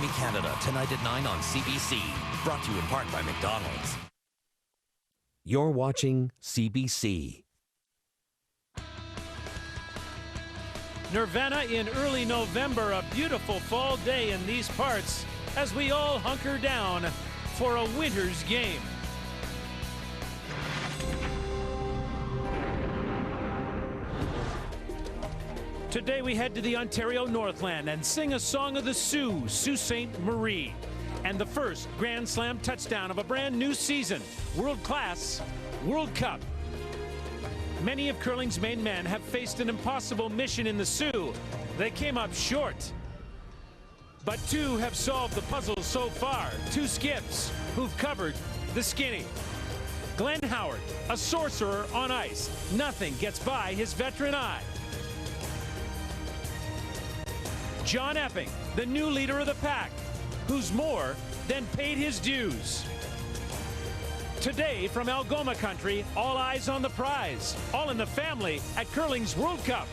Canada, tonight at 9 on CBC. Brought to you in part by McDonald's. You're watching CBC. Nirvana in early November, a beautiful fall day in these parts as we all hunker down for a winter's game. Today we head to the Ontario Northland and sing a song of the Sault Ste. Marie. And the first Grand Slam touchdown of a brand new season, world-class World Cup. Many of curling's main men have faced an impossible mission in the Sault. They came up short. But two have solved the puzzle so far. Two skips who've covered the skinny. G.Howard, a sorcerer on ice. Nothing gets by his veteran eye. John Epping, the new leader of the pack, who's more than paid his dues. Today from Algoma country, all eyes on the prize. All in the family at curling's World Cup.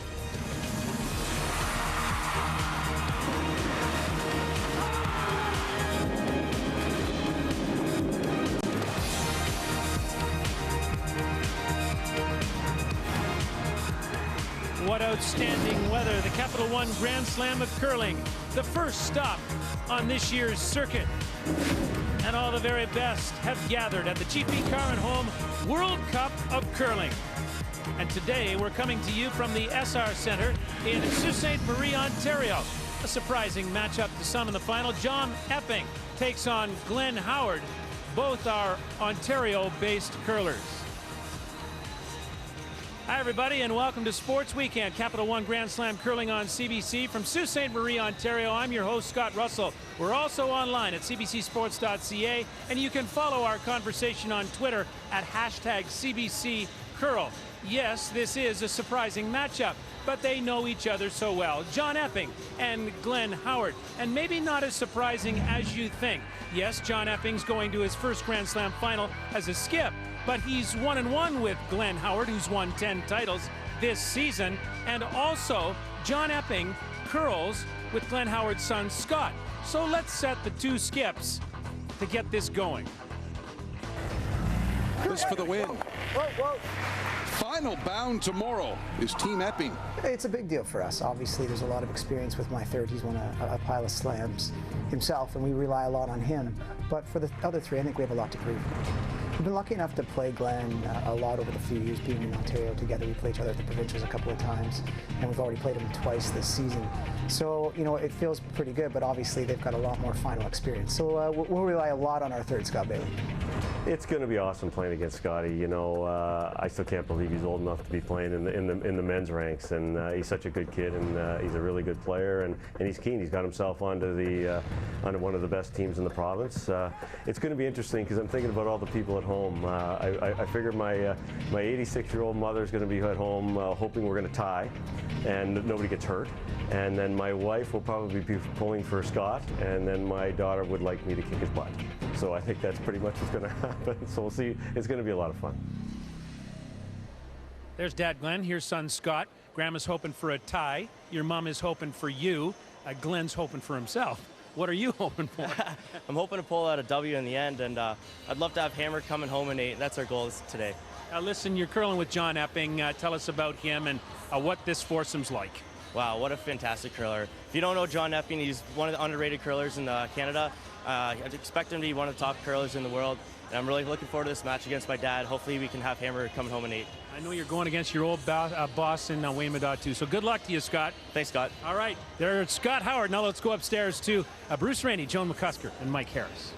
What outstanding weather. The Capital One Grand Slam of curling. The first stop on this year's circuit. And all the very best have gathered at the GP Car and Home World Cup of Curling. And today we're coming to you from the Essar Centre in Sault Ste. Marie, Ontario. A surprising matchup to some in the final. John Epping takes on G.Howard. Both are Ontario-based curlers. Hi, everybody, and welcome to Sports Weekend. Capital One Grand Slam Curling on CBC from Sault Ste. Marie, Ontario. I'm your host, Scott Russell. We're also online at cbcsports.ca, and you can follow our conversation on Twitter at #CBCCurl. Yes, this is a surprising matchup, but they know each other so well. John Epping and G.Howard, and maybe not as surprising as you think. Yes, John Epping's going to his first Grand Slam final as a skip, but he's 1-1 with G.Howard, who's won 10 titles this season. And also, John Epping curls with G.Howard's son, Scott. So let's set the two skips to get this going. This for the win. Whoa. Final bound tomorrow is Team Epping. It's a big deal for us. Obviously, there's a lot of experience with my third. He's won a pile of slams himself, and we rely a lot on him. But for the other three, I think we have a lot to prove. We've been lucky enough to play Glenn a lot over the few years being in Ontario together. We played each other at the provincials a couple of times, and we've already played him twice this season. So, you know, it feels pretty good, but obviously they've got a lot more final experience. So we'll rely a lot on our third, Scott Bailey. It's going to be awesome playing against Scotty. You know, I still can't believe he's old enough to be playing in the men's ranks, and he's such a good kid, and he's a really good player, and he's keen. He's got himself onto one of the best teams in the province. It's going to be interesting because I'm thinking about all the people at home. I figure my 86-year-old mother is going to be at home hoping we're going to tie, and nobody gets hurt. And then my wife will probably be pulling for Scott, and then my daughter would like me to kick his butt. So I think that's pretty much what's going to happen. So we'll see. It's going to be a lot of fun. There's Dad Glenn. Here's son Scott. Grandma's hoping for a tie. Your mom is hoping for you. Glenn's hoping for himself. What are you hoping for? I'm hoping to pull out a W in the end, and I'd love to have Hammer coming home in 8. That's our goal today. Listen, you're curling with John Epping. Tell us about him and what this foursome's like. Wow, what a fantastic curler. If you don't know John Epping, he's one of the underrated curlers in Canada. I'd expect him to be one of the top curlers in the world. And I'm really looking forward to this match against my dad. Hopefully we can have Hammer coming home in 8. I know you're going against your old boss in Wayne Madot too. So good luck to you, Scott. Thanks, Scott. All right, there's Scott Howard. Now let's go upstairs to Bruce Rainey, Joan McCusker, and Mike Harris.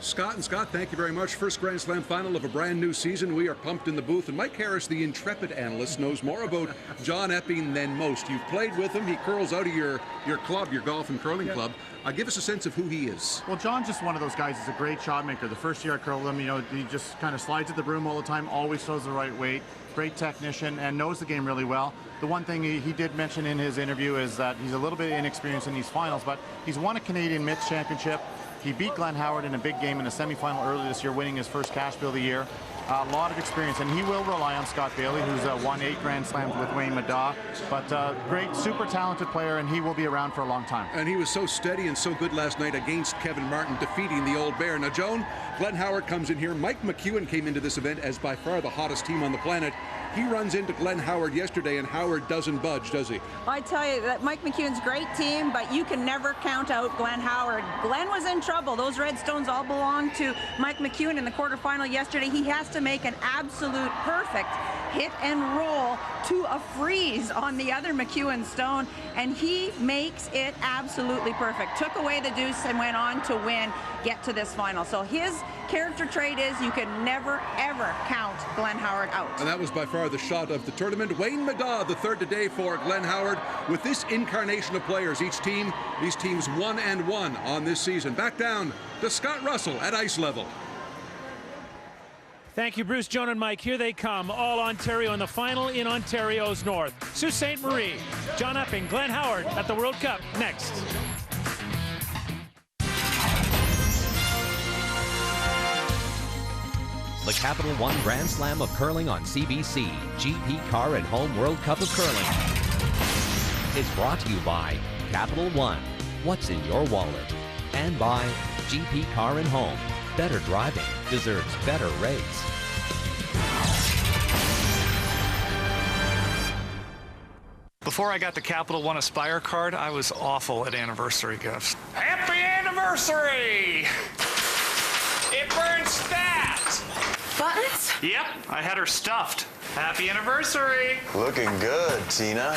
Scott, thank you very much. First Grand Slam final of a brand new season. We are pumped in the booth, and Mike Harris, the intrepid analyst, knows more about John Epping than most. You've played with him. He curls out of your club, your golf and curling club. Give us a sense of who he is. Well, John's just one of those guys. He's a great shot maker. The first year I curled him, you know, he just kind of slides at the broom all the time, always throws the right weight, great technician, and knows the game really well. The one thing he did mention in his interview is that he's a little bit inexperienced in these finals, but he's won a Canadian Mixed Championship. He beat G.Howard in a big game in a semifinal earlier this year, winning his first cash bill of the year. A lot of experience, and he will rely on Scott Bailey, who's won 8 Grand Slams with Wayne Middaugh. But great, super talented player, and he will be around for a long time. And he was so steady and so good last night against Kevin Martin, defeating the Old Bear. Now, Joan, Glenn Howard comes in here. Mike McEwen came into this event as by far the hottest team on the planet. He runs into Glenn Howard yesterday, and Howard doesn't budge, does he? I tell you, that Mike McEwen's a great team, but you can never count out Glenn Howard. Glenn was in trouble. Those Red Stones all belong to Mike McEwen in the quarterfinal yesterday. He has to make an absolute perfect hit and roll to a freeze on the other McEwen Stone, and he makes it absolutely perfect. Took away the deuce and went on to win, get to this final. So his character trait is you can never, ever count Glenn Howard out. And that was by far the shot of the tournament. Wayne Middaugh, the third today for Glenn Howard. With this incarnation of players, these teams 1-1 on this season. Back down to Scott Russell at ice level. Thank you, Bruce, Joan, and Mike. Here they come, all Ontario in the final in Ontario's north. Sault Ste. Marie, John Epping, Glenn Howard at the World Cup next. The Capital One Grand Slam of Curling on CBC, GP Car and Home World Cup of Curling, is brought to you by Capital One, what's in your wallet? And by GP Car and Home, better driving deserves better rates. Before I got the Capital One Aspire card, I was awful at anniversary gifts. Happy anniversary! It burns fat! Buttons? Yep, I had her stuffed. Happy anniversary! Looking good, Tina.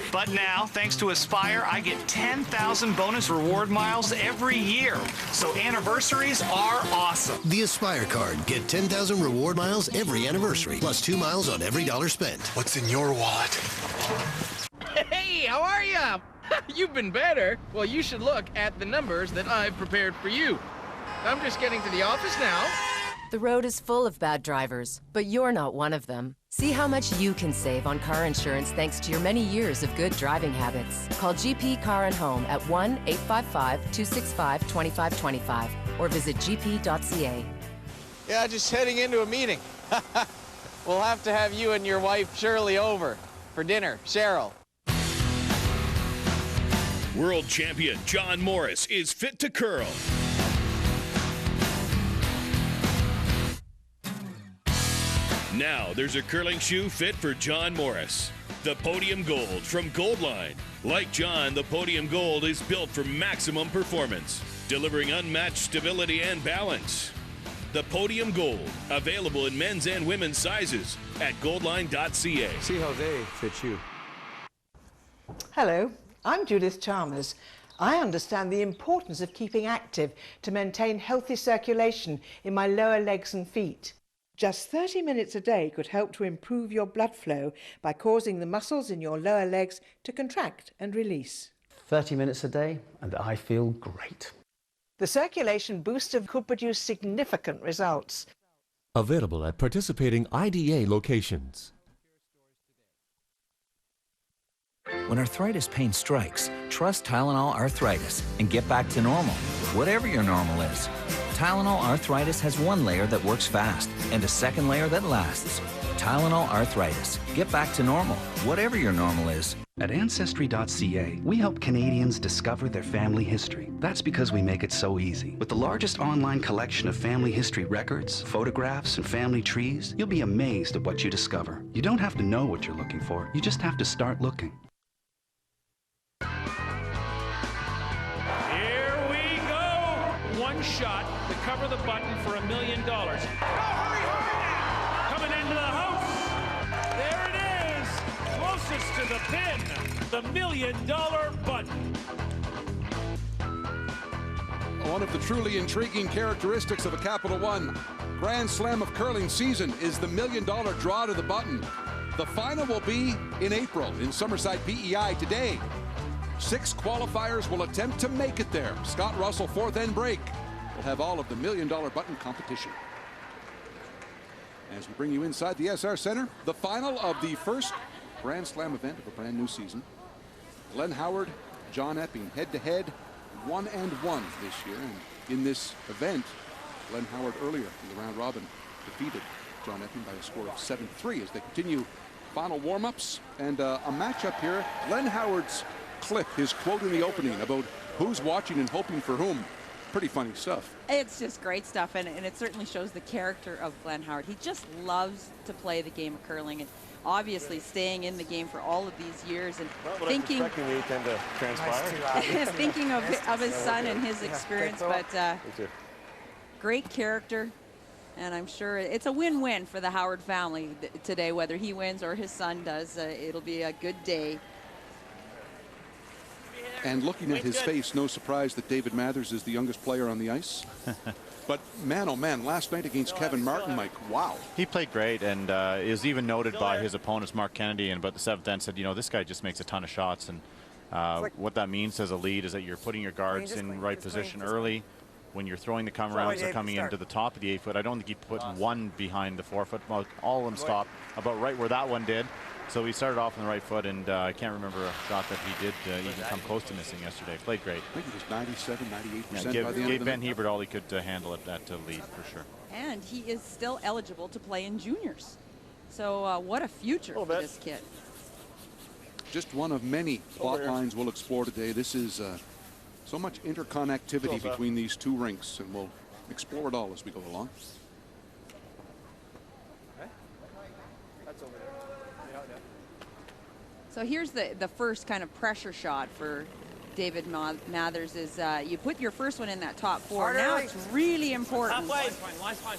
But now, thanks to Aspire, I get 10,000 bonus reward miles every year. So anniversaries are awesome. The Aspire card. Get 10,000 reward miles every anniversary, plus 2 miles on every dollar spent. What's in your wallet? Hey, how are ya? You've been better. Well, you should look at the numbers that I've prepared for you. I'm just getting to the office now. The road is full of bad drivers, but you're not one of them. See how much you can save on car insurance thanks to your many years of good driving habits. Call GP Car and Home at 1-855-265-2525 or visit gp.ca. Yeah, just heading into a meeting. We'll have to have you and your wife Shirley over for dinner. Cheryl. World champion John Morris is fit to curl. Now there's a curling shoe fit for John Morris. The Podium Gold from Goldline. Like John, the Podium Gold is built for maximum performance, delivering unmatched stability and balance. The Podium Gold, available in men's and women's sizes at goldline.ca. See how they fit you. Hello, I'm Judith Chalmers. I understand the importance of keeping active to maintain healthy circulation in my lower legs and feet. Just 30 minutes a day could help to improve your blood flow by causing the muscles in your lower legs to contract and release. 30 minutes a day and I feel great. The circulation booster could produce significant results. Available at participating IDA locations. When arthritis pain strikes, trust Tylenol Arthritis and get back to normal, whatever your normal is. Tylenol Arthritis has one layer that works fast and a second layer that lasts. Tylenol Arthritis. Get back to normal, whatever your normal is. At Ancestry.ca, we help Canadians discover their family history. That's because we make it so easy. With the largest online collection of family history records, photographs, and family trees, you'll be amazed at what you discover. You don't have to know what you're looking for. You just have to start looking. Here we go. One shot to cover the button for $1 million. Coming into the house. There it is. Closest to the pin. The $1 million button. One of the truly intriguing characteristics of a Capital One Grand Slam of Curling season is the $1 million draw to the button. The final will be in April in Summerside, PEI today. 6 qualifiers will attempt to make it there. Scott Russell, fourth end break, will have all of the $1 million button competition. As we bring you inside the Essar Center, the final of the first Grand Slam event of a brand new season. Glenn Howard, John Epping, head-to-head, 1-1 this year. And in this event, Glenn Howard earlier in the round robin defeated John Epping by a score of 7-3 as they continue final warm-ups. And a matchup here. Glenn Howard's clip, his quote in the opening about who's watching and hoping for whom. Pretty funny stuff. It's just great stuff, and it certainly shows the character of Glenn Howard. He just loves to play the game of curling, and obviously staying in the game for all of these years and thinking to transpire. thinking of his son and his experience, but great character, and I'm sure it's a win-win for the Howard family today, whether he wins or his son does. It'll be a good day. And looking at his face, no surprise that David Mathers is the youngest player on the ice. But man, oh man, last night against Kevin Martin, Mike, wow. He played great, and is even noted by his opponents, Mark Kennedy, and about the seventh end said, you know, this guy just makes a ton of shots. And what that means as a lead is that you're putting your guards in right position early. When you're throwing the come arounds, they're coming into the top of the 8 foot. I don't think he put one behind the 4 foot. All of them stopped about right where that one did. So he started off on the right foot, and I can't remember a shot that he did even come close to missing yesterday. Played great. I think it was 97, 98% by the end gave of Ben Hebert all he could handle at that lead for sure. And he is still eligible to play in juniors. So what a future for this kid. Just one of many plot lines we'll explore today. This is so much interconnectivity between these two rinks, and we'll explore it all as we go along. So here's the first kind of pressure shot for David Mathers is you put your first one in that top 4. Now it's really important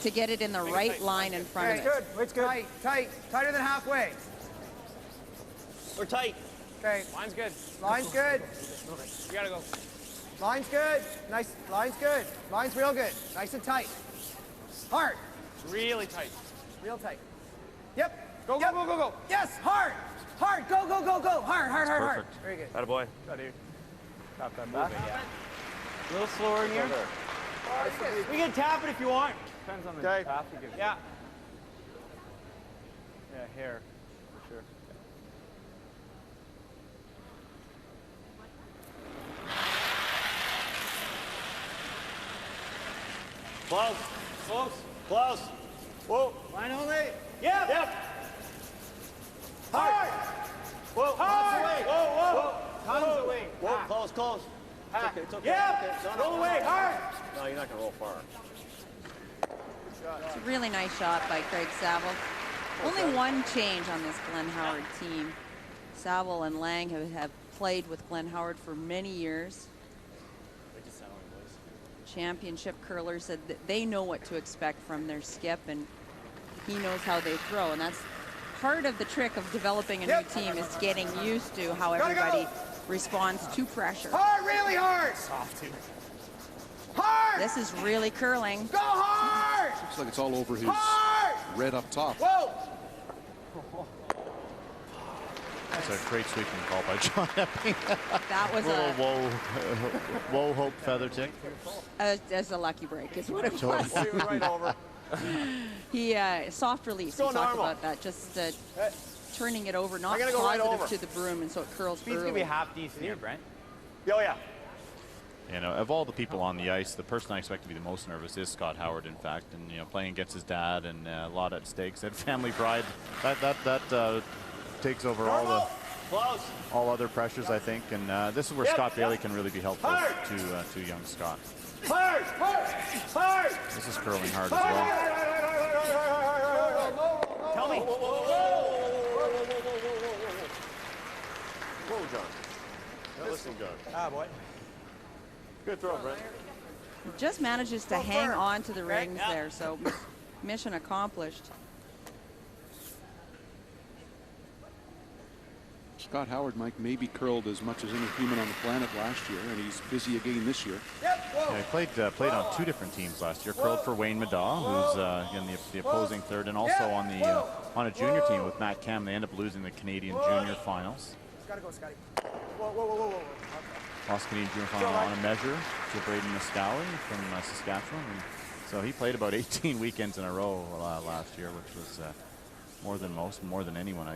to get it in the right line in front of it. It's good. Tight. Tighter than halfway. We're tight. Okay. Line's good. Line's good. You gotta go. Line's good. Nice. Line's good. Line's real good. Nice and tight. Hard. Really tight. Real tight. Yep. Go, go, go, go, go. Yes, hard. Hard. Go, go, go, go. Hard, hard, hard, hard. Very good. Attaboy. Tap that back. A little slower in here. We can tap it if you want. Depends on the path you give. Yeah. Yeah, hair, for sure. Close. Close. Close. Whoa. Line only. Yep. Yep. Hard. Whoa. Hard. Away. Whoa, whoa. Whoa. Tons away. Whoa. Close. Close. It's okay. It's okay. Yep. It's okay. Roll away. Hard. No, you're not going to roll far. It's a really nice shot by Craig Saville. Only one change on this Glenn Howard team. Saville and Lang have played with Glenn Howard for many years. Championship curlers said that they know what to expect from their skip, and he knows how they throw, and that's part of the trick of developing a new team is getting used to how everybody responds to pressure. Hard, really hard. Soft too. Hard. This is really curling. Go hard. Looks like it's all over his red up top. Whoa. That's a great sweeping call by John Epping. That was a whoa hope feather tick. As a lucky break is what it was. Right over. He soft release. We talked about that. Just turning it over, not positive right to the broom, and so it curls Speed's early. gonna be half decent here, Brent. Oh yeah. You know, of all the people on the ice, the person I expect to be the most nervous is Scott Howard, in fact, and you know, playing against his dad and a lot at stake. That family pride, that takes over all other pressures, I think, and this is where Scott Bailey can really be helpful to young Scott. Hard, hard, hard. This is curling hard as well. Tell me. Whoa, John. Now listen, John. Ah, boy. Good throw, Brent. He just manages to hang on to the rings there, so mission accomplished. Scott Howard, Mike, maybe curled as much as any human on the planet last year, and he's busy again this year. Yeah, he played on 2 different teams last year. Curled for Wayne Madaw, who's in the opposing third, and also on a junior team with Matt Cam. They end up losing the Canadian Junior Finals. Gotta go, Scotty. Whoa, whoa, whoa, whoa, whoa. Lost Canadian Junior Final on a measure to Braden Muscali from Saskatchewan. And so he played about 18 weekends in a row last year, which was more than most, more than anyone.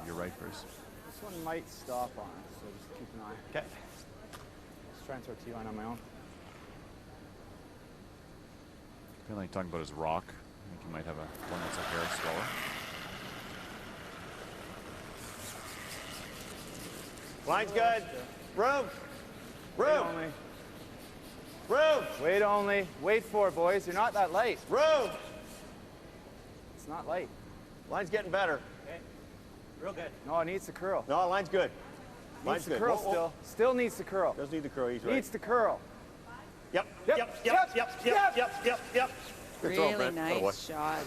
You're right, Bruce. This one might stop on us, so just keep an eye. Okay. Let's try and throw T-line on my own. I feel like talking about his rock think he might have one that's a hair slower. Line's good. Room. Room. Room. Wait only. Wait for it, boys. You're not that light. Room. It's not light. Line's getting better. Okay. Real good. No, it needs to curl. No, line's good. Line's good. Curl still. Still needs to curl. Does need to curl. He's right. Needs to curl. Yep. Yep. Really nice shot.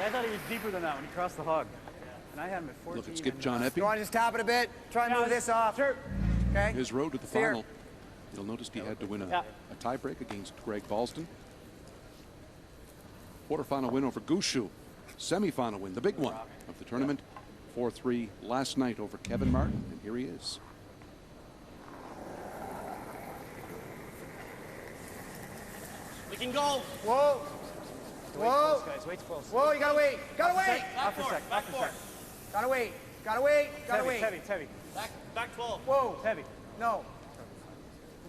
I thought he was deeper than that when he crossed the hog. And I had him at 14. Look at skip John Epping. You want to just tap it a bit? Try and move this off. Sure. Okay. His road to the final. You'll notice he had to win a tiebreak against Greg Balston. Quarterfinal win over Gushu. Semi-final win, the big one of the tournament. 4-3 last night over Kevin Martin. And here he is. We can go. Whoa. Whoa. Guys, wait close. Whoa, you gotta wait. Gotta wait. Back for a sec. Back for a sec. Gotta wait. Gotta wait. Gotta wait. It's heavy. Back 12. Whoa. It's heavy. No.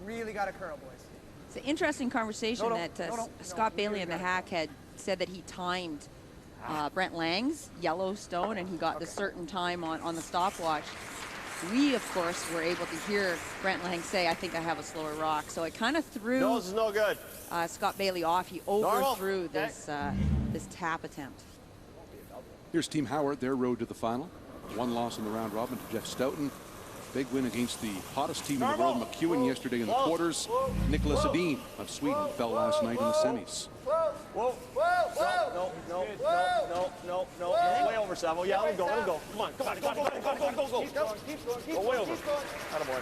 Really gotta curl, boys. It's an interesting conversation that Scott Bailey and the Hack had said that he timed Brent Lang's Yellowstone, and he got the certain time on the stopwatch. We, of course, were able to hear Brent Lang say, I think I have a slower rock. So it kind of threw Nose is no good. Scott Bailey off. He overthrew this tap attempt. Here's Team Howard, their road to the final. One loss in the round robin to Jeff Stoughton. Big win against the hottest team in the world, McEwen, yesterday in the quarters. Nicholas Edin of Sweden fell last night in the semis. No. Way over, Savo. Yeah, let him go. Come on. Go. Go way over. Attaboy.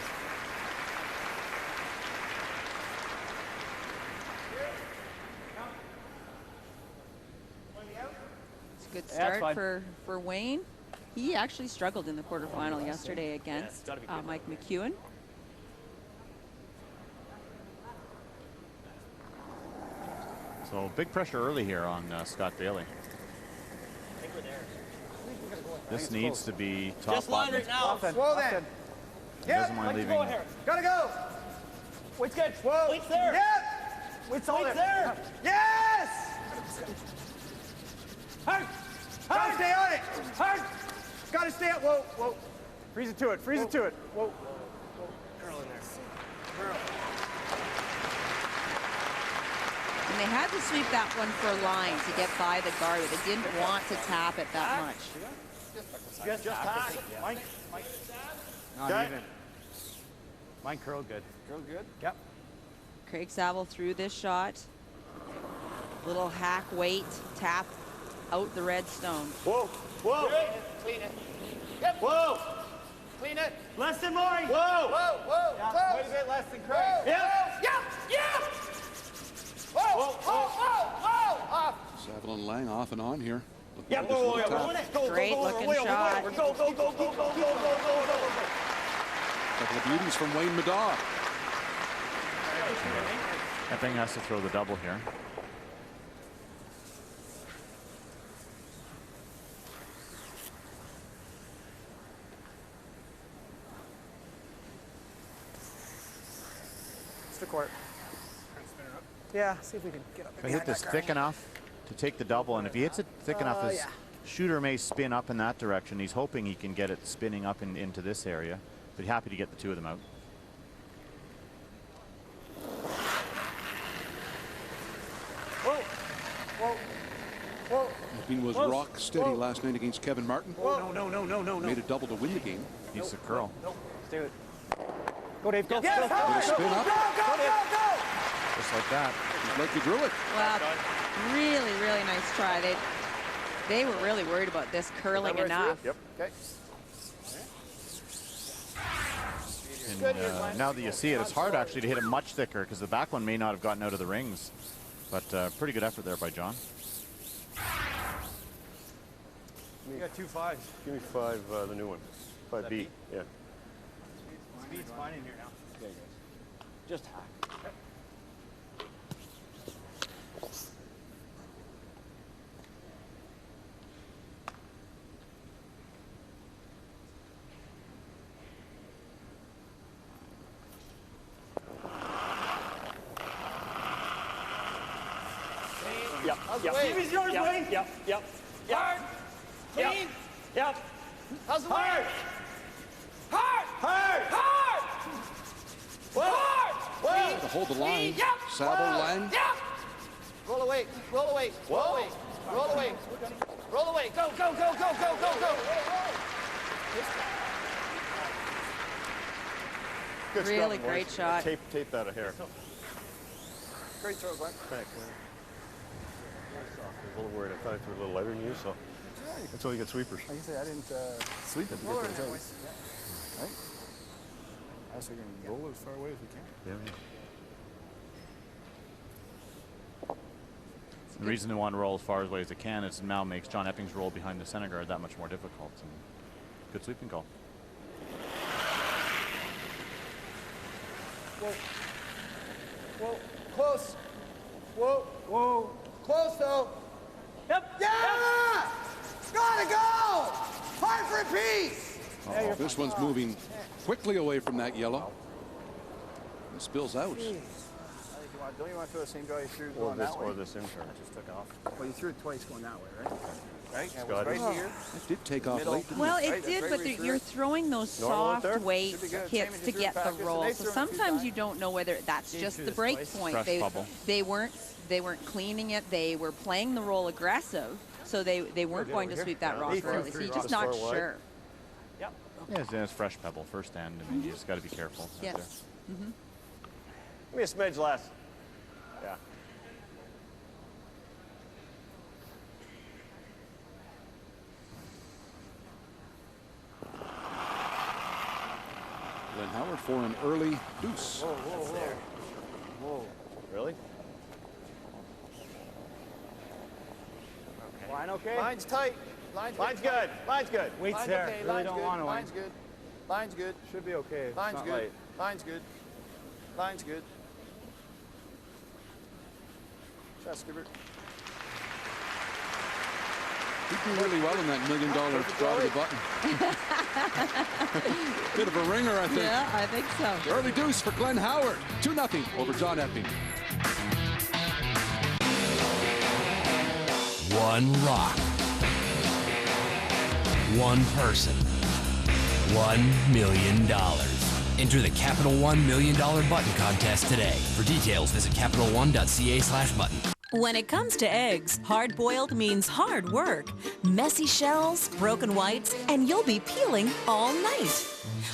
It's a good start for Wayne. He actually struggled in the quarterfinal yesterday against Mike McEwen. So big pressure early here on Scott Bailey. This needs to be top just line right now. Whoa, then. Doesn't mind leaving. Gotta go. Wait's good. Whoa. Wait's there. Yep. Wait's there. Yes. Hard. Gotta stay on it. Hard. Gotta stay up. Whoa. Freeze it to it. Whoa. Curl in there. Curl. And they had to sweep that one for a line to get by the guard. They didn't want to tap it that much. Just tap. Mike. Not even. Mine curled good. Curled good? Yep. Craig Saville threw this shot. Little hack weight, tap out the red stone. Whoa. Clean it. Yep. Whoa. Clean it. Less than mine. Whoa. Yeah, quite a bit less than Craig. Yep. Whoa. Saville and Lang off and on here. Yeah, go. Great looking shot. Go. Couple of beauties from Wayne Middaugh. Epping has to throw the double here. It's the court. Yeah, see if we can get up. If I hit this thick enough to take the double, and if he hits it thick enough, his shooter may spin up in that direction. He's hoping he can get it spinning up into this area, but happy to get the two of them out. Whoa. Epping was rock steady last night against Kevin Martin. No. Made a double to win the game. Needs to curl. Stay with it. Go, Dave. Go. Yes, spin up. Go. Just like that. Just like you drew it. Well, really nice try. They were really worried about this curling enough. Yep. Okay. And now that you see it, it's hard actually to hit it much thicker because the back one may not have gotten out of the rings. But pretty good effort there by John. You got 2 5s. Give me 5, the new one. 5B. Yeah. Speed's fine in here now. Okay, guys. Just hack. Yep. How's Yep. the weight? Yep. Yours, Wayne. Yep. Yep. Yep. Hard. Yep. Clean. Yep. How's the weight? Hard. Hard. Hard. Hard. Hard. Well. To hold the line. Yep. Saddle line. Yep. Roll away. Roll away. Roll away. Roll away. Roll away. Go, go, go, go, go, go, go. Good Really stuff, great boys. shot. Tape that a hair. Great throw, Glenn. Thanks, man. I was a little worried. I thought I threw a little lighter than you, so that's why you get sweepers. Like I say, I didn't sleep it to get those out. Right? I was thinking roll as far away as we can. Yeah. The reason they want to roll as far away as they can is now makes John Epping's roll behind the center guard that much more difficult. And good sweeping call. Whoa. Whoa. Close. Whoa. Whoa. Close, though. Yep. Yeah! Gotta go! Hard for a piece! This one's moving quickly away from that yellow. It spills out. Don't you want to throw the same draw you threw Or going this, that way? or this intern. That just took off. Well, you threw it twice going that way, right? Right? And it Scotty. was right here. It did take off Middle. late. didn't Well, it? it Right, did, that's but right, we threw you're it. throwing those Normal out soft there? weight Should be good. hits Same as to you threw get the practice, and roll. they So threw it a few sometimes times. you don't know whether that's just threw the this break twice. point. Fresh bubble. They weren't cleaning it. They were playing the roll aggressive, so they weren't going to sweep that rock He threw early. So three you're just rocks not far wide. sure. Yep. Yeah, it's fresh pebble first end. I mean, you just got to be careful. out there. Yes. Mm-hmm. Give me a smidge less. Yeah. Glenn Howard for an early deuce. Whoa. Really? Line okay? Line's tight. Line's good. Line's good. Weight's Line's there. okay. Really Line's don't good. want to. Line's good. Line's good. Should be okay. It's Line's not good. light. Line's good. Line's good. Shot, Skipper. He'd do really well in that $1 million draw to the button. Bit of a ringer, I think. Yeah, I think so. Early deuce for Glenn Howard. 2-0 over John Epping. One rock. One person. $1 million. Enter the Capital One $1 Million Button Contest today. For details, visit CapitalOne.ca/button. When it comes to eggs, hard-boiled means hard work. Messy shells, broken whites, and you'll be peeling all night.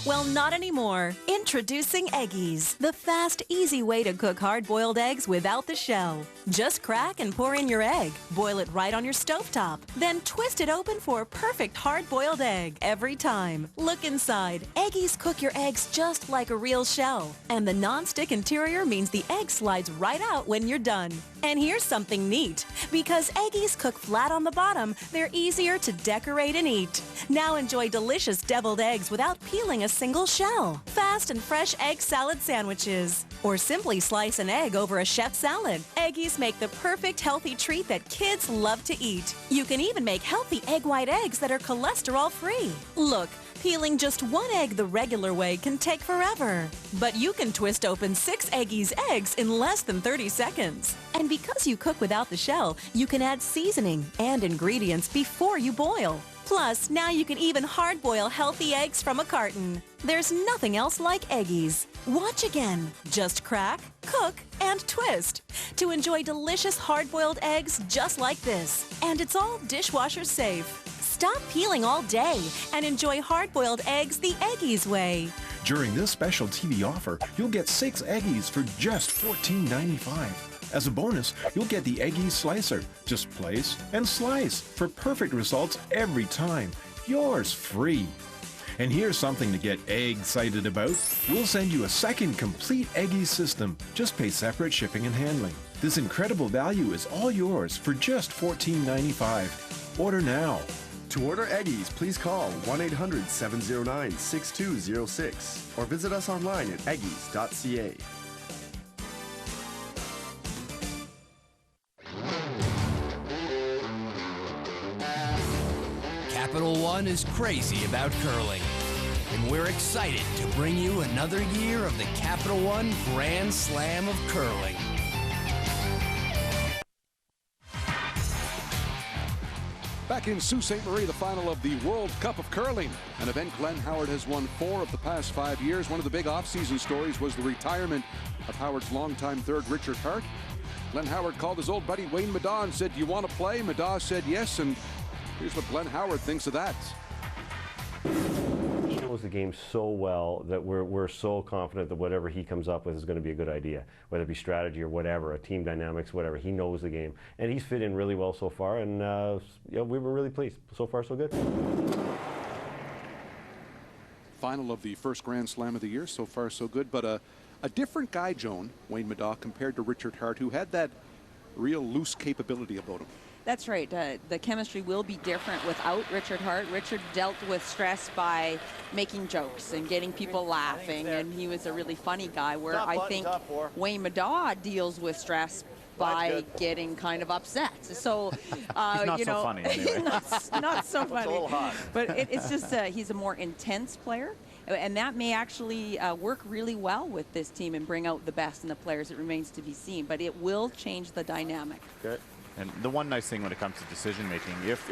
Well, not anymore. Introducing Eggies, the fast, easy way to cook hard-boiled eggs without the shell. Just crack and pour in your egg. Boil it right on your stovetop. Then twist it open for a perfect hard-boiled egg every time. Look inside. Eggies cook your eggs just like a real shell. And the non-stick interior means the egg slides right out when you're done. And here's something neat. Because Eggies cook flat on the bottom, they're easier to decorate and eat. Now enjoy delicious deviled eggs without peeling a single shell. Fast and fresh egg salad sandwiches. Or simply slice an egg over a chef salad. Eggies make the perfect healthy treat that kids love to eat. You can even make healthy egg white eggs that are cholesterol-free. Look, peeling just one egg the regular way can take forever. But you can twist open 6 Eggies eggs in less than 30 seconds. And because you cook without the shell, you can add seasoning and ingredients before you boil. Plus, now you can even hard-boil healthy eggs from a carton. There's nothing else like Eggies. Watch again. Just crack, cook, and twist to enjoy delicious hard-boiled eggs just like this. And it's all dishwasher safe. Stop peeling all day and enjoy hard-boiled eggs the Eggies way. During this special TV offer, you'll get 6 Eggies for just $14.95. As a bonus, you'll get the Eggies Slicer. Just place and slice for perfect results every time. Yours free. And here's something to get egg-cited about. We'll send you a second complete Eggies system. Just pay separate shipping and handling. This incredible value is all yours for just $14.95. Order now. To order Eggies, please call 1-800-709-6206 or visit us online at eggies.ca. Capital One is crazy about curling, and we're excited to bring you another year of the Capital One Grand Slam of Curling. Back in Sault Ste. Marie, the final of the World Cup of Curling, an event Glenn Howard has won 4 of the past 5 years. One of the big off-season stories was the retirement of Howard's longtime third, Richard Hart. Glenn Howard called his old buddy Wayne Middaugh and said, "Do you want to play?" Middaugh said yes, and here's what Glenn Howard thinks of that. He knows the game so well that we're so confident that whatever he comes up with is going to be a good idea, whether it be strategy or whatever, a team dynamics, whatever. He knows the game, and he's fit in really well so far, and we were really pleased. So far, so good. Final of the first Grand Slam of the year. So far, so good. But a different guy, Joan, Wayne Middaugh, compared to Richard Hart, who had that real loose capability about him. That's right. The chemistry will be different without Richard Hart. Richard dealt with stress by making jokes and getting people laughing, and he was a really funny guy, where I think Wayne Middaugh deals with stress by getting kind of upset. So, not so funny anyway. not so funny. It's a little hot. But it's just he's a more intense player, and that may actually work really well with this team and bring out the best in the players. It remains to be seen, but it will change the dynamic. Good. And the one nice thing when it comes to decision making, if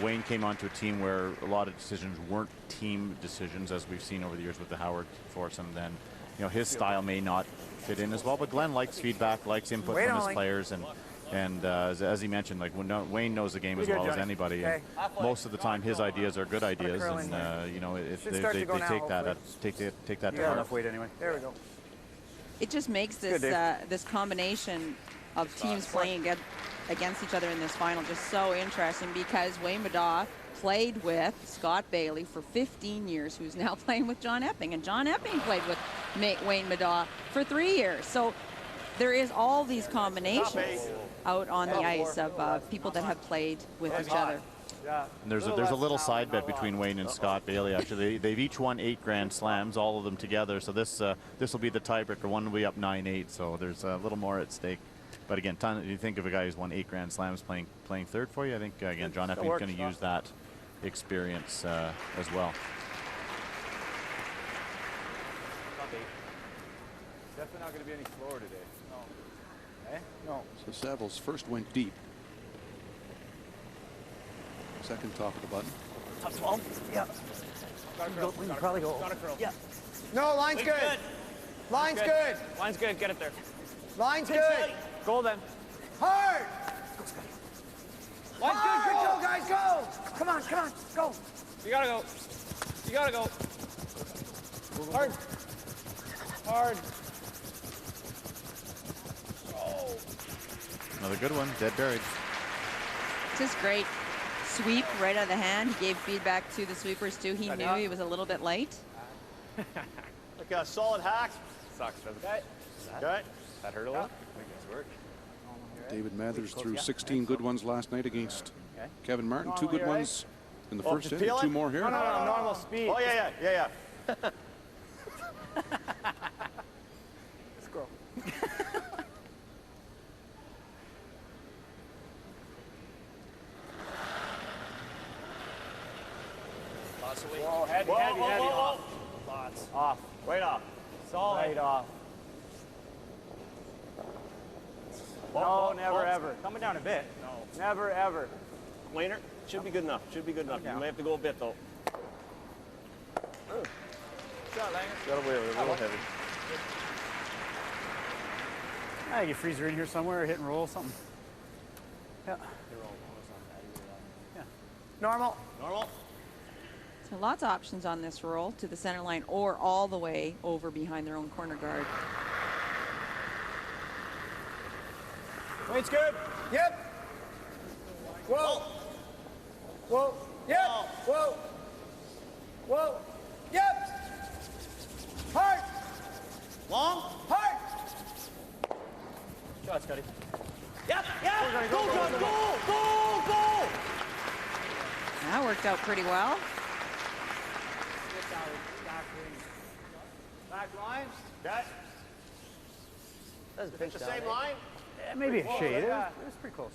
Wayne came onto a team where a lot of decisions weren't team decisions, as we've seen over the years with the Howard foursome, then his style may not fit in as well. But Glenn likes feedback, likes input from his players, and as he mentioned, like when Wayne knows the game as well as anybody. And most of the time, his ideas are good ideas, and if they take that to heart. Enough weight anyway. There we go. It just makes this this combination of teams playing against each other in this final just so interesting, because Wayne Middaugh played with Scott Bailey for 15 years, who's now playing with John Epping, and John Epping played with Wayne Middaugh for 3 years. So there is all these combinations out on the ice of people that have played with each other. And there's a little side bet between Wayne and Scott Bailey. Actually, they've each won 8 Grand Slams, all of them together. So this will be the tiebreaker. One will be up 9-8. So there's a little more at stake. But again, you think of a guy who's won 8 Grand Slams playing third for you. I think again John Epping's going to use that experience as well. Definitely not going to be any slower today. No. Eh? No. So Savills first went deep. Second top of the button. Top 12? Yeah. We can probably go. Yeah. No, line's good. Line's good. Line's good. Get it there. Line's good. Go then. Hard. Line's good. Good go, guys. Go. Come on. Go. You gotta go. You gotta go. Hard. Hard. Oh. Another good one. Dead buried. Just great sweep right out of the hand. He gave feedback to the sweepers too. He knew he was a little bit late. Like a solid hack. Sucks, doesn't it? Okay. That hurt a little? David Mathers threw 16 good ones last night against Kevin Martin. 2 good ones in the first inning. 2 more here. No, normal speed. Oh, yeah. Squirrel. Whoa, heavy. Off. Lots. Off. Right off. Solid. Right off. No, never, ever. Coming down a bit. No. Never, ever. Laner, should be good enough. You may have to go a bit, though. Shot, Langer. Got away with it. A little heavy. I get freezer in here somewhere, hit and roll, something. Yeah. Normal. So lots of options on this roll, to the center line or all the way over behind their own corner guard. Wait's good. Yep. Whoa. Whoa. Yep. Whoa. Whoa. Yep. Hard. Long. Hard. Shot, Scotty. Yep. Go, John. Go. That worked out pretty well. Back line. Okay. That's the same line? Yeah, maybe a shade. It was pretty close.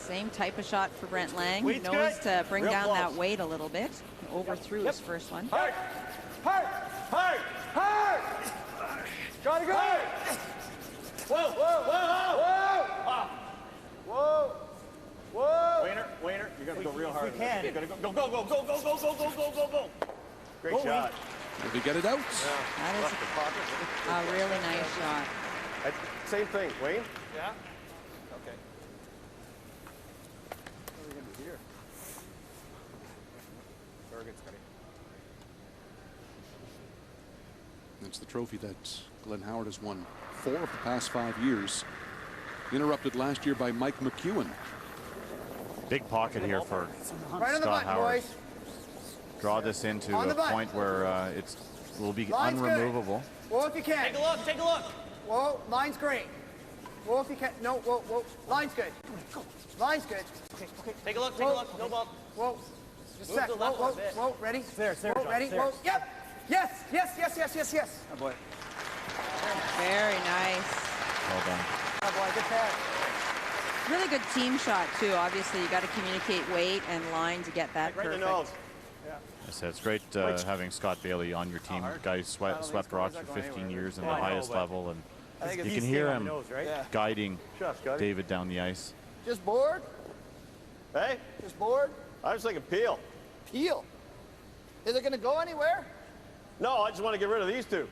Same type of shot for Brent Lang. Weight's Knows good. to bring Real down close. that weight a little bit. Overthrew his first one. Hard! Hard! Hard! Hard! Gotta go! Whoa! Whoa! Whoa! Whoa! Whoa! Wainer, you're gonna go real hard. We can. You're gonna go, go. Great shot. Did he get it out? That is a really nice shot. Same thing, Wayne. Yeah? Okay. What are we gonna do here? Very good, Scotty. That's the trophy that Glenn Howard has won 4 of the past 5 years. Interrupted last year by Mike McEwen. Big pocket here for Right on the Scott button, Howard. boys. Draw this into On the a button. point where it will be Line's good. unremovable. Whoa, if you can. Take a look, take a look. Whoa, line's great. Whoa, if you can. No, whoa, whoa. Line's good. Line's good. Okay, okay. Take a look, Whoa. no ball. Whoa. Just a Move sec. to Whoa, the left whoa, a bit. whoa. Ready? There, Whoa, John, ready? there. Whoa. Yep. Yes, yes, yes, yes, yes, yes. Oh, boy. Very nice. Well done. Oh, boy, good pass. Really good team shot, too. Obviously, you got to communicate weight and line to get that Right in perfect. the nose. I said it's great having Scott Bailey on your team. Guy swept rocks for 15 years in the highest level, and I think you it's can easy hear on him the nose, right? Yeah. guiding Shot, Scotty. David down the ice. Just bored? Hey, Just bored? I was thinking peel. Peel. Is it going to go anywhere? No, I just want to get rid of these two.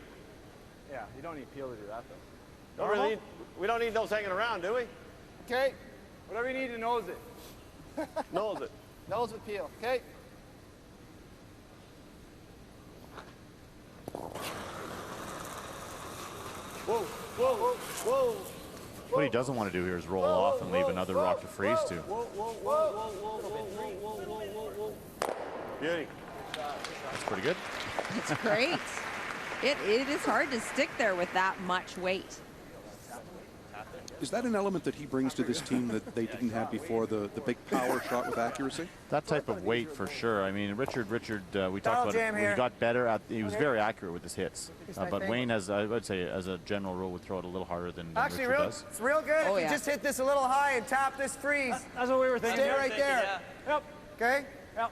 Yeah, you don't need peel to do that, though. We don't need those hanging around, do we? Okay. Whatever you need to nose it. Nose it. Nose with peel. Okay. Whoa, whoa, whoa, whoa. What he doesn't want to do here is roll off and leave another rock to freeze to. Whoa, whoa, whoa, whoa, whoa, whoa, whoa, whoa, whoa, whoa. Beauty. That's pretty good. It's great. It is hard to stick there with that much weight. Is that an element that he brings to this team that they didn't have before, the big power shot with accuracy? That type of weight for sure. I mean, Richard, we talked about it. here. He got better at. He was Okay. very accurate with his hits. my But thing. Wayne, has I would say, as a general rule, would throw it a little harder than Actually, Richard does. it's real good. Oh, You yeah. just hit this a little high and tap this freeze. That's what we were thinking. Stay right there. Yep. Okay? Yep.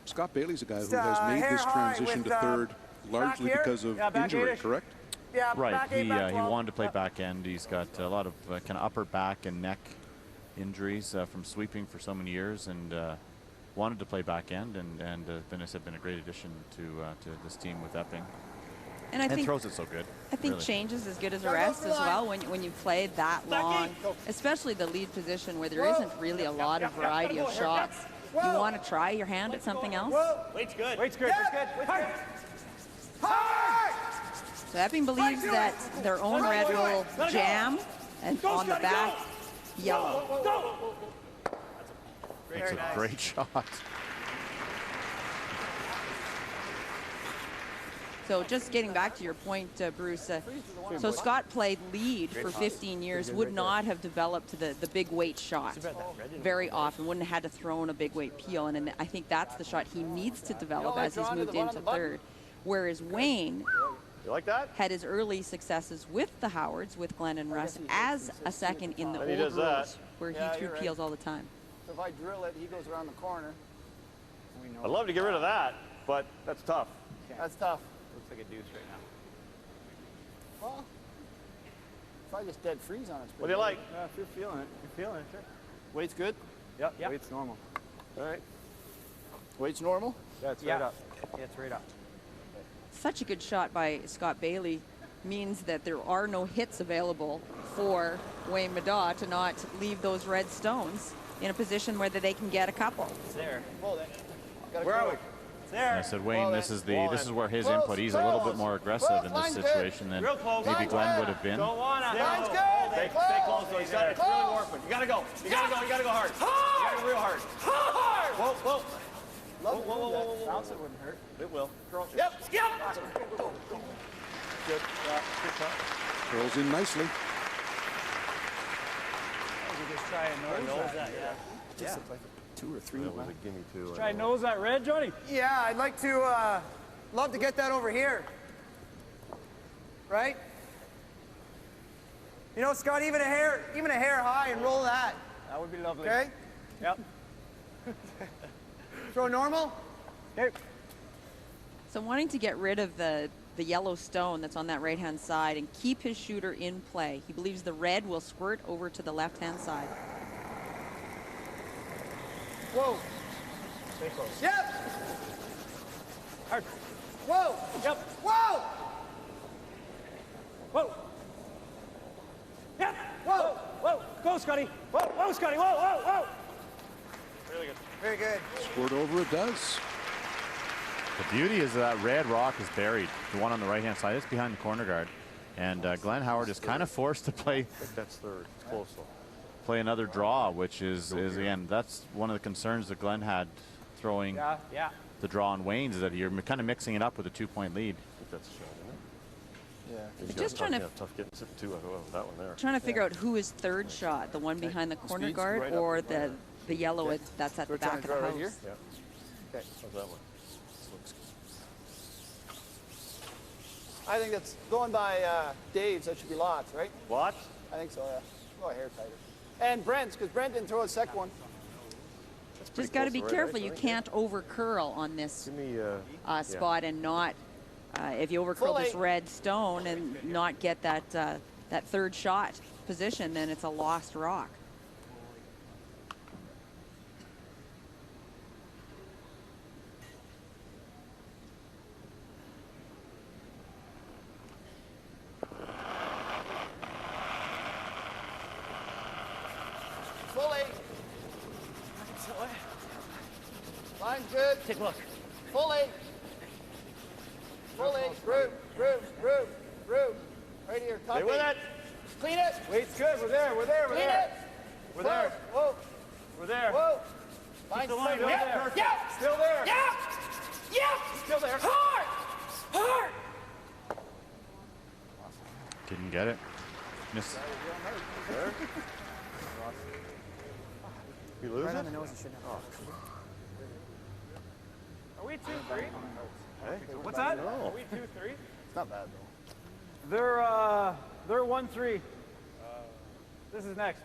Scott Bailey's a guy who Just, has made hair this high transition with, to third largely here. because of Yeah, back injury, eight-ish. correct? Yeah, Right. back He eight, back 12. wanted to play back end. He's got a lot of kind of upper back and neck injuries from sweeping for so many years, and wanted to play back end. And Venice had been a great addition to this team with Epping. And I think throws it so good. I think really. change is as good as a Gotta go rest for as line. well when you play that long, especially the lead position where there isn't really a lot of variety of shots. You want to try your hand at something else? Weight's good. Weight's good. Weight's good. Hard. Hard. So Epping believes that their own red will jam, and on the back, yellow. It's a great shot. So just getting back to your point, Bruce, so Scott played lead for 15 years, would not have developed the big weight shot very often, wouldn't have had to throw in a big weight peel, and I think that's the shot he needs to develop as he's moved into third. Whereas Wayne You like that? had his early successes with the Howards, with Glenn and Russ, as a second in the And he old does that. rules, where he threw you're right. peels all the time. So if I drill it, he goes around the corner. I'd love to get rid of that, but that's tough. That's tough. Looks like a deuce right now. Well, if I just dead freeze on it, it's What do you like? Yeah, if you're feeling it, sure. Weight's good? Yep. Weight's normal. All right. Weight's normal? Yeah, it's right up. Yeah, it's right up. Such a good shot by Scott Bailey means that there are no hits available for Wayne Middaugh to not leave those red stones in a position where they can get a couple. It's there. Where are we? It's there. I said, Wayne, this is where his Close, input. He's a little bit close. more aggressive Close, in this line's good. situation than Real close. maybe Line's Glenn good. would have been. Don't wanna. Line's good. Stay close though. It's really warping. You gotta go. You gotta go. You gotta go hard. You gotta go real hard. Hard! Whoa, whoa. Love Whoa, to whoa, do whoa, that. whoa, whoa. Bounce it wouldn't hurt. It will. Yep, skip! Good. Good shot. Curls in nicely. Just try and nose that. Yeah. Like 2 or 3. That was a gimme too. Try and nose that red, Johnny. Yeah, I'd like to, love to get that over here. Right? You know, Scott, even a hair high and roll that. That would be lovely. Okay? Yep. Throw normal. Okay. So wanting to get rid of the yellow stone that's on that right-hand side and keep his shooter in play. He believes the red will squirt over to the left-hand side. Whoa. Stay close. Yep. Hard. Whoa. Yep. Whoa. Whoa. Yep. Whoa. Whoa. Go, Scotty. Whoa. Whoa, Scotty. Whoa. Whoa. Whoa. Really good. Very good. Squirt over it does. The beauty is that red rock is buried. The one on the right-hand side, it's behind the corner guard. And Glenn Howard is kind of forced to play. I think that's third. It's close though. Play another draw, which is again, that's one of the concerns that Glenn had throwing the draw on Wayne's, is that you're kind of mixing it up with a 2-point lead. I think that's a shot, isn't it? Yeah. He's Just trying to tough getting two out of that one there. Trying to figure out who is third shot, the one behind the corner guard right or the yellow that's at the back of the house. Right here? Yeah. Okay. How's that one? I think that's going by Dave's. That should be lots, right? Lots? I think so. Yeah. Go a hair tighter. And Brent's, because Brent didn't throw a second one. Just got to be careful. You can't over curl on this spot and not, if you over curl this red stone and not get that that third shot position, then it's a lost rock. Fully. Line's good. Take a look. Fully. Fully. Root. Right here. Copy. Stay with it. Clean it. Weight's good. We're there. We're there. We're Clean there. it. We're there. Whoa. We're there. Whoa. Keep the line. still Still there. there. Yeah. Still there. Yeah. Yeah. Still there. Hard. Didn't get it. Missed. You lose Right it? on the nose. You shouldn't have. Are we 2-3? Hey, What's that? no. Are we 2-3? It's not bad though. They're 1-3. This is next.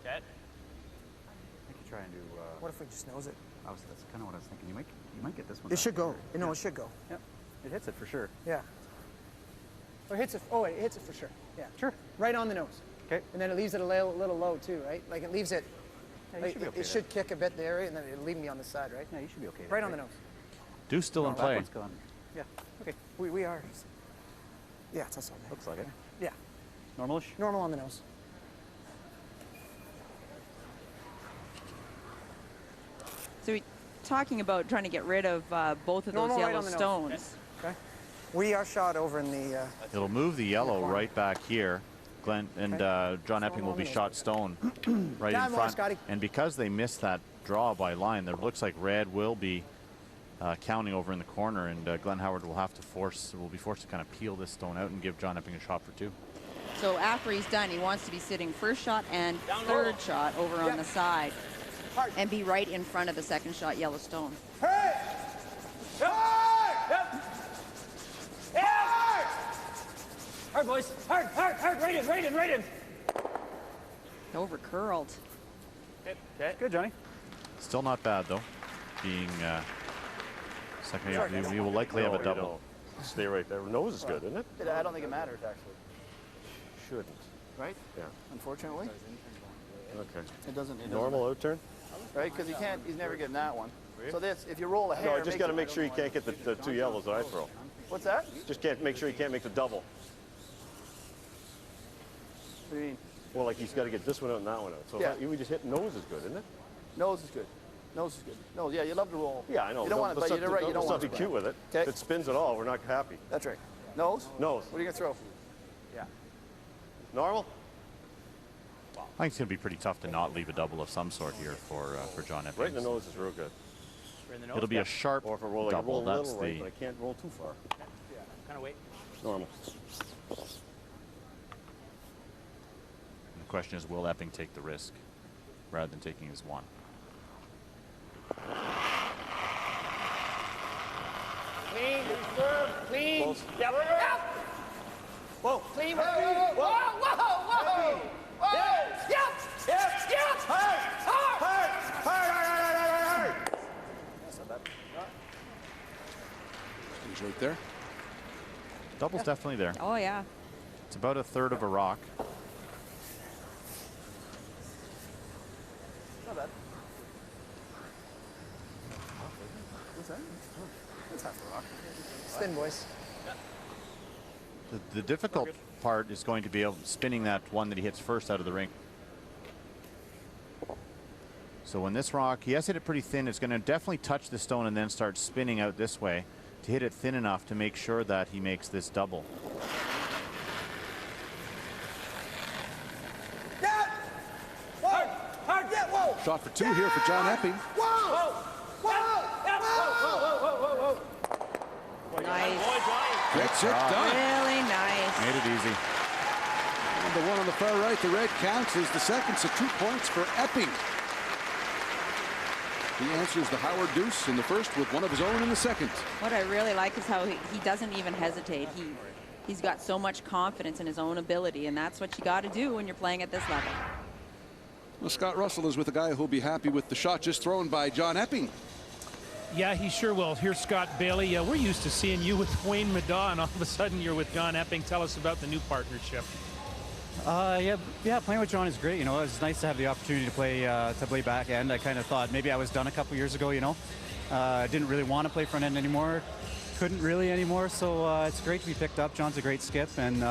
Okay. I could try and do. What if we just nose it? That's kind of what I was thinking. You might get this one. It should go. No, it should go. Yep. It hits it for sure. Yeah. Or hits it. Oh, it hits it for sure. Yeah. Sure. Right on the nose. Okay. And then it leaves it a little low too, right? Like it leaves it. Yeah, you Like, should be okay it should kick a bit there, and then it'll leave me on the side, right? Yeah, you should be okay. Right on the nose. Deuce still in That play. one's gone. Yeah. Okay. We are. Yeah, that's all. Looks like it. Yeah. Normalish. Normal on the nose. So we're talking about trying to get rid of both of those Normal right yellow on the nose. stones. Okay. We are shot over in the. It'll move the yellow right back here. Glenn and John Epping will be shot stone right Down in more, front. Scotty. And because they missed that draw by line, there looks like red will be counting over in the corner, and Glenn Howard will be forced to kind of peel this stone out and give John Epping a shot for 2. So after he's done, he wants to be sitting first shot and third shot over on the side and be right in front of the second shot yellow stone. Hey! Hard! Yep. Yeah! Hard, boys. Hard. Right in. Over curled. Okay. Good, Johnny. Still not bad though. Being second, you will likely have a double. Stay right there. Nose is good, isn't it? I don't think it matters actually. Shouldn't. Right? Yeah. Unfortunately, Okay. it doesn't. Normal out turn? Right? Because he's never getting that one. So this, if you roll a hair. No, I just got to make sure you can't get the 2 yellows that I throw. What's that? Just can't make sure you can't make the double. What do you mean? Well, like he's got to get this one out and that one out. So Yeah. if we just hit nose is good, isn't it? Nose is good. Nose is good. Nose, yeah, you love to roll. Yeah, I know. You don't want it, but you're right. You don't want to be cute with it. Okay. If it spins at all, we're not happy. That's right. Nose? Nose. What are you going to throw? Yeah. Normal? I think it's going to be pretty tough to not leave a double of some sort here for John Epping. Right in the nose is real good. Right in the nose. It'll be a sharp Or if I roll, like double. roll a That's little right, the. but I can't roll too far. Yeah. Kind of wait. Normal. The question is, will Epping take the risk rather than taking his 1? Clean, firm, clean. Close. Yep. Whoa. Clean. Whoa. Whoa. Whoa. Whoa. Whoa. Yep. Yep. Yep. right there. Double's definitely there. Oh, yeah. It's about a third of a rock. Not bad. What's that? That's half a rock. Spin, boys. The difficult part is going to be spinning that one that he hits first out of the ring. So when this rock, he has hit it pretty thin, it's going to definitely touch the stone and then start spinning out this way to hit it thin enough to make sure that he makes this double. Yeah! Whoa! Hard! Yeah, whoa! Shot for two here for John Epping. Whoa! Whoa! Whoa! Whoa! Nice. Gets it done. Really nice. Made it easy. And the one on the far right, the red counts as the second, so 2 points for Epping. He answers the Howard deuce in the first with one of his own in the second. What I really like is how he doesn't even hesitate. He's got so much confidence in his own ability, and that's what you got to do when you're playing at this level. Well, Scott Russell is with a guy who'll be happy with the shot just thrown by John Epping. Yeah, he sure will. Here's Scott Bailey. We're used to seeing you with Wayne Middaugh, and all of a sudden you're with John Epping. Tell us about the new partnership. Yeah, playing with John is great. You know, it's nice to have the opportunity to play back end. I kind of thought maybe I was done a couple years ago. You know, I didn't really want to play front end anymore. Couldn't really anymore. So it's great to be picked up. John's a great skip, and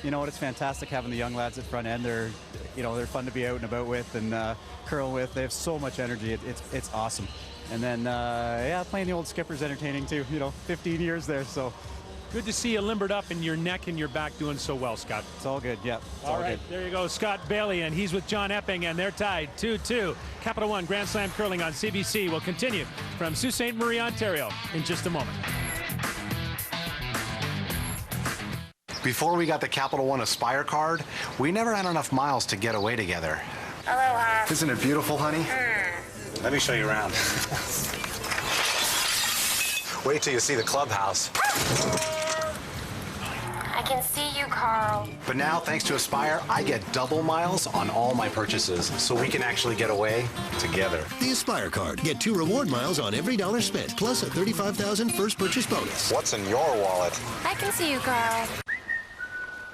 you know what? It's fantastic having the young lads at front end. They're fun to be out and about with and curl with. They have so much energy. It's awesome. And then yeah, playing the old skipper's entertaining too. You know, 15 years there, so. Good to see you limbered up in your neck and your back doing so well, Scott. It's all good, yeah. All right, there you go, Scott Bailey, and he's with John Epping, and they're tied 2-2. Capital One Grand Slam Curling on CBC will continue from Sault Ste. Marie, Ontario, in just a moment. Before we got the Capital One Aspire card, we never had enough miles to get away together. Aloha. Isn't it beautiful, honey? Let me show you around. Wait till you see the clubhouse. I can see you, Carl. But now, thanks to Aspire, I get double miles on all my purchases, so we can actually get away together. The Aspire card. Get 2 reward miles on every dollar spent, plus a $35,000 first purchase bonus. What's in your wallet? I can see you, Carl.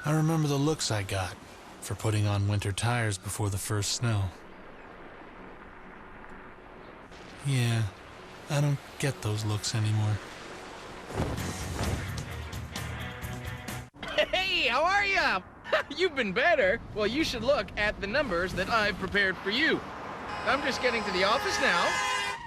I remember the looks I got for putting on winter tires before the first snow. Yeah, I don't get those looks anymore. Hey, how are ya? You've been better. Well, you should look at the numbers that I've prepared for you. I'm just getting to the office now.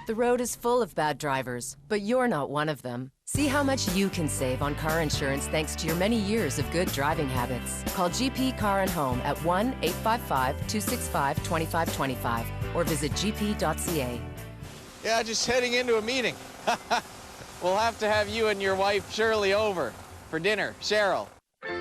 The road is full of bad drivers, but you're not one of them. See how much you can save on car insurance thanks to your many years of good driving habits. Call GP Car and Home at 1-855-265-2525 or visit gp.ca. Yeah, just heading into a meeting. We'll have to have you and your wife Shirley over for dinner. Cheryl.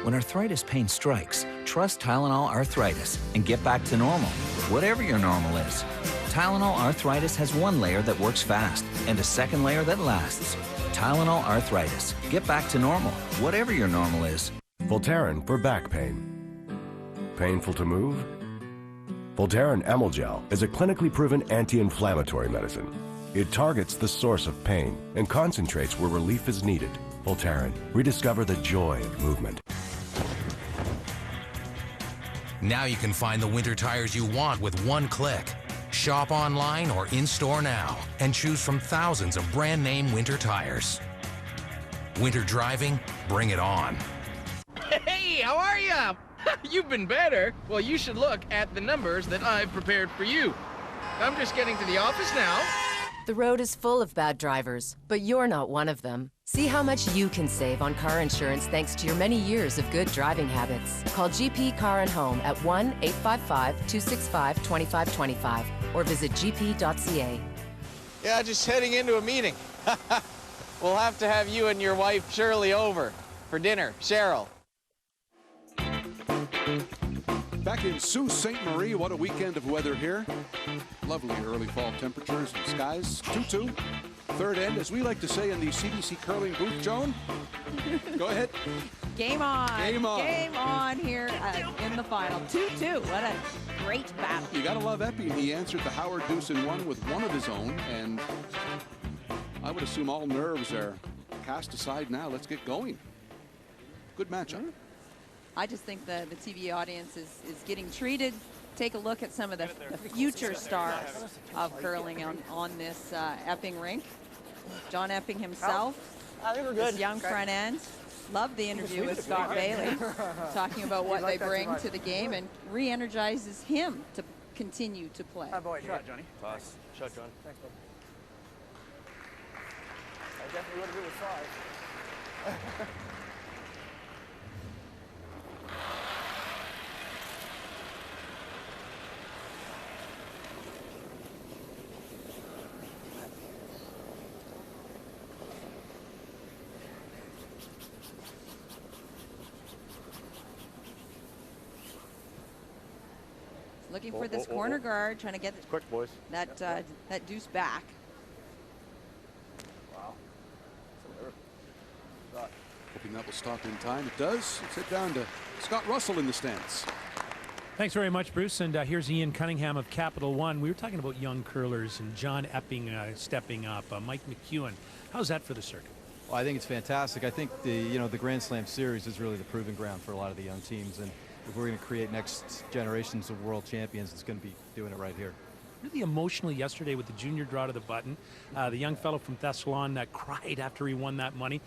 When arthritis pain strikes, trust Tylenol Arthritis and get back to normal, whatever your normal is. Tylenol Arthritis has one layer that works fast and a second layer that lasts. Tylenol Arthritis. Get back to normal, whatever your normal is. Voltaren for back pain. Painful to move? Voltaren Emulgel is a clinically proven anti-inflammatory medicine. It targets the source of pain and concentrates where relief is needed. Voltaren. Rediscover the joy of movement. Now you can find the winter tires you want with one click. Shop online or in-store now and choose from thousands of brand-name winter tires. Winter driving? Bring it on. Hey, how are ya? You've been better. Well, you should look at the numbers that I've prepared for you. I'm just getting to the office now. The road is full of bad drivers, but you're not one of them. See how much you can save on car insurance thanks to your many years of good driving habits. Call GP Car and Home at 1-855-265-2525 or visit gp.ca. Yeah, just heading into a meeting. We'll have to have you and your wife Shirley over for dinner. Cheryl. Back in Sault Ste. Marie, what a weekend of weather here. Lovely early fall temperatures and skies. 2-2. Third end, as we like to say in the CBC curling booth. Joan, go ahead. Game on. Game on. Game on here in the final. 2-2. What a great battle. You got to love Epping. He answered the Howard deuce in one with one of his own, and I would assume all nerves are cast aside now. Let's get going. Good matchup. I just think the TV audience is getting treated. Take a look at some of the future stars of curling on this Epping rink. John Epping himself, I think we're good. this young front end. Loved the interview with Scott Bailey, talking about what they bring to the game and re-energizes him to continue to play. Shot, Johnny. Toss. Shot, John. Thanks, bud. I definitely would have been with 5. Looking for this corner guard, trying to get quick, boys. that deuce back. Wow. Hoping that will stop in time. It does. It's hit down to Scott Russell in the stands. Thanks very much, Bruce. And here's Ian Cunningham of Capital One. We were talking about young curlers and John Epping stepping up, Mike McEwen. How's that for the circuit? Well, I think it's fantastic. I think the Grand Slam series is really the proving ground for a lot of the young teams, and if we're going to create next generations of world champions, it's going to be doing it right here. Really emotional yesterday with the junior draw to the button. The young fellow from Thessalon cried after he won that money.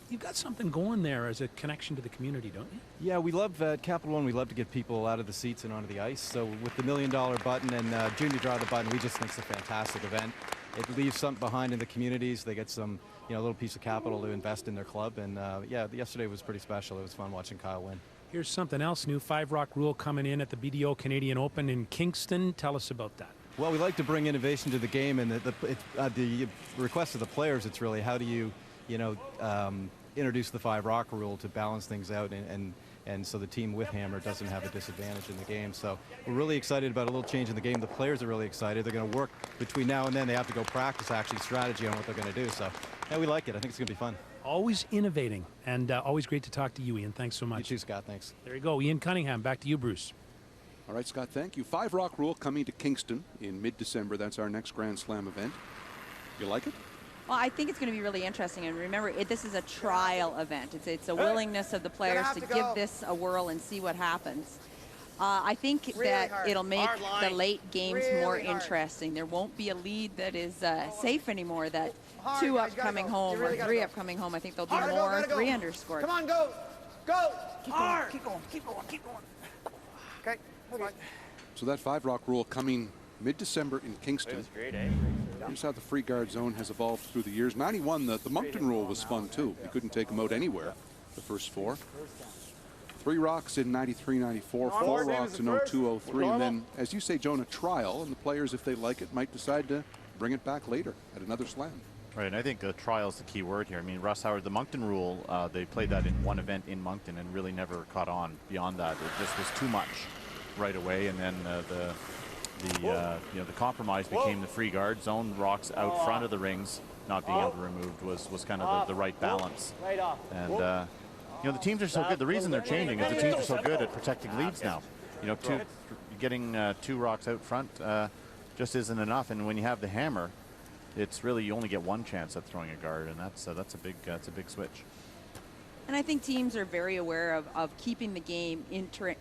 You've got something going there as a connection to the community, don't you? Yeah, we love at Capital One. We love to get people out of the seats and onto the ice. So with the $1 million button and junior draw to the button, we just think it's a fantastic event. It leaves something behind in the communities. They get some, a little piece of capital to invest in their club. And yeah, yesterday was pretty special. It was fun watching Kyle win. Here's something else new. 5-Rock rule coming in at the BDO Canadian Open in Kingston. Tell us about that. Well, we like to bring innovation to the game, and the request of the players, it's really how do you, introduce the 5-Rock rule to balance things out and so the team with hammer doesn't have a disadvantage in the game. So we're really excited about a little change in the game. The players are really excited. They're going to work between now and then. They have to go practice actually strategy on what they're going to do. So yeah, we like it. I think it's going to be fun. Always innovating, and always great to talk to you, Ian. Thanks so much. You too, Scott. Thanks. There you go. Ian Cunningham, back to you, Bruce. All right, Scott, thank you. 5-Rock rule coming to Kingston in mid-December. That's our next Grand Slam event. You like it? Well, I think it's going to be really interesting. And remember, this is a trial event. It's a willingness of the players to give this a whirl and see what happens. I think that it'll make the late games more interesting. There won't be a lead that is safe anymore. That 2 up coming home or 3 up coming home. I think there'll be more 3 underscored. Come on, go! Go! Keep going, keep going, keep going, keep going. Okay. So that 5-Rock rule coming mid-December in Kingston. That's great, eh? Here's how the free guard zone has evolved through the years. 91, the Moncton rule was fun too. You couldn't take them out anywhere, the first 4. 3 rocks in 93, 94, 4 rocks in 02, 03, and then, as you say, Joan, a trial, and the players, if they like it, might decide to bring it back later at another slam. Right, and I think the trial is the key word here. I mean, Russ Howard, the Moncton rule, they played that in one event in Moncton and really never caught on beyond that. It just was too much right away, and then the compromise became the free guard zone. Rocks out front of the rings not being able to remove was kind of the right balance. And the teams are so good. The reason they're changing is the teams are so good at protecting leads now. Getting 2 rocks out front just isn't enough. And when you have the hammer, it's really you only get 1 chance at throwing a guard, and that's a big switch. And I think teams are very aware of keeping the game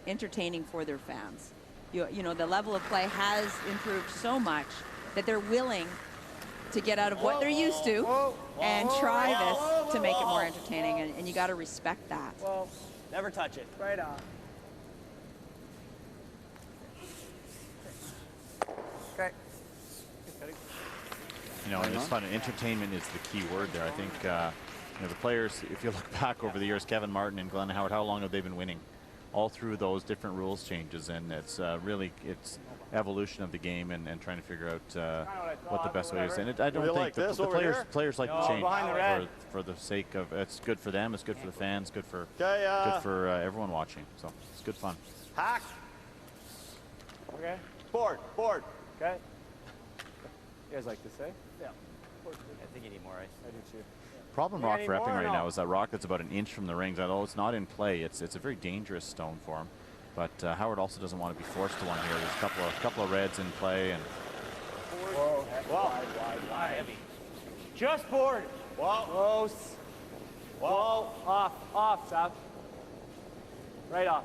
entertaining for their fans. The level of play has improved so much that they're willing to get out of what they're used to and try this to make it more entertaining, and you got to respect that. Well, never touch it. Right on. Okay. And it's fun. Entertainment is the key word there. I think the players, if you look back over the years, Kevin Martin and Glenn Howard, how long have they been winning? All through those different rules changes, and it's really evolution of the game and trying to figure out what the best way is. And I don't think the players like to change for the sake of it's good for them, it's good for the fans, good for everyone watching. So it's good fun. Hack. Okay. Board. Okay. You guys like this, eh? Yeah. I think you need more ice. I do too. Problem rock for Epping right now is that rock that's about 1 inch from the rings. Although it's not in play, it's a very dangerous stone for him. But Howard also doesn't want to be forced to one here. There's a couple of reds in play, and wide, heavy. Just board. Whoa. Close. Whoa, off, South. Right off.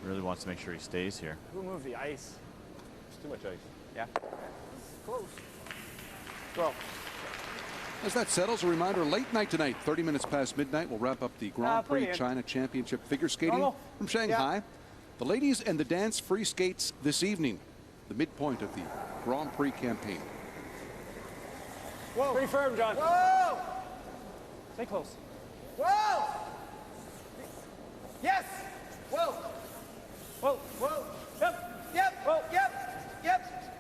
Really wants to make sure he stays here. Who moved the ice? It's too much ice. Yeah. Close. Throw. As that settles, a reminder, late night tonight, 30 minutes past midnight, we'll wrap up the Grand put it Prix in. China Championship figure skating Normal. from Shanghai. The ladies and the dance free skates this evening, the midpoint of the Grand Prix campaign. Whoa. Pretty firm, John. Whoa! Stay close. Whoa! Yes! Whoa! Whoa. Whoa! Yep. Yep! Whoa. Yep! Yep!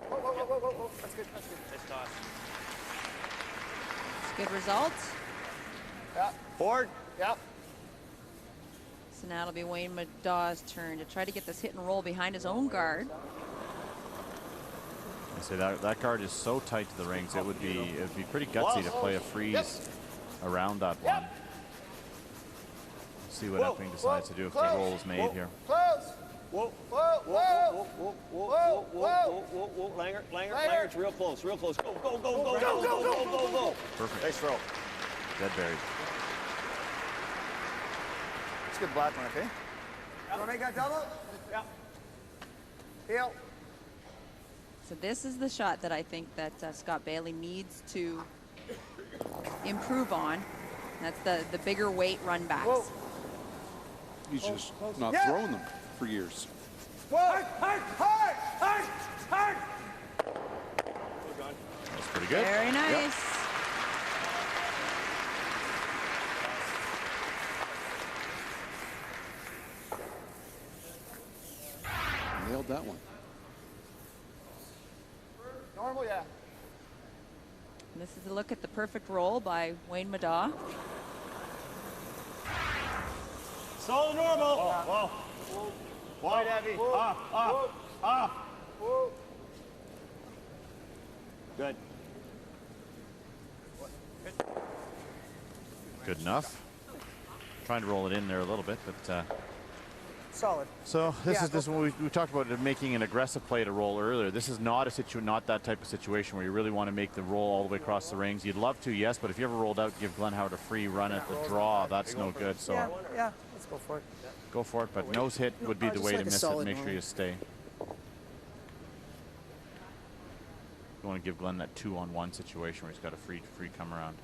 Whoa, whoa, whoa, whoa, whoa, whoa. That's good, that's good. Nice toss. Good results. Yeah. Board. Yep. So now it'll be Wayne Madaw's turn to try to get this hit and roll behind his own guard. I say that guard is so tight to the rings, it would be pretty gutsy to play a freeze around that one. See what Epping decides to do if the roll is made here. Close! Whoa. Whoa, whoa! Whoa. Langer, it's real close, Go. Perfect. Nice throw. Dead buried. It's a good black one, okay? You want to make that double? Yeah. Heel. So this is the shot that I think that Scott Bailey needs to improve on. That's the bigger weight run backs. Whoa. He's just not throwing them for years. Whoa! Hard! That's pretty good. Very nice. Yep. Nailed that one. Normal, yeah. And this is a look at the perfect roll by Wayne Madaw. Solid normal. Whoa. Wide heavy. Off. Whoa. Good. Good enough. Trying to roll it in there a little bit, but Solid. so this is one we talked about making an aggressive play to roll earlier. This is not that type of situation where you really want to make the roll all the way across the rings. You'd love to, yes, but if you ever rolled out, give Glenn Howard a free run at the draw, that's no good. So Yeah, let's go for it. go for it, but nose hit would be the way to miss it. Make sure you stay. You want to give Glenn that 2-on-1 situation where he's got a free come around.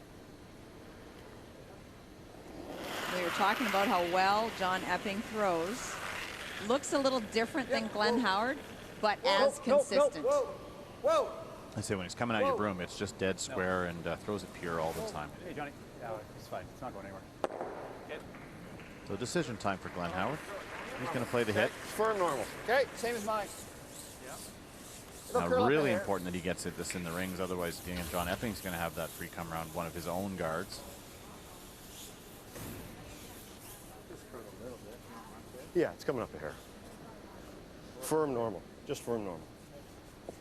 We were talking about how well John Epping throws. Looks a little different than Glenn Howard, but as consistent. Whoa! I say when he's coming out your broom, it's just dead square and throws it pure all the time. Hey, Johnny. Yeah, it's fine. It's not going anywhere. So decision time for Glenn Howard. He's going to play the hit. Firm normal. Okay, same as mine. Now, really important that he gets this in the rings. Otherwise, John Epping's going to have that free come around one of his own guards. Yeah, it's coming up a hair. Firm normal. Just firm normal.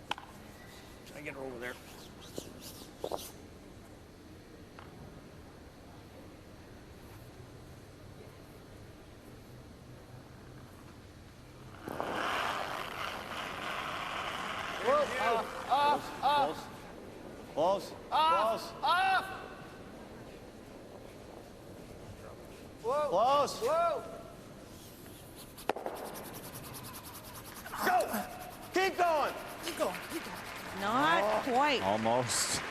Try to get her over there. Close. Whoa! Close. Whoa! Go! Keep going! Not quite. Almost. So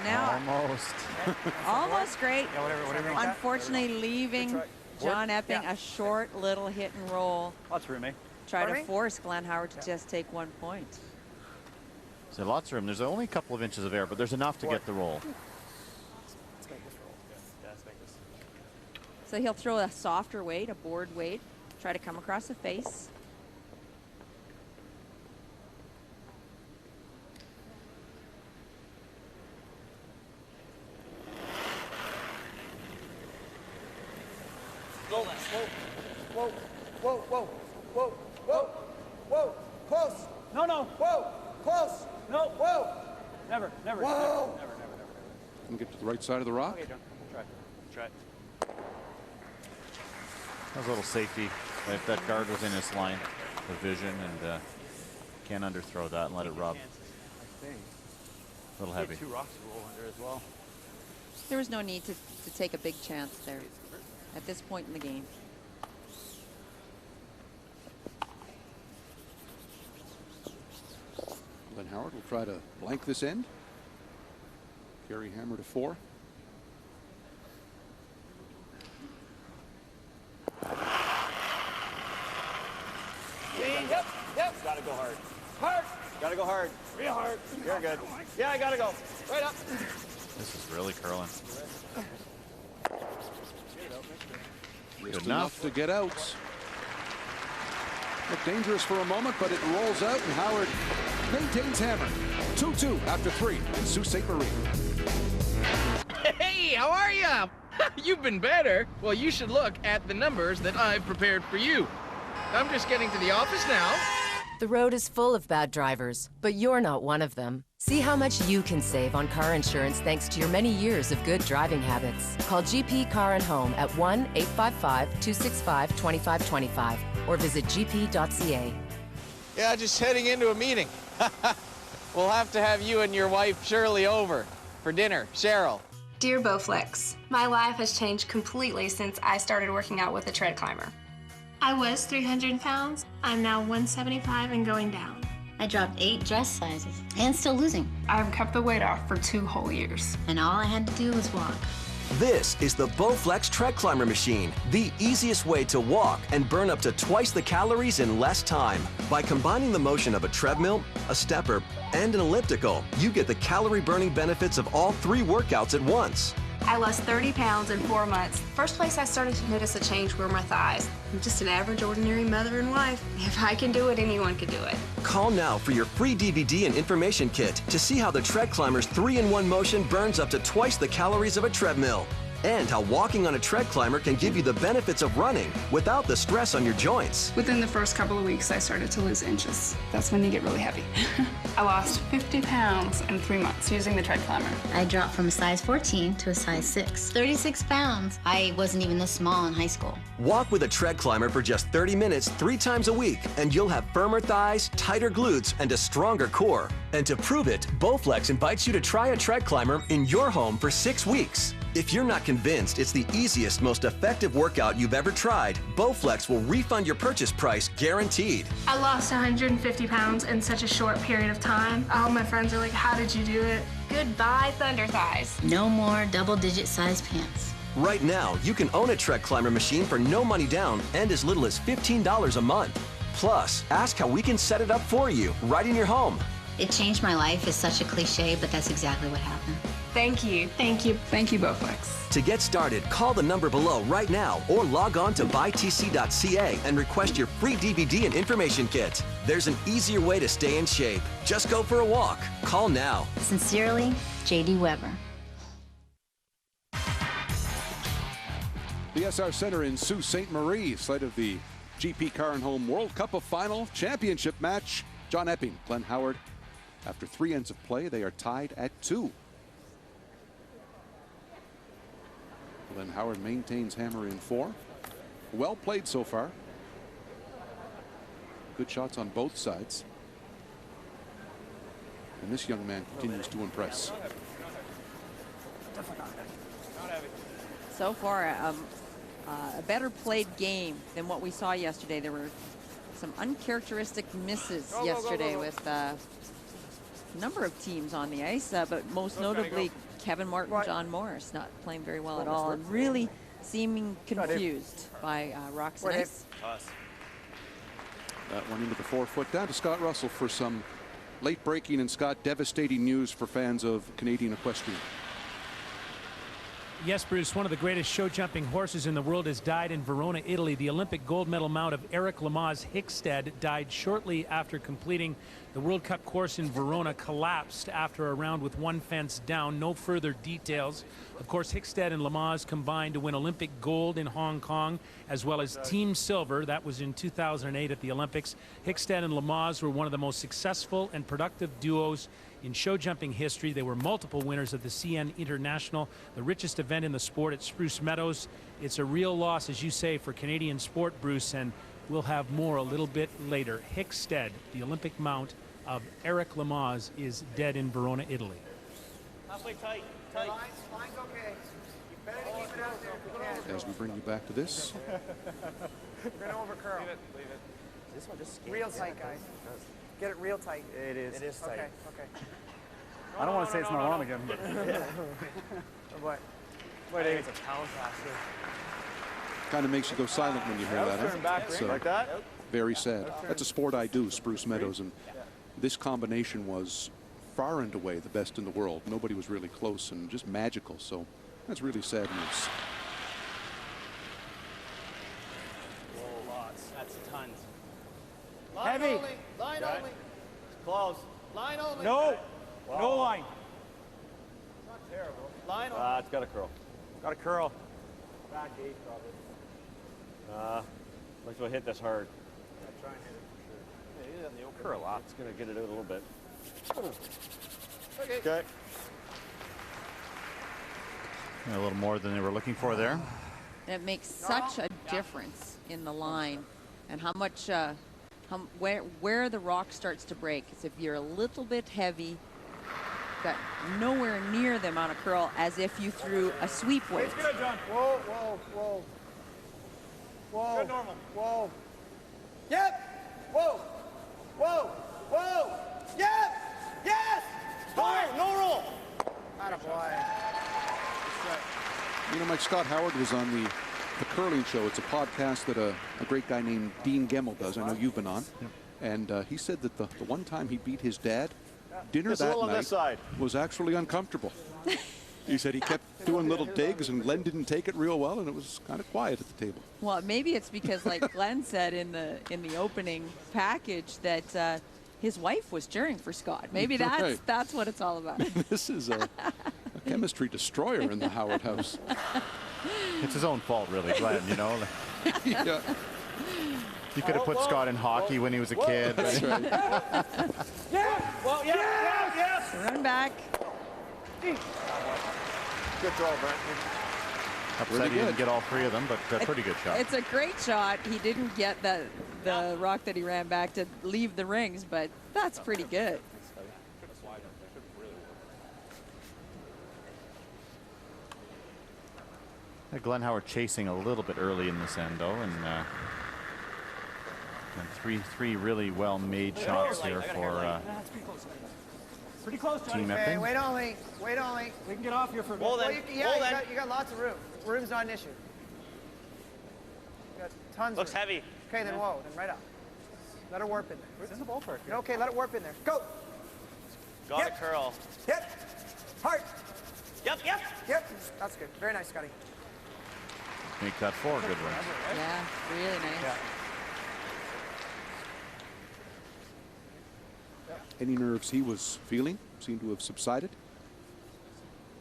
now Almost. almost great. Yeah, whatever you want. Unfortunately, leaving John Epping a short little hit and roll. Lots of room, eh? Try to force Glenn Howard to just take 1 point. So lots of room. There's only a couple of inches of air, but there's enough to get the roll. Let's make this roll. Yeah, let's make this. So he'll throw a softer weight, a board weight, try to come across the face. Whoa! Close! No. Whoa! Close! No. Whoa! Never. Whoa! Never. Can get to the right side of the rock. Okay, John. Try it. That was a little safety. If that guard was in his line of vision, and can't underthrow that and let it rub. A little heavy. 2 rocks to roll under as well. there was no need to take a big chance there at this point in the game. Glenn Howard will try to blank this end. Carry hammer to 4. Yep. Gotta go hard. Hard. Gotta go hard. Real hard. You're good. Yeah, I gotta go. Right up. This is really curling. Just enough to get out. Looked dangerous for a moment, but it rolls out, and Howard maintains hammer. 2-2 after 3 in Sault Ste. Marie. Hey, how are ya? You've been better. Well, you should look at the numbers that I've prepared for you. I'm just getting to the office now. The road is full of bad drivers, but you're not one of them. See how much you can save on car insurance thanks to your many years of good driving habits. Call GP Car and Home at 1-855-265-2525 or visit gp.ca. Yeah, just heading into a meeting. We'll have to have you and your wife Shirley over for dinner. Cheryl. Dear Bowflex, my life has changed completely since I started working out with a tread climber. I was 300 pounds. I'm now 175 and going down. I dropped 8 dress sizes and still losing. I've kept the weight off for 2 whole years. And all I had to do was walk. This is the Bowflex Tread Climber machine, the easiest way to walk and burn up to twice the calories in less time. By combining the motion of a treadmill, a stepper, and an elliptical, you get the calorie-burning benefits of all 3 workouts at once. I lost 30 pounds in 4 months. First place I started to notice a change were my thighs. I'm just an average, ordinary mother and wife. If I can do it, anyone can do it. Call now for your free DVD and information kit to see how the Tread Climber's 3-in-1 motion burns up to twice the calories of a treadmill. And how walking on a tread climber can give you the benefits of running without the stress on your joints. Within the first couple of weeks, I started to lose inches. That's when you get really heavy. I lost 50 pounds in 3 months using the tread climber. I dropped from a size 14 to a size 6. 36 pounds. I wasn't even this small in high school. Walk with a tread climber for just 30 minutes 3 times a week, and you'll have firmer thighs, tighter glutes, and a stronger core. And to prove it, Bowflex invites you to try a tread climber in your home for 6 weeks. If you're not convinced it's the easiest, most effective workout you've ever tried, Bowflex will refund your purchase price guaranteed. I lost 150 pounds in such a short period of time. All my friends are like, how did you do it? Goodbye, Thunder Thighs. No more double-digit size pants. Right now, you can own a tread climber machine for no money down and as little as $15 a month. Plus, ask how we can set it up for you right in your home. It changed my life is such a cliche, but that's exactly what happened. Thank you. Thank you. Thank you, Bowflex. To get started, call the number below right now or log on to buytc.ca and request your free DVD and information kit. There's an easier way to stay in shape. Just go for a walk. Call now. Sincerely, J.D. Weber. The Essar Center in Sault Ste. Marie, site of the GP Car and Home World Cup of Final Championship match. John Epping, Glenn Howard. After 3 ends of play, they are tied at 2. Glenn Howard maintains hammer in 4. Well played so far. Good shots on both sides. And this young man continues to impress. So far, a better played game than what we saw yesterday. There were some uncharacteristic misses yesterday with a number of teams on the ice, but most notably Kevin Martin, John Morris, not playing very well at all, and really seeming confused by rocks and ice. That one into the 4-foot. Down to Scott Russell for some late breaking and Scott devastating news for fans of Canadian equestrian. Yes, Bruce, one of the greatest show jumping horses in the world has died in Verona, Italy. The Olympic gold medal mount of Eric Lamaze Hickstead died shortly after completing the World Cup course in Verona, collapsed after a round with 1 fence down. No further details. Of course, Hickstead and Lamaze combined to win Olympic gold in Hong Kong, as well as team silver. That was in 2008 at the Olympics. Hickstead and Lamaze were one of the most successful and productive duos in show jumping history. They were multiple winners of the CN International, the richest event in the sport at Spruce Meadows. It's a real loss, as you say, for Canadian sport, Bruce, and we'll have more a little bit later. Hickstead, the Olympic mount of Eric Lamaze, is dead in Verona, Italy. Halfway tight. Line's okay. You better keep it out there if you can. As we bring you back to this. We're going to overcurl. Leave it. This one just skates. Real tight, guys. Get it real tight. It is. It is tight. Okay. I don't want to say it's not on again. But What? Wait, it's a pound faster. Kind of makes you go silent when you hear that. Turn back So, like that. very sad. That's a sport I do, Spruce Meadows, and this combination was far and away the best in the world. Nobody was really close and just magical. So that's really sad news. Whoa, lots. That's tons. Line Heavy. only. Line Okay. only. Close. Line only. No. Wow. No line. Not terrible. Line only. It's got a curl. Got a curl. Back 8 probably. Looks like hit this hard. Yeah, try and hit it for sure. Yeah, he's on the open. Curl off. It's going to get it out a little bit. Okay. Okay. A little more than they were looking for there. And it makes such a difference in the line and how much, where the rock starts to break. Is if you're a little bit heavy, got nowhere near the amount of curl as if you threw a sweep weight. It's good, John. Whoa, whoa, whoa. Whoa. Good normal. Whoa. Yep. Whoa. Whoa. Whoa. Yep. Yes. Fire. No roll. Attaboy. You know, Mike, Scott Howard was on the curling show. It's a podcast that a great guy named Dean Gemmell does. I know you've been on. Yep. And he said that the one time he beat his dad, dinner Just a that little on night this side. was actually uncomfortable. He said he kept doing little digs, and Glenn didn't take it real well, and it was kind of quiet at the table. Well, maybe it's because, like Glenn said in the opening package, that his wife was cheering for Scott. Maybe that's what it's all about. This is a chemistry destroyer in the Howard house. It's his own fault, really, Glenn, you know. Yeah. He could have put Scott in hockey when he was a kid. That's right. Yeah. Well, yeah. Run back. Good throw, Brent. Upset he didn't get all 3 of them, but pretty good shot. It's a great shot. He didn't get the rock that he ran back to leave the rings, but that's pretty good. Glenn Howard chasing a little bit early in this end, though, and three really well-made shots here for Pretty close, Johnny. Team Okay, Epping. wait only. Wait only. We can get off here for a minute. Hold Well, then. you got lots of room. Room's not an issue. You got tons Looks of room. heavy. Okay, then whoa. Then right up. Let her warp in there. It's in the ballpark. Okay, let it warp in there. Go. Got a curl. Yep. Hard. Yep. Yep. That's good. Very nice, Scotty. Make that 4 good ones. Yeah, really nice. Any nerves he was feeling seem to have subsided.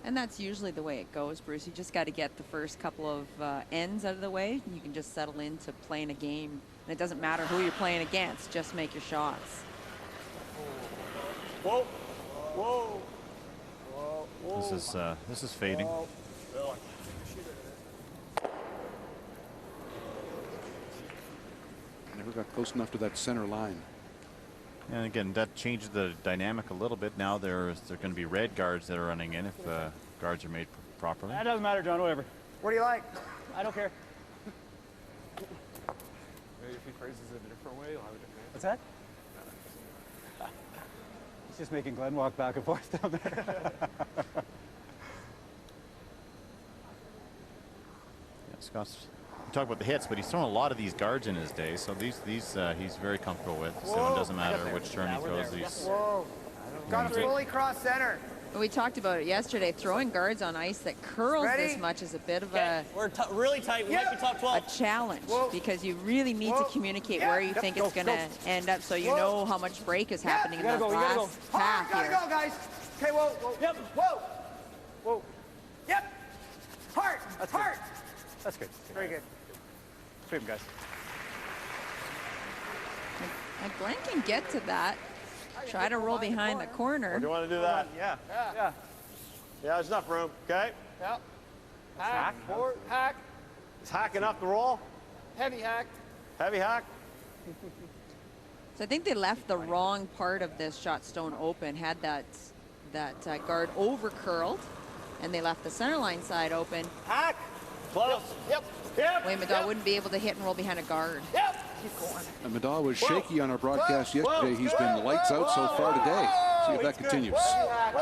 And that's usually the way it goes, Bruce. You just got to get the first couple of ends out of the way. You can just settle into playing a game. And it doesn't matter who you're playing against. Just make your shots. Whoa. Whoa. Whoa. This is fading. Whoa. Never got close enough to that center line. And again, that changes the dynamic a little bit. Now there are going to be red guards that are running in if guards are made properly. That doesn't matter, John. Whatever. What do you like? I don't care. Maybe if he phrases it a different way, you'll have a different What's that? He's just making Glenn walk back and forth down there. Scott's. You talk about the hits, but he's thrown a lot of these guards in his day, so these he's very comfortable with. So it doesn't matter which turn he throws these. Whoa. Got him fully cross center. We talked about it yesterday. Throwing guards on ice that curls this much is a bit of We're really tight. We might be top 12. a challenge because you really need to communicate where you think it's going to end up so you know how much break is happening in the last half Gotta here. go, guys. Okay, whoa, whoa. Yep. Whoa. Whoa. Yep. Hard. That's hard. Good. That's good. Very good. Sweep 'em, guys. And Glenn can get to that. Try to roll behind the corner. Or do you want to do that? Yeah. Yeah, there's enough room. Okay. Yep. Hack. Forward. Hack. Is hack enough to roll? Heavy hack. Heavy hack? So I think they left the wrong part of this shot stone open. Had that that guard over curled, and they left the center line side open. Hack! Close. Yep. Wayne Middaugh wouldn't be able to hit and roll behind a guard. Yep. Keep going. And Middaugh was shaky on our broadcast yesterday. He's been lights out so far today. See if that continues. Off.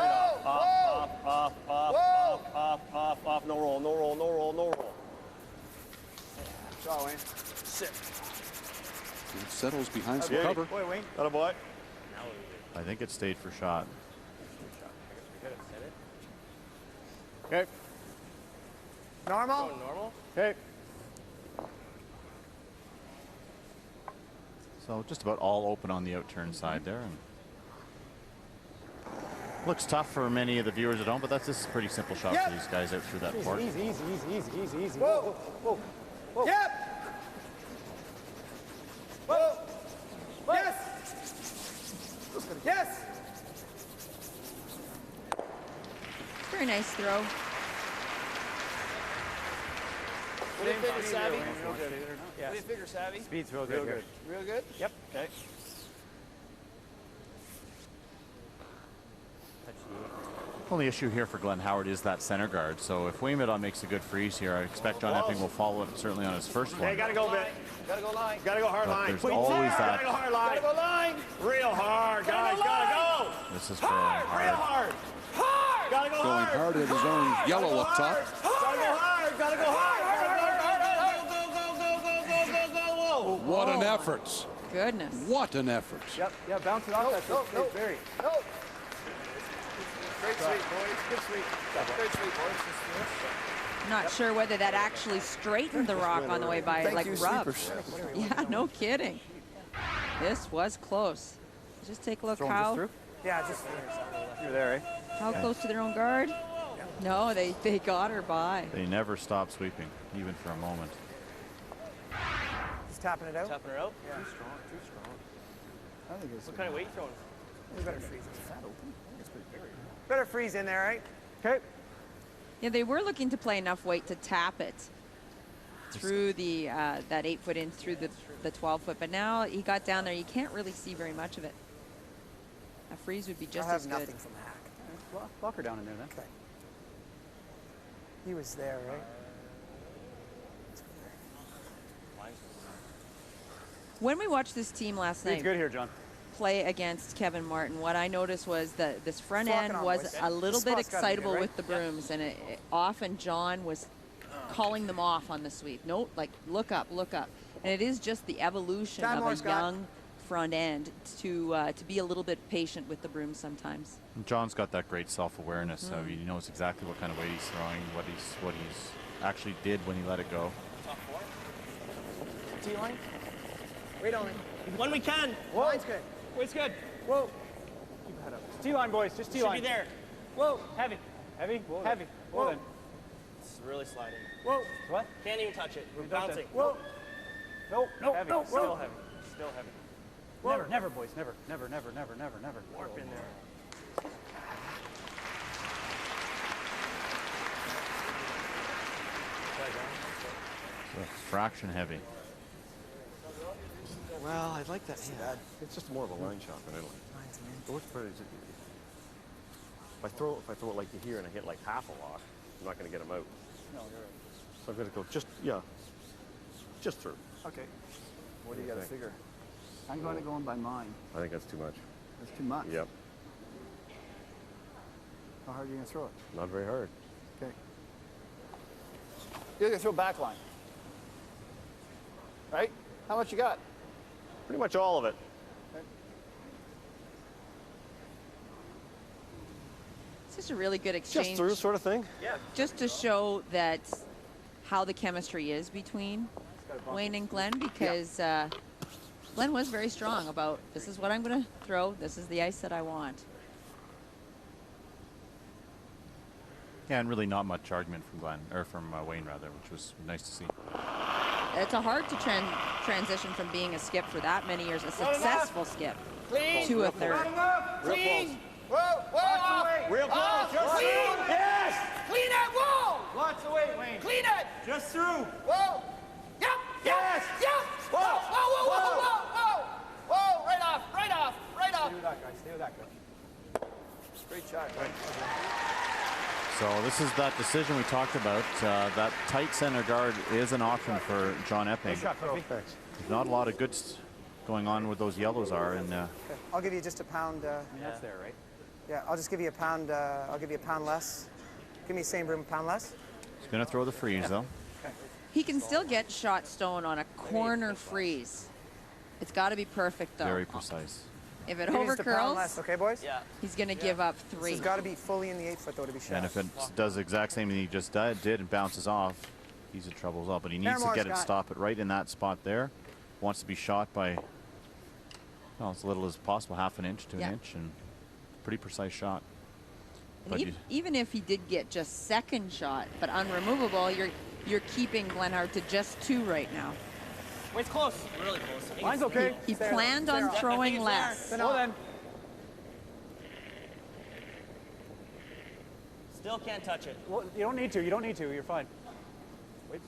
No roll, no roll, no roll, no roll. Shot, Wayne. Sit. He settles behind some Boy, cover. Boy, Wayne. Got a boy. I think it stayed for shot. Okay. Normal? Normal. Okay. So just about all open on the outturn side there. And looks tough for many of the viewers at home, but that's just a pretty simple shot for these guys out through that port. Easy. Whoa. Whoa. Yep. Whoa. Yes. Very nice throw. What do you figure, Savvy? What do you figure, Savvy? Speed's real good. Real good? Yep. Okay. Only issue here for Glenn Howard is that center guard. So if Wayne Middaugh makes a good freeze here, I expect John Epping will follow it certainly on his first one. Okay, gotta go bit. Gotta go line. Gotta go hard But line. there's always that. Gotta go hard line. Gotta go line. Real hard, guys. Gotta go. This is hard. Real hard. Hard. Gotta go Going hard at his own yellow up top. Gotta go hard. Gotta go hard. Go. What an effort. Goodness. What an effort. Yep. Yeah, bounce it off. That's very. Great sweep, boys. Good sweep. Great sweep, boys. Not sure whether that actually straightened the rock on the way by, like rub. Yeah, no kidding. This was close. Just take a look how. Yeah, just You're there, eh? How close to their own guard? No, they got her by. They never stop sweeping, even for a moment. Just tapping it out. Tapping her out? Yeah. Too strong. I think it's. What kind of weight throwing? We better freeze it. Is that open? It's pretty big. Better freeze in there, right? Okay. Yeah, they were looking to play enough weight to tap it through the that 8-foot in through the 12-foot, but now he got down there. You can't really see very much of it. A freeze would be just as good. I have nothing from Hack. Lock her down in there then. Okay. He was there, right? When we watched this team last night, good here, John. Play against Kevin Martin, what I noticed was that this front end was a little bit excitable with the brooms, and often John was calling them off on the sweep. No, like look up, and it is just the evolution of a young front end to be a little bit patient with the brooms sometimes. John's got that great self-awareness. He knows exactly what kind of weight he's throwing, what he's actually did when he let it go. T-line. Wait on it. When we can. Whoa. Line's good. Wait's good. Whoa. Keep your head up. T-line, boys. Just T-line. Should be there. Whoa. Heavy. Whoa, heavy. Whoa. Then. It's really sliding. Whoa. What? Can't even touch it. We're bouncing. Whoa. No. Heavy. No. Still heavy. Still heavy. Whoa. Never, boys. Never. Warp in there. A fraction heavy. Well, I'd like that. Yeah, it's just more of a line shot than anything. The worst part is if I throw it like you here and I hit like half a lock, I'm not going to get them out. No, you're right. So I'm going to go just through. Okay. What do you got to figure? I'm going to go in by mine. I think that's too much. That's too much? Yep. How hard are you going to throw it? Not very hard. Okay. You're going to throw back line. Right? How much you got? Pretty much all of it. Okay. It's just a really good exchange. Just through sort of thing? Yeah. Just to show that how the chemistry is between Wayne and Glenn, because Glenn was very strong about, this is what I'm going to throw, this is the ice that I want. Yeah, and really not much argument from Wayne rather, which was nice to see. It's hard to transition from being a skip for that many years, a successful skip, to a third. Clean. Whoa. Real close. Just clean. Yes. Clean that wall. Lots of weight, Wayne. Clean it. Just through. Whoa. Yep. Yes. Yep. Whoa. Right off. Stay with that guy. Great shot. Right. So this is that decision we talked about. That tight center guard is an option for John Epping. Good shot, Kofi. There's not a lot of good going on with those yellows are. And okay. I'll give you just a pound. I mean, that's there, right? Yeah, I'll just give you a pound. I'll give you a pound less. Give me the same room, a pound less. He's going to throw the freeze, though. Okay. He can still get shot stone on a corner freeze. It's got to be perfect, though. Very precise. If it Give me just a pound overcurls, less, okay, boys? Yeah. he's going to give up 3. This has got to be fully in the 8 foot, though, to be shot. And if it does the exact same thing he just did and bounces off, he's in trouble as well. But he needs to get it, stop it right in that spot there. Wants to be shot by, well, as little as possible, half an inch to an inch, and pretty precise shot. But even if he did get just second shot, but unremovable, you're keeping Glenn Howard to just 2 right now. Wait's close. Really close. Mine's okay. He planned on throwing less. Well then. Still can't touch it. Well, you don't need to. You don't need to. You're fine. Wait.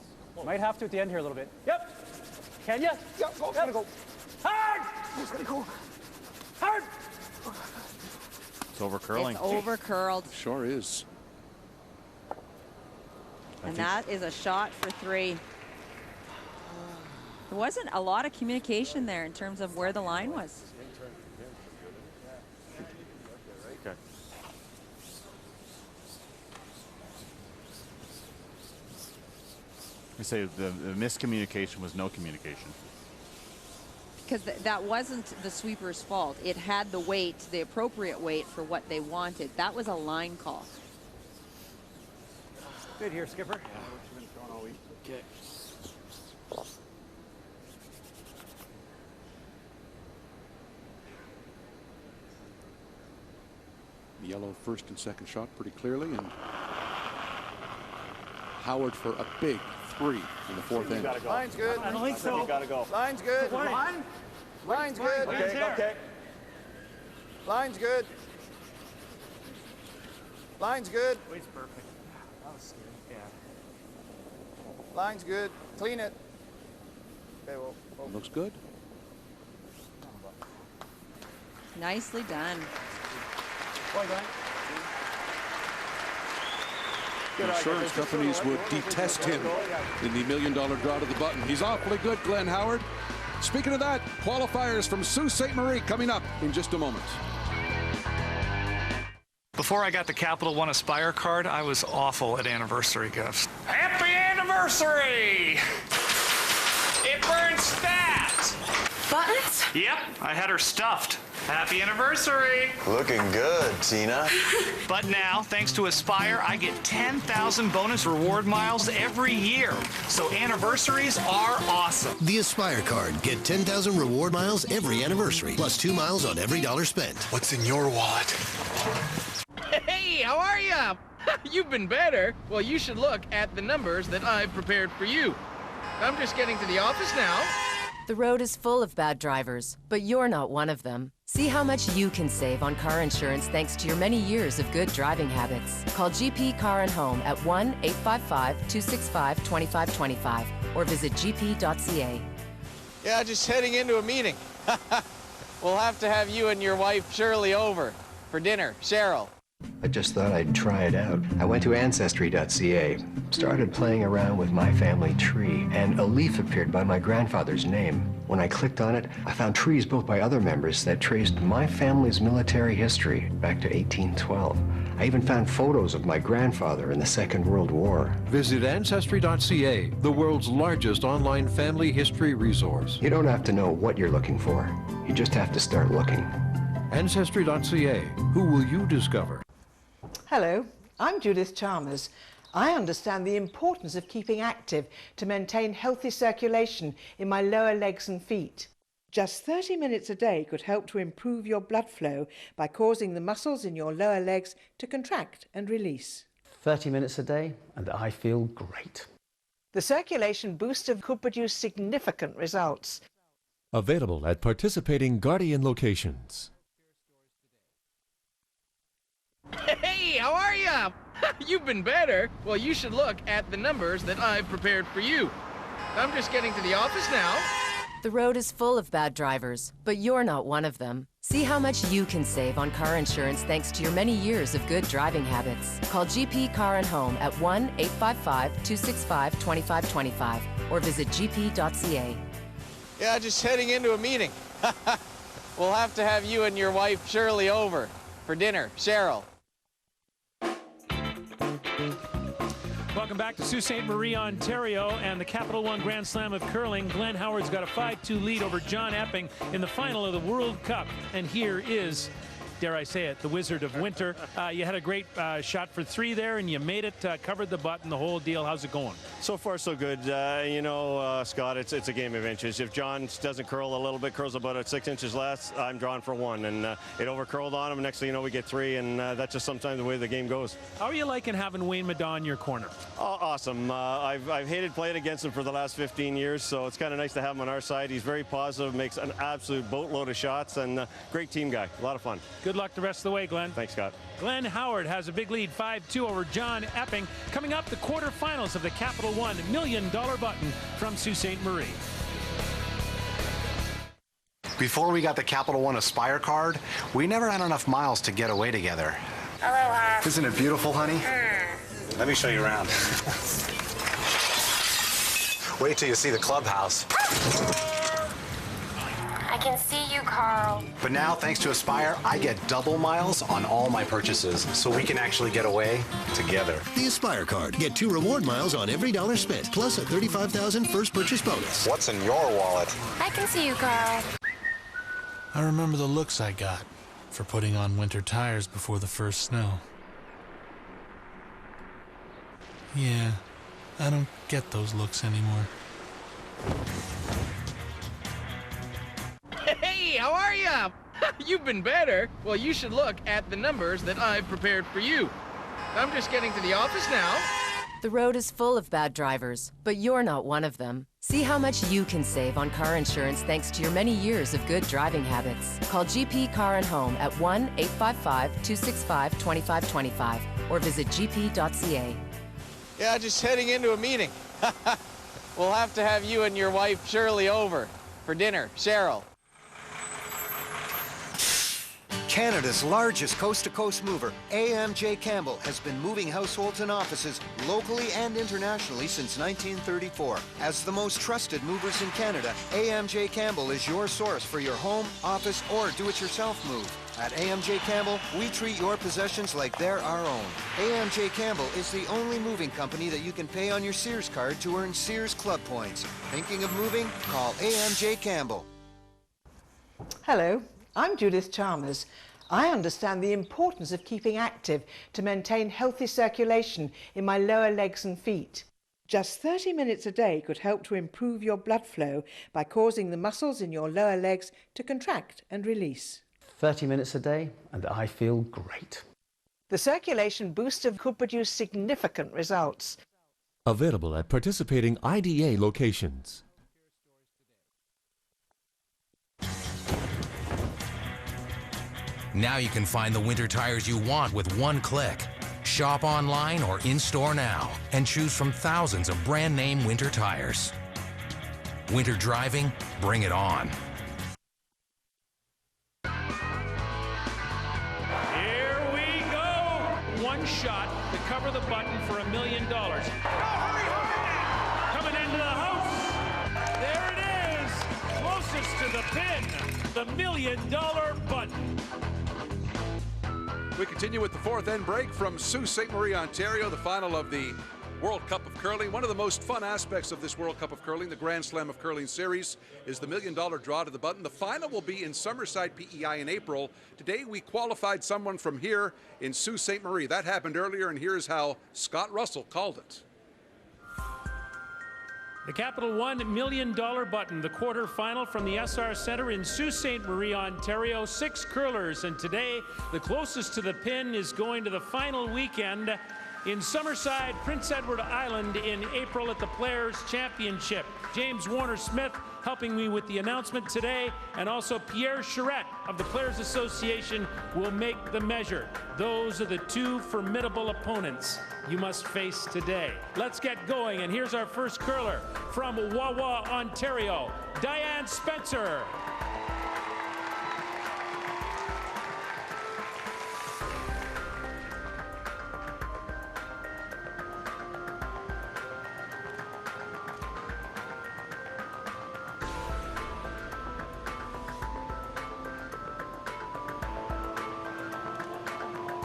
Might have to at the end here a little bit. Yep. Can you? Yep. Go. Yep. Go. Hard. He's gonna go. Hard. It's over curling. It's over curled. Sure is. And that is a shot for 3. There wasn't a lot of communication there in terms of where the line was. Okay. I say the miscommunication was no communication. Because that wasn't the sweeper's fault. It had the weight, the appropriate weight for what they wanted. That was a line call. Good here, skipper. Okay. Yellow first and second shot pretty clearly, and Howard for a big 3 in the 4th end. Go. Line's good. I don't think so. You gotta go. Line's good. Line? Line's good. Okay. Line's good. Line's good. Wait's perfect. That was scary. Yeah. Line's good. Clean it. Okay, well. Looks good. Nicely done. Insurance companies would detest him in the $1 million draw to the button. He's awfully good, Glenn Howard. Speaking of that, qualifiers from Sault Ste. Marie coming up in just a moment. Before I got the Capital One Aspire card, I was awful at anniversary gifts. Happy anniversary! It burns fat! Buttons? Yep, I had her stuffed. Happy anniversary! Looking good, Tina. But now, thanks to Aspire, I get 10,000 bonus reward miles every year. So anniversaries are awesome. The Aspire card. Get 10,000 reward miles every anniversary, plus 2 miles on every dollar spent. What's in your wallet? Hey, how are ya? You've been better. Well, you should look at the numbers that I've prepared for you. I'm just getting to the office now. The road is full of bad drivers, but you're not one of them. See how much you can save on car insurance thanks to your many years of good driving habits. Call GP Car and Home at 1-855-265-2525 or visit gp.ca. Yeah, just heading into a meeting. We'll have to have you and your wife Shirley over for dinner. Cheryl. I just thought I'd try it out. I went to Ancestry.ca, started playing around with my family tree, and a leaf appeared by my grandfather's name. When I clicked on it, I found trees built by other members that traced my family's military history back to 1812. I even found photos of my grandfather in the Second World War. Visit Ancestry.ca, the world's largest online family history resource. You don't have to know what you're looking for. You just have to start looking. Ancestry.ca. Who will you discover? Hello, I'm Judith Chalmers. I understand the importance of keeping active to maintain healthy circulation in my lower legs and feet. Just 30 minutes a day could help to improve your blood flow by causing the muscles in your lower legs to contract and release. 30 minutes a day and I feel great. The circulation booster could produce significant results. Available at participating Guardian locations. Hey, how are ya? You've been better. Well, you should look at the numbers that I've prepared for you. I'm just getting to the office now. The road is full of bad drivers, but you're not one of them. See how much you can save on car insurance thanks to your many years of good driving habits. Call GP Car and Home at 1-855-265-2525 or visit gp.ca. Yeah, just heading into a meeting. We'll have to have you and your wife Shirley over for dinner. Cheryl. Welcome back to Sault Ste. Marie, Ontario, and the Capital One Grand Slam of curling. Glenn Howard's got a 5-2 lead over John Epping in the final of the World Cup. And here is, dare I say it, the Wizard of Winter. You had a great shot for 3 there, and you made it, covered the button, the whole deal. How's it going? So far, so good. You know, Scott, it's a game of inches. If John doesn't curl a little bit, curls about 6 inches less, I'm drawn for 1. And it overcurled on him. Next thing you know, we get 3, and that's just sometimes the way the game goes. How are you liking having Wayne Maddaw in your corner? Awesome. I've hated playing against him for the last 15 years, so it's kind of nice to have him on our side. He's very positive, makes an absolute boatload of shots, and great team guy. A lot of fun. Good luck the rest of the way, Glenn. Thanks, Scott. Glenn Howard has a big lead, 5-2 over John Epping. Coming up, the quarterfinals of the Capital One $1 Million Button from Sault Ste. Marie. Before we got the Capital One Aspire card, we never had enough miles to get away together. Aloha. Isn't it beautiful, honey? Let me show you around. Wait till you see the clubhouse. I can see you, Carl. But now, thanks to Aspire, I get double miles on all my purchases, so we can actually get away together. The Aspire card. Get 2 reward miles on every dollar spent, plus a $35,000 first purchase bonus. What's in your wallet? I can see you, Carl. I remember the looks I got for putting on winter tires before the first snow. Yeah, I don't get those looks anymore. Hey, how are ya? You've been better. Well, you should look at the numbers that I've prepared for you. I'm just getting to the office now. The road is full of bad drivers, but you're not one of them. See how much you can save on car insurance thanks to your many years of good driving habits. Call GP Car and Home at 1-855-265-2525 or visit gp.ca. Yeah, just heading into a meeting. We'll have to have you and your wife Shirley over for dinner. Cheryl. Canada's largest coast-to-coast mover, AMJ Campbell, has been moving households and offices locally and internationally since 1934. As the most trusted movers in Canada, AMJ Campbell is your source for your home, office, or do-it-yourself move. At AMJ Campbell, we treat your possessions like they're our own. AMJ Campbell is the only moving company that you can pay on your Sears card to earn Sears Club points. Thinking of moving? Call AMJ Campbell. Hello, I'm Judith Chalmers. I understand the importance of keeping active to maintain healthy circulation in my lower legs and feet. Just 30 minutes a day could help to improve your blood flow by causing the muscles in your lower legs to contract and release. 30 minutes a day, and I feel great. The circulation booster could produce significant results. Available at participating IDA locations. Now you can find the winter tires you want with one click. Shop online or in-store now and choose from thousands of brand name winter tires. Winter driving, bring it on. Here we go. One shot to cover the button for $1 million. Coming into the house. There it is. Closest to the pin. The $1 million button. We continue with the fourth end break from Sault Ste. Marie, Ontario, the final of the World Cup of Curling. One of the most fun aspects of this World Cup of Curling, the Grand Slam of Curling Series, is the $1 million draw to the button. The final will be in Summerside, PEI in April. Today we qualified someone from here in Sault Ste. Marie. That happened earlier, and here's how Scott Russell called it. The Capital One $1 Million Button, the quarterfinal from the Essar Centre in Sault Ste. Marie, Ontario. 6 curlers, and today the closest to the pin is going to the final weekend in Summerside, Prince Edward Island in April at the Players' Championship. James Warner Smith helping me with the announcement today, and also Pierre Charette of the Players Association will make the measure. Those are the two formidable opponents you must face today. Let's get going, and here's our first curler from Wawa, Ontario, Diane Spencer.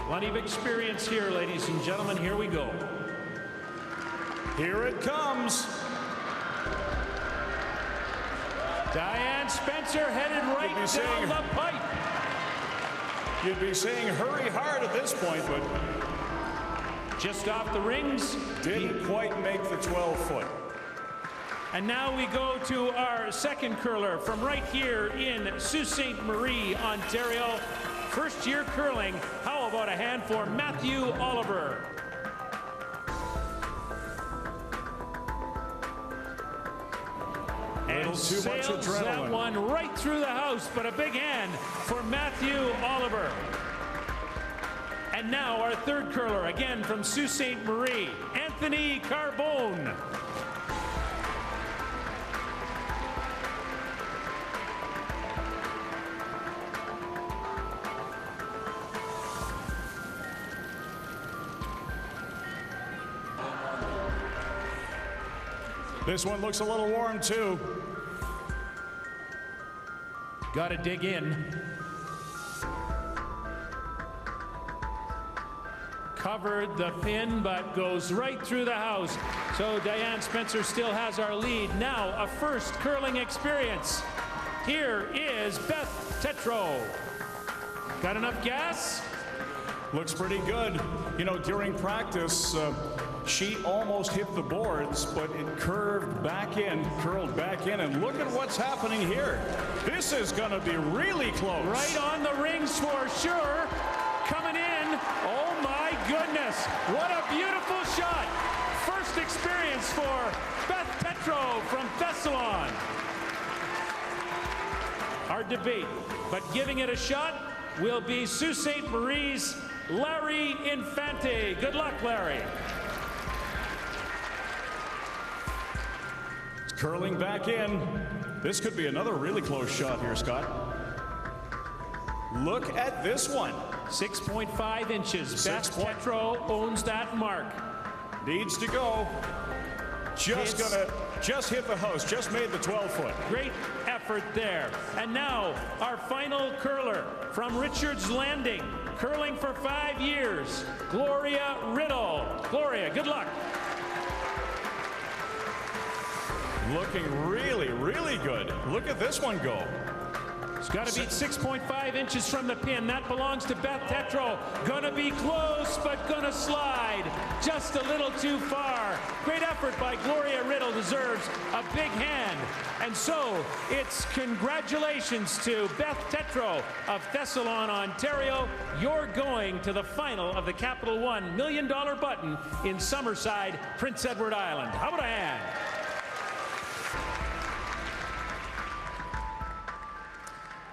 Plenty of experience here, ladies and gentlemen. Here we go. Here it comes. Diane Spencer headed right down the pipe. You'd be saying hurry hard at this point, but just off the rings. Didn't quite make the 12-foot. And now we go to our second curler from right here in Sault Ste. Marie, Ontario. First year curling. How about a hand for Matthew Oliver? And too much sails adrenaline. That one right through the house, but a big hand for Matthew Oliver. And now our third curler, again from Sault Ste. Marie, Anthony Carbone. This one looks a little warm too. Got to dig in. Covered the pin, but goes right through the house. So Diane Spencer still has our lead. Now a first curling experience. Here is Beth Tetro. Got enough gas? Looks pretty good. You know, during practice, she almost hit the boards, but it curled back in, and look at what's happening here. This is going to be really close. Right on the rings for sure. Coming in. Oh my goodness. What a beautiful shot. First experience for Beth Tetro from Thessalon. Hard to beat, but giving it a shot will be Sault Ste. Marie's Larry Infante. Good luck, Larry. Curling back in. This could be another really close shot here, Scott. Look at this one. 6.5 inches. Beth Tetro owns that mark. Needs to go. Just hit the house. Just made the 12-foot. Great effort there. And now our final curler from Richards Landing, curling for 5 years, Gloria Riddle. Gloria, good luck. Looking really, really good. Look at this one go. It's got to beat 6.5 inches from the pin. That belongs to Beth Tetro. Gonna be close, but gonna slide just a little too far. Great effort by Gloria Riddle. Deserves a big hand. And so it's congratulations to Beth Tetro of Thessalon, Ontario. You're going to the final of the Capital One $1 Million Button in Summerside, Prince Edward Island. How about a hand?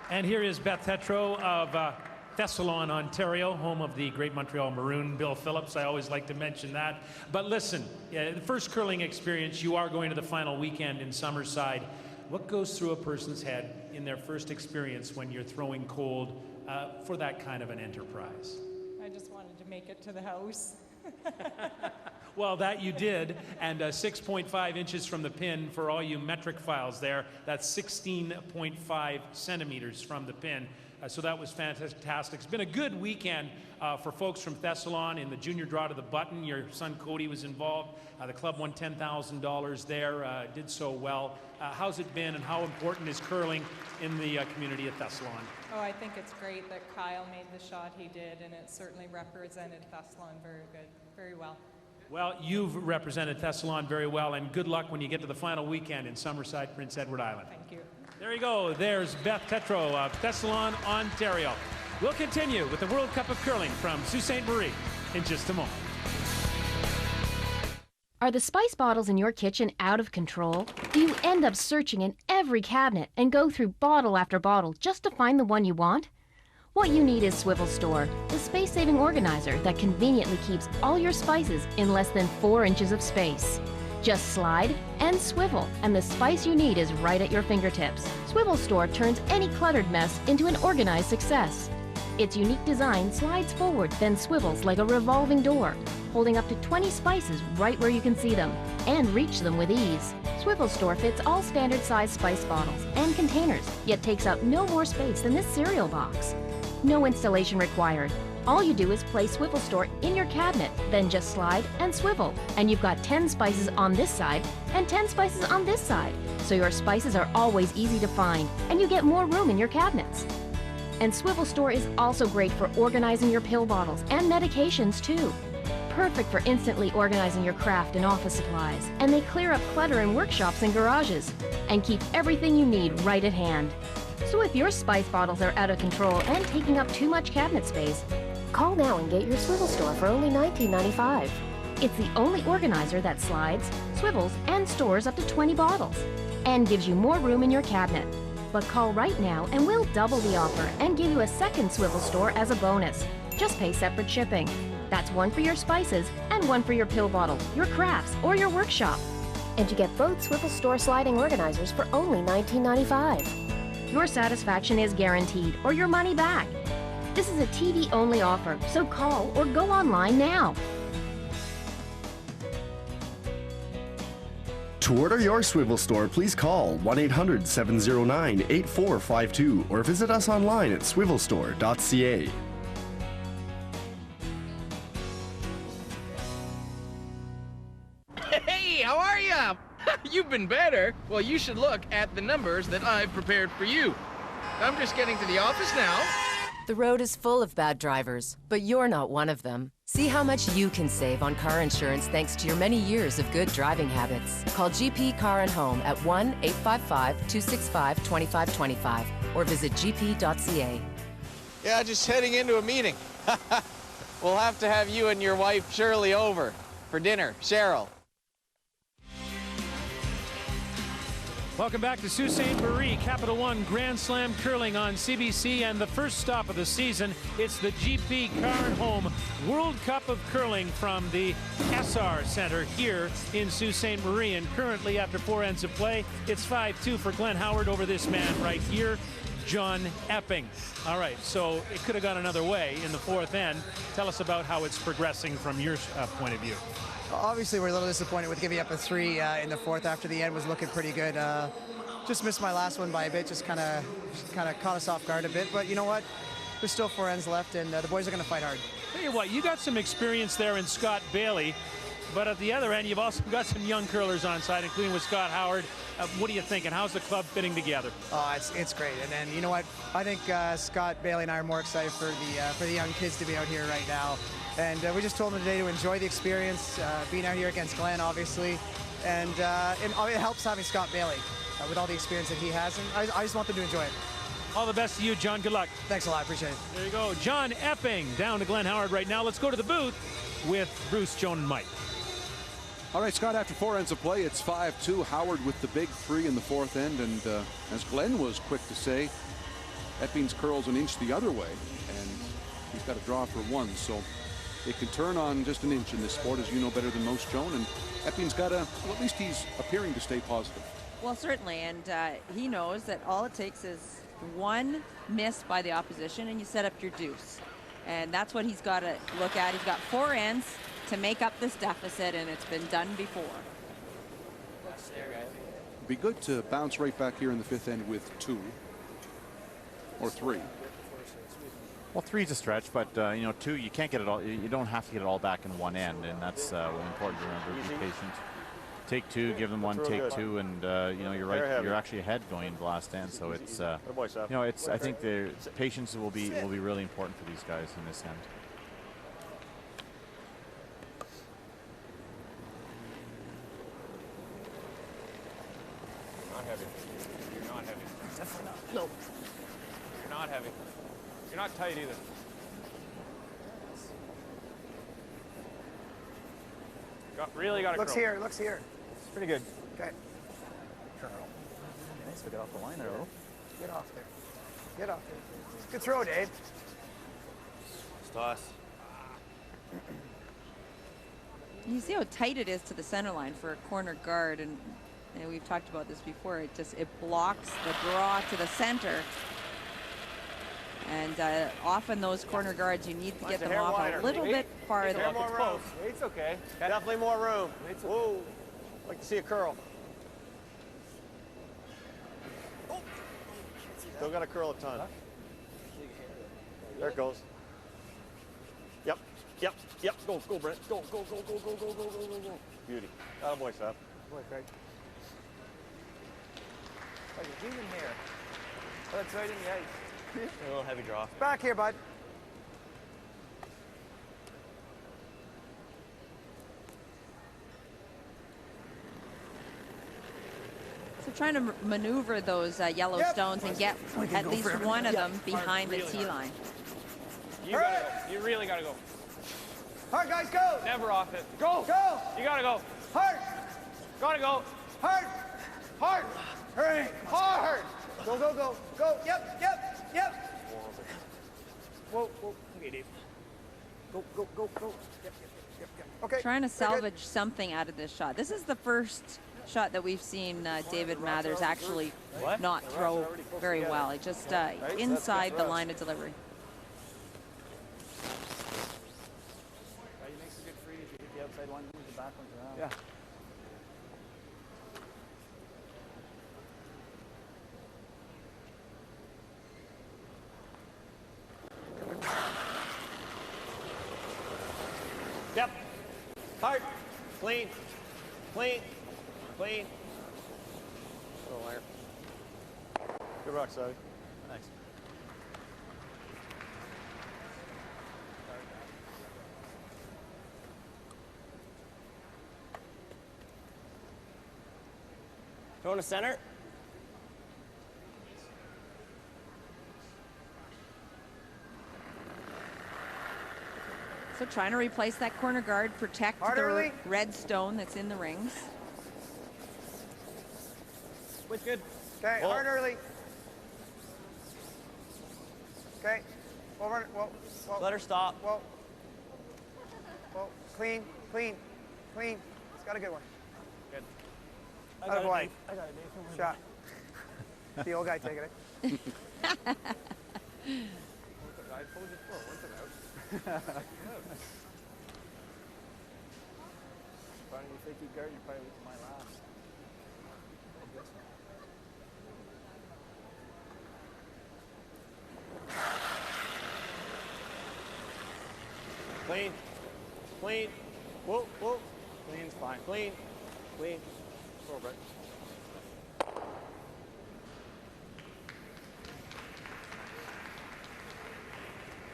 And here is Beth Tetro of Thessalon, Ontario, home of the great Montreal Maroon, Bill Phillips. I always like to mention that. But listen, the first curling experience, you are going to the final weekend in Summerside. What goes through a person's head in their first experience when you're throwing cold for that kind of an enterprise? I just wanted to make it to the house. Well, that you did, and 6.5 inches from the pin for all you metric files there. That's 16.5 centimeters from the pin. So that was fantastic. It's been a good weekend for folks from Thessalon in the junior draw to the button. Your son Cody was involved. The club won $10,000 there, did so well. How's it been, and how important is curling in the community of Thessalon? Oh, I think it's great that Kyle made the shot he did, and it certainly represented Thessalon very well. Well, you've represented Thessalon very well, and good luck when you get to the final weekend in Summerside, Prince Edward Island. Thank you. There you go. There's Beth Tetro of Thessalon, Ontario. We'll continue with the World Cup of Curling from Sault Ste. Marie in just a moment. Are the spice bottles in your kitchen out of control? Do you end up searching in every cabinet and go through bottle after bottle just to find the one you want? What you need is Swivel Store, the space-saving organizer that conveniently keeps all your spices in less than 4 inches of space. Just slide and swivel, and the spice you need is right at your fingertips. Swivel Store turns any cluttered mess into an organized success. Its unique design slides forward, then swivels like a revolving door, holding up to 20 spices right where you can see them, and reach them with ease. Swivel Store fits all standard size spice bottles and containers, yet takes up no more space than this cereal box. No installation required. All you do is place Swivel Store in your cabinet, then just slide and swivel, and you've got 10 spices on this side and 10 spices on this side, so your spices are always easy to find, and you get more room in your cabinets. And Swivel Store is also great for organizing your pill bottles and medications too. Perfect for instantly organizing your craft and office supplies. And they clear up clutter in workshops and garages and keep everything you need right at hand. So if your spice bottles are out of control and taking up too much cabinet space, call now and get your Swivel Store for only $19.95. It's the only organizer that slides, swivels, and stores up to 20 bottles and gives you more room in your cabinet. But call right now and we'll double the offer and give you a second Swivel Store as a bonus. Just pay separate shipping. That's one for your spices and one for your pill bottle, your crafts, or your workshop. And you get both Swivel Store sliding organizers for only $19.95. Your satisfaction is guaranteed or your money back. This is a TV-only offer, so call or go online now. To order your Swivel Store, please call 1-800-709-8452 or visit us online at swivelstore.ca. Hey, how are ya? You've been better. Well, you should look at the numbers that I've prepared for you. I'm just getting to the office now. The road is full of bad drivers, but you're not one of them. See how much you can save on car insurance thanks to your many years of good driving habits. Call GP Car and Home at 1-855-265-2525 or visit gp.ca. Yeah, just heading into a meeting. We'll have to have you and your wife Shirley over for dinner. Cheryl. Welcome back to Sault Ste. Marie, Capital One Grand Slam Curling on CBC, and the first stop of the season, it's the GP Car and Home World Cup of Curling from the Essar Center here in Sault Ste. Marie, and currently after 4 ends of play, it's 5-2 for G.Howard over this man right here, John Epping. All right, so it could have gone another way in the 4th end. Tell us about how it's progressing from your point of view. Obviously, we're a little disappointed with giving up a 3 in the 4th after the end was looking pretty good. Just missed my last one by a bit, just kind of caught us off guard a bit. But you know what? There's still 4 ends left, and the boys are going to fight hard. Tell you what, you got some experience there in Scott Bailey, but at the other end, you've also got some young curlers on side, including with Scott Howard. What are you thinking? How's the club fitting together? Oh, it's great. And then you know what? I think Scott Bailey and I are more excited for the young kids to be out here right now. And we just told them today to enjoy the experience, being out here against Glenn, obviously. And it helps having Scott Bailey with all the experience that he has. And I just want them to enjoy it. All the best to you, John. Good luck. Thanks a lot. Appreciate it. There you go. John Epping down to G.Howard right now. Let's go to the booth with Bruce, Joan, and Mike. All right, Scott, after 4 ends of play, it's 5-2. Howard with the big 3 in the 4th end. And as Glenn was quick to say, Epping's curls an inch the other way. And he's got a draw for 1. So it can turn on just an inch in this sport, as you know better than most, Joan. And Epping's got well, at least he's appearing to stay positive. Well, certainly. And he knows that all it takes is 1 miss by the opposition, and you set up your deuce. And that's what he's got to look at. He's got 4 ends to make up this deficit, and it's been done before. It'd be good to bounce right back here in the 5th end with 2 or 3. Well, 3's a stretch, but you know, 2, you can't get it all. You don't have to get it all back in 1 end, and that's important to remember. Be patient. Take 2, give them 1, take 2, and you know, you're right. You're actually ahead going into the last end, so it's you know, it's. I think the patience will be really important for these guys in this end. Not heavy. You're not heavy. Definitely not. No. You're not heavy. You're not tight either. Really got to Looks here, looks here. Pretty good. Okay. Nice to get off the line there, though. Get off there. Get off there. Good throw, Dave. It's toss. You see how tight it is to the center line for a corner guard, and we've talked about this before. It blocks the draw to the center, and often those corner guards, you need to get them off a little bit farther. More room. Weight's okay. Definitely more room. Whoa. Like to see a curl. Still got to curl a ton. There it goes. Yep. Go, Brent. Go. Beauty. Attaboy, Seth. Boy, Craig. Like a human here. Oh, that's right in the ice. A little heavy draw. Back here, bud. So trying to maneuver those yellow stones and get at least one of them behind the tee line. You gotta go. You really gotta go. Hard, guys, go. Never off it. Go. Go. You gotta go. Hard. Gotta go. Hard. Hard. Hurry. Hard. Go. Yep. Whoa. Okay, Dave. Go. Yep. Okay. Trying to salvage something out of this shot. This is the first shot that we've seen David Mathers actually not throw very well. It just inside the line of delivery. He makes a good free if you hit the outside one, move the back ones around. Yeah. Yep. Hard. Clean. Little iron. Good rock, Sally. Thanks. Going to center. So trying to replace that corner guard, protect the red stone that's in the rings. Wait, good. Okay, hard early. Okay. Over. Whoa. Let her stop. Whoa. Clean. It's got a good one. Good. I got it, Dave. Shot. The old guy taking it. I told you before, once it out. Finding you think you guard, you probably went to my last. Clean. Whoa. Clean's fine. Clean. Throw, Brett.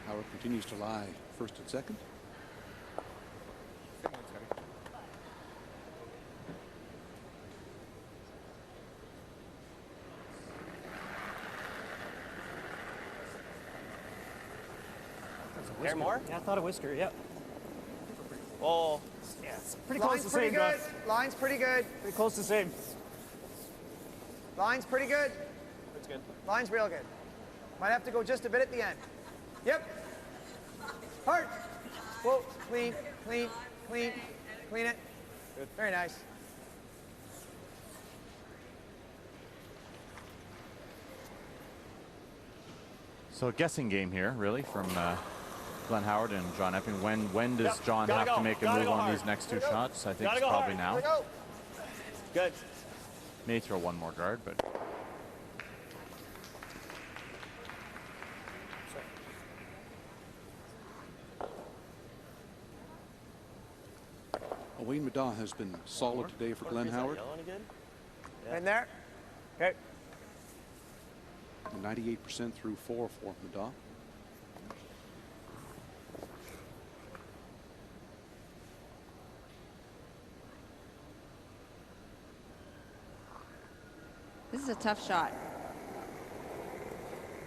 Howard continues to lie first and second. Hair more? Yeah, I thought a whisker, yep. Oh. Yeah, it's pretty close to the same, Jeff. Line's pretty good. Pretty close to the same. Line's pretty good. That's good. Line's real good. Might have to go just a bit at the end. Yep. Hard. Whoa. Clean it. Good. Very nice. So a guessing game here, really, from Glenn Howard and John Epping. When does John have to make a move on these next two shots? I think it's probably now. Good. May throw one more guard, but Wayne Middaugh has been solid today for Glenn Howard. In there. Okay. 98% through 4 for Middaugh. This is a tough shot.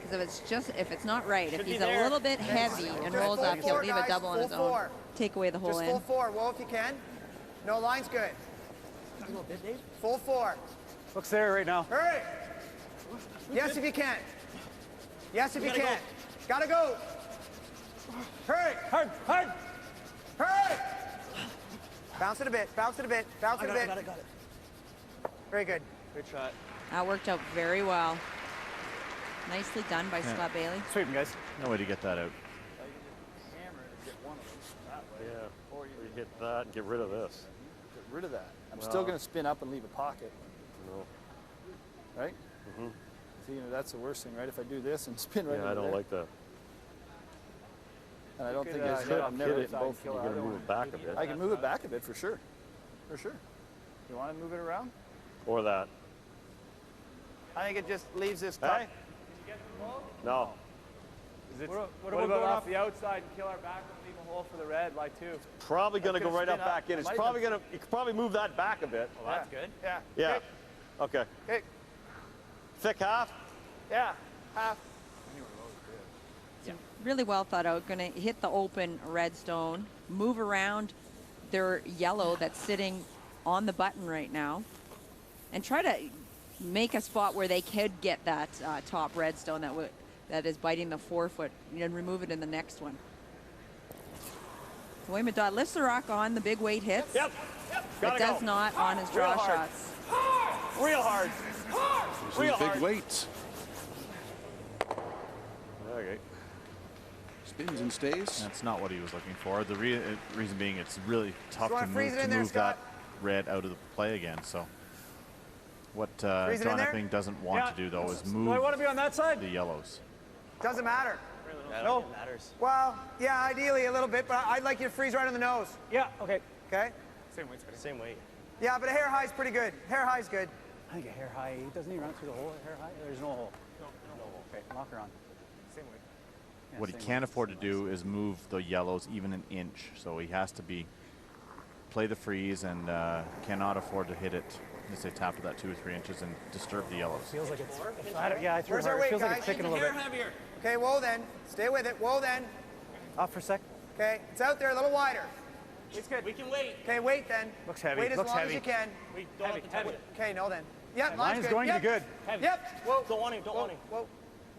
Because if it's not right, if he's a little bit heavy and rolls up, he'll leave a double on his own. Take away the whole Just end. full 4. Whoa, if you can. No, line's good. A little bit, Dave. Full 4. Looks there right now. Hurry! Yes, if you can. Yes, if you can. Gotta go. Hurry! Hard, hard! Hurry! Bounce it a bit, bounce it a bit, bounce it a bit. Got it. Very good. Good shot. That worked out very well. Nicely done by Scott Bailey. Sweeping, guys. No way to get that out. Yeah. Or you hit that and get rid of this. Get rid of that. I'm still going to spin up and leave a pocket. No. Right? Mm-hmm. See, that's the worst thing, right? If I do this and spin right Yeah, into I don't there. like that. And I don't think You it's could I've never hit hit it, both. you gotta move it back a bit. I can move it back a bit for sure. For sure. You want to move it around? Or that. I think it just leaves this cup. Hey? No. What about going off the outside and kill our back and leave a hole for the red, like two? Probably going to That's go right gonna up back in. It's Might probably even- going to, you could probably move that back a bit. Well, that's good. Yeah. Yeah. Okay. Okay. Thick half? Yeah. Half. Really well thought out. Going to hit the open redstone, move around their yellow that's sitting on the button right now, and try to make a spot where they could get that top redstone that is biting the 4-foot and remove it in the next one. The way Madot lifts the rock on, the big weight hits. Yep. But does not on his draw shots. Real hard. Real big weights. Okay. Spins and stays. That's not what he was looking for. The reason being, it's really tough You wanna to freeze move, it in there, that Scott? red out of the play again. So what Freeze it in John there? Epping doesn't want to do, though, is move Do I want to be on that side? the yellows. Doesn't matter. No. matters. Well, yeah, ideally a little bit, but I'd like you to freeze right on the nose. Yeah, okay. Okay? Same weight. Same weight. Yeah, but a hair high's pretty good. Hair high's good. I think a hair high. Doesn't he run through the hole at hair high? There's no hole. No hole. Okay, lock her on. Same weight. Yeah, What he same can't weight. afford to do is move the yellows even an inch. So he has to play the freeze and cannot afford to hit it. Let's say tap to that 2 or 3 inches and disturb the yellows. Feels like it's. Yeah, I threw Where's it our hard. weight, Feels like guys? it's thickened a little bit. Okay, whoa then. Stay with it. Whoa then. Off for a sec. Okay, it's out there a little wider. It's good. We can wait. Okay, wait then. Looks heavy. Wait as Looks long heavy. as you can. We don't have to touch it. Okay, no then. Yep, Line's line's good. going to be good. Heavy. Yep. Whoa. Don't want him. Don't want him. Whoa.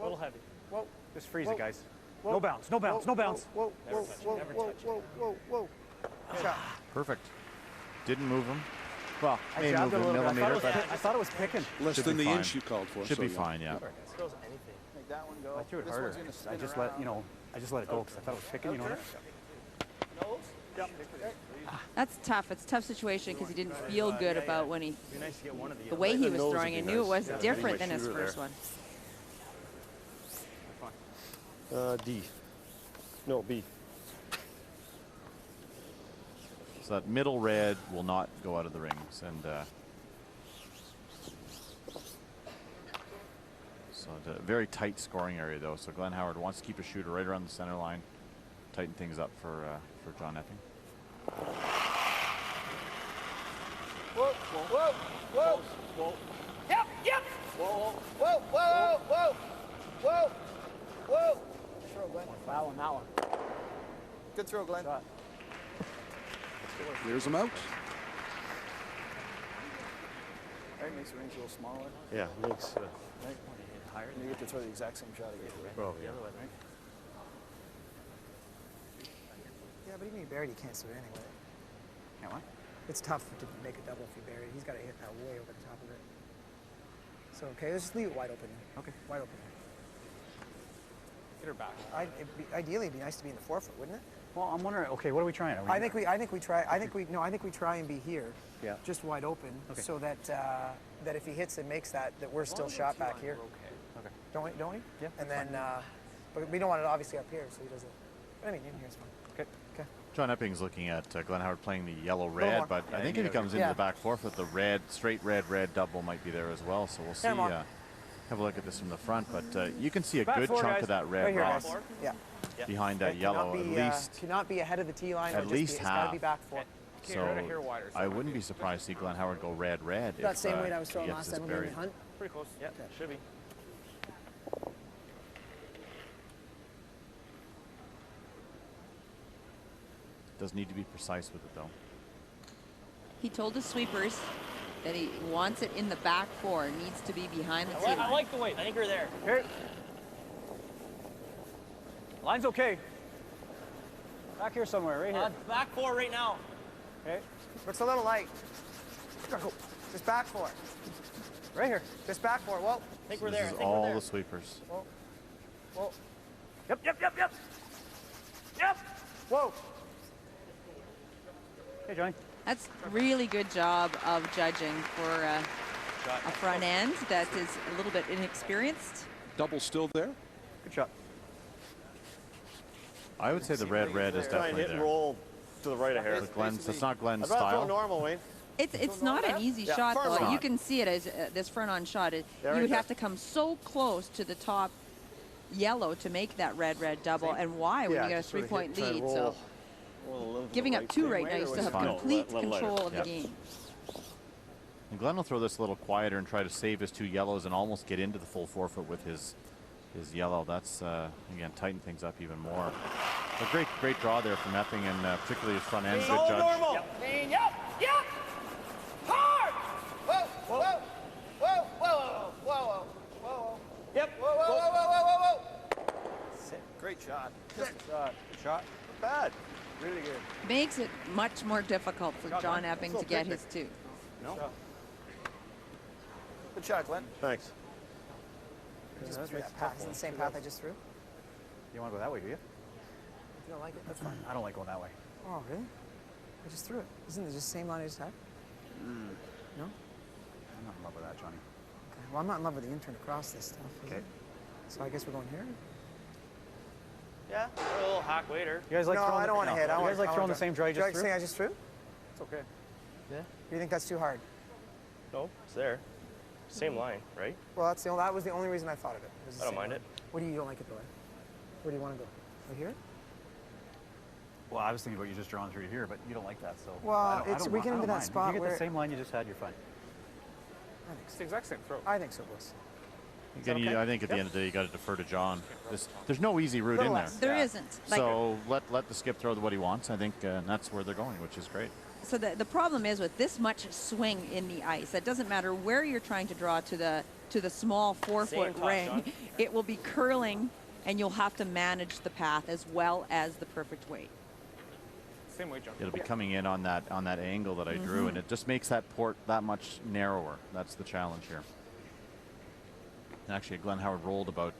A little heavy. Whoa. Just freeze Whoa. it, guys. Whoa. No bounce. No bounce. No bounce. Whoa, whoa, whoa, whoa, whoa, whoa, whoa. Shot. Perfect. Didn't move him. Well, I may jabbed move it a a little bit. millimeter, I thought it was picking. Less should than be the fine. inch you called for. Should so be yeah. fine, yeah. Throws anything. Make that one go. I threw it This harder. one's gonna spin I just around. I just let it go because I thought it was picking. You know what? That's tough. It's a tough situation because he didn't feel good about when the way he was nose throwing. would He be knew it nice. was Yeah, different getting than my his shooter first there. one. D. No, B. So that middle red will not go out of the rings. And so it's a very tight scoring area, though. So Glenn Howard wants to keep a shooter right around the center line, tighten things up for John Epping. Whoa, whoa, whoa. Whoa. Yep, yep. Whoa. Whoa, whoa, whoa, whoa, whoa. Throw, Glenn. Foul on that one. Good throw, Glenn. Clears him out. Right, makes the range a little smaller. Yeah, makes. Right? Higher. And you get to throw the exact same shot again. Right? Probably. The other way, right? Yeah, but even if you buried, you can't do it anyway. Yeah, what? It's tough to make a double if you bury it. He's got to hit that way over the top of it. So, okay, let's just leave it wide open. Okay. Wide open. Get her back. Ideally, it'd be nice to be in the 4-foot, wouldn't it? Well, I'm wondering. Okay, what are we trying? I think we try. I think we try and be here, Yeah. just wide open, Okay. so that that if he hits and makes that we're still shot back here. Okay. Don't we? Don't we? Yeah. And then, but we don't want it obviously up here, so he doesn't. But I mean, in here is fine. Okay. Okay. John Epping's looking at Glenn Howard playing the yellow more. red, but I think if he comes into Yeah. the back 4-foot, the red, straight red double might be there as well. So we'll see. Yeah, more. Have a look at this from the front, but you can see a Back good four, chunk guys. of that red Right here, Ross guys. Yeah. behind that It yellow, cannot be, at least. cannot be ahead of the tee line. at least It's got to half. be back 4. So I wouldn't be surprised to see Glenn Howard go red. That same weight I was he throwing gets last this time when we were in buried. the hunt. Pretty close. Yeah, should be. Does need to be precise with it though. He told his sweepers that he wants it in the back four. It needs to be behind the tee line. I like the weight. I think we're there. Here. Line's okay. Back here somewhere, right here. Back four right now. Okay. Looks a little light. Go. Just back four. Right here. Just back four. Whoa. I think we're there. This is all the sweepers. Whoa. Whoa. Yep. Yep. Whoa. Hey, Johnny. That's really good job of judging for a front end that is a little bit inexperienced. Double still there. Good shot. I would say the red is definitely there. Roll to the right of here. That's not Glenn's I'd rather style. throw normal, Wayne. It's not an easy shot, though. not. You can see it as this front-on shot. You would have to come so close to the top yellow to make that red double. And why when you get a 3-point lead? So giving up two right now, you still have complete control of the game. And Glenn will throw this a little quieter and try to save his two yellows and almost get into the full forefoot with his yellow. That's again tighten things up even more. A great draw there from Epping, and particularly his front end. Good judge. Normal. Yep. Hard. Whoa. Yep. Whoa. Great shot. Good shot. Not bad. Really good. Makes it much more difficult for John Epping to get his two. No. Good shot, Glenn. Thanks. Just threw that path. Isn't the same path I just threw? You want to go that way, do you? If you don't like it, that's fine. I don't like going that way. Oh, really? I just threw it. Isn't it just the same line I just had? No? I'm not in love with that, Johnny. Okay. Well, I'm not in love with the intern across this stuff. Okay. So I guess we're going here? Yeah, we're a little hack waiter. You guys like throwing I don't want to hit. You guys like throwing the same draw you just threw? I just threw? It's okay. Yeah. You think that's too hard? No, it's there. Same line, right? Well, that was the only reason I thought of it. I don't mind it. What do you don't like it the way? Where do you want to go? Right here? Well, I was thinking about you just drawing through here, but you don't like that, so. Well, we get into that spot where. If you get where the same line you just had, you're fine. I think so. It's the exact same throw. I think so, Bliss. Again, okay? I think at the end of the day, you got to defer to John. There's no easy route in there. There isn't. So let the skip throw what he wants. I think that's where they're going, which is great. So the problem is with this much swing in the ice, it doesn't matter where you're trying to draw to the small 4-foot ring, it will be curling, and you'll have to manage the path as well as the perfect weight. Same way, John. It'll be coming in on that angle that I drew, and it just makes that port that much narrower. That's the challenge here. And actually, G.Howard rolled about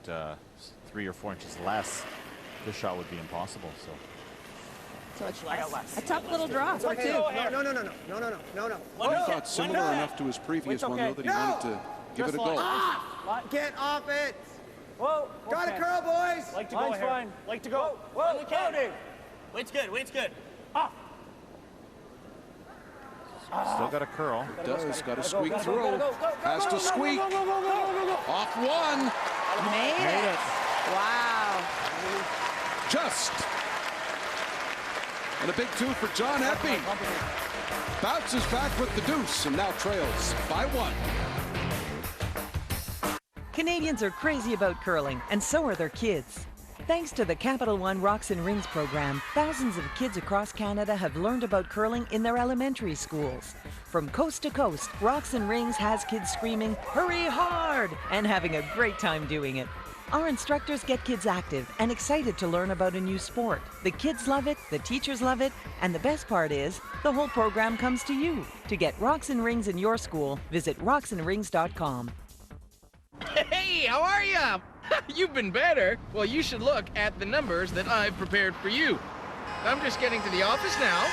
3 or 4 inches less. This shot would be impossible. So it's a tough little draw. No. I thought similar enough to his previous one, though, that he wanted to give it a go. Get off it! Whoa! Got it, curl, boys! Like to go here. Fine. Like to go. Whoa! Weight's good. Still got a curl. It does. Got to squeak through. Has to squeak. Off one. Made it. Wow. Just. And a big 2 for John Epping. Bounces back with the deuce and now trails by 1. Canadians are crazy about curling, and so are their kids. Thanks to the Capital One Rocks and Rings program, thousands of kids across Canada have learned about curling in their elementary schools. From coast to coast, Rocks and Rings has kids screaming, "Hurry hard!" and having a great time doing it. Our instructors get kids active and excited to learn about a new sport. The kids love it, the teachers love it, and the best part is, the whole program comes to you. To get Rocks and Rings in your school, visit rocksandrings.com. Hey, how are ya? You've been better. Well, you should look at the numbers that I've prepared for you. I'm just getting to the office now.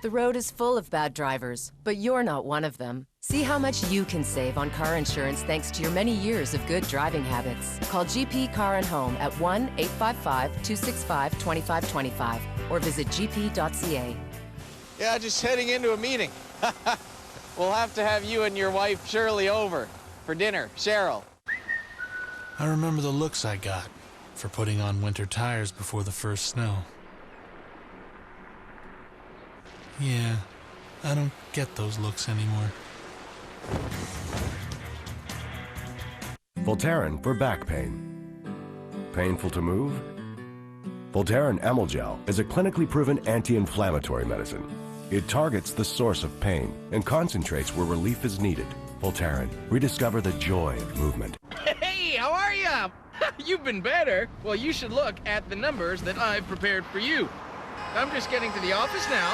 The road is full of bad drivers, but you're not one of them. See how much you can save on car insurance thanks to your many years of good driving habits. Call GP Car and Home at 1-855-265-2525 or visit gp.ca. Yeah, just heading into a meeting. We'll have to have you and your wife Shirley over for dinner. Cheryl. I remember the looks I got for putting on winter tires before the first snow. Yeah, I don't get those looks anymore. Voltaren for back pain. Painful to move? Voltaren Amyl Gel is a clinically proven anti-inflammatory medicine. It targets the source of pain and concentrates where relief is needed. Voltaren. Rediscover the joy of movement. Hey, how are ya? You've been better. Well, you should look at the numbers that I've prepared for you. I'm just getting to the office now.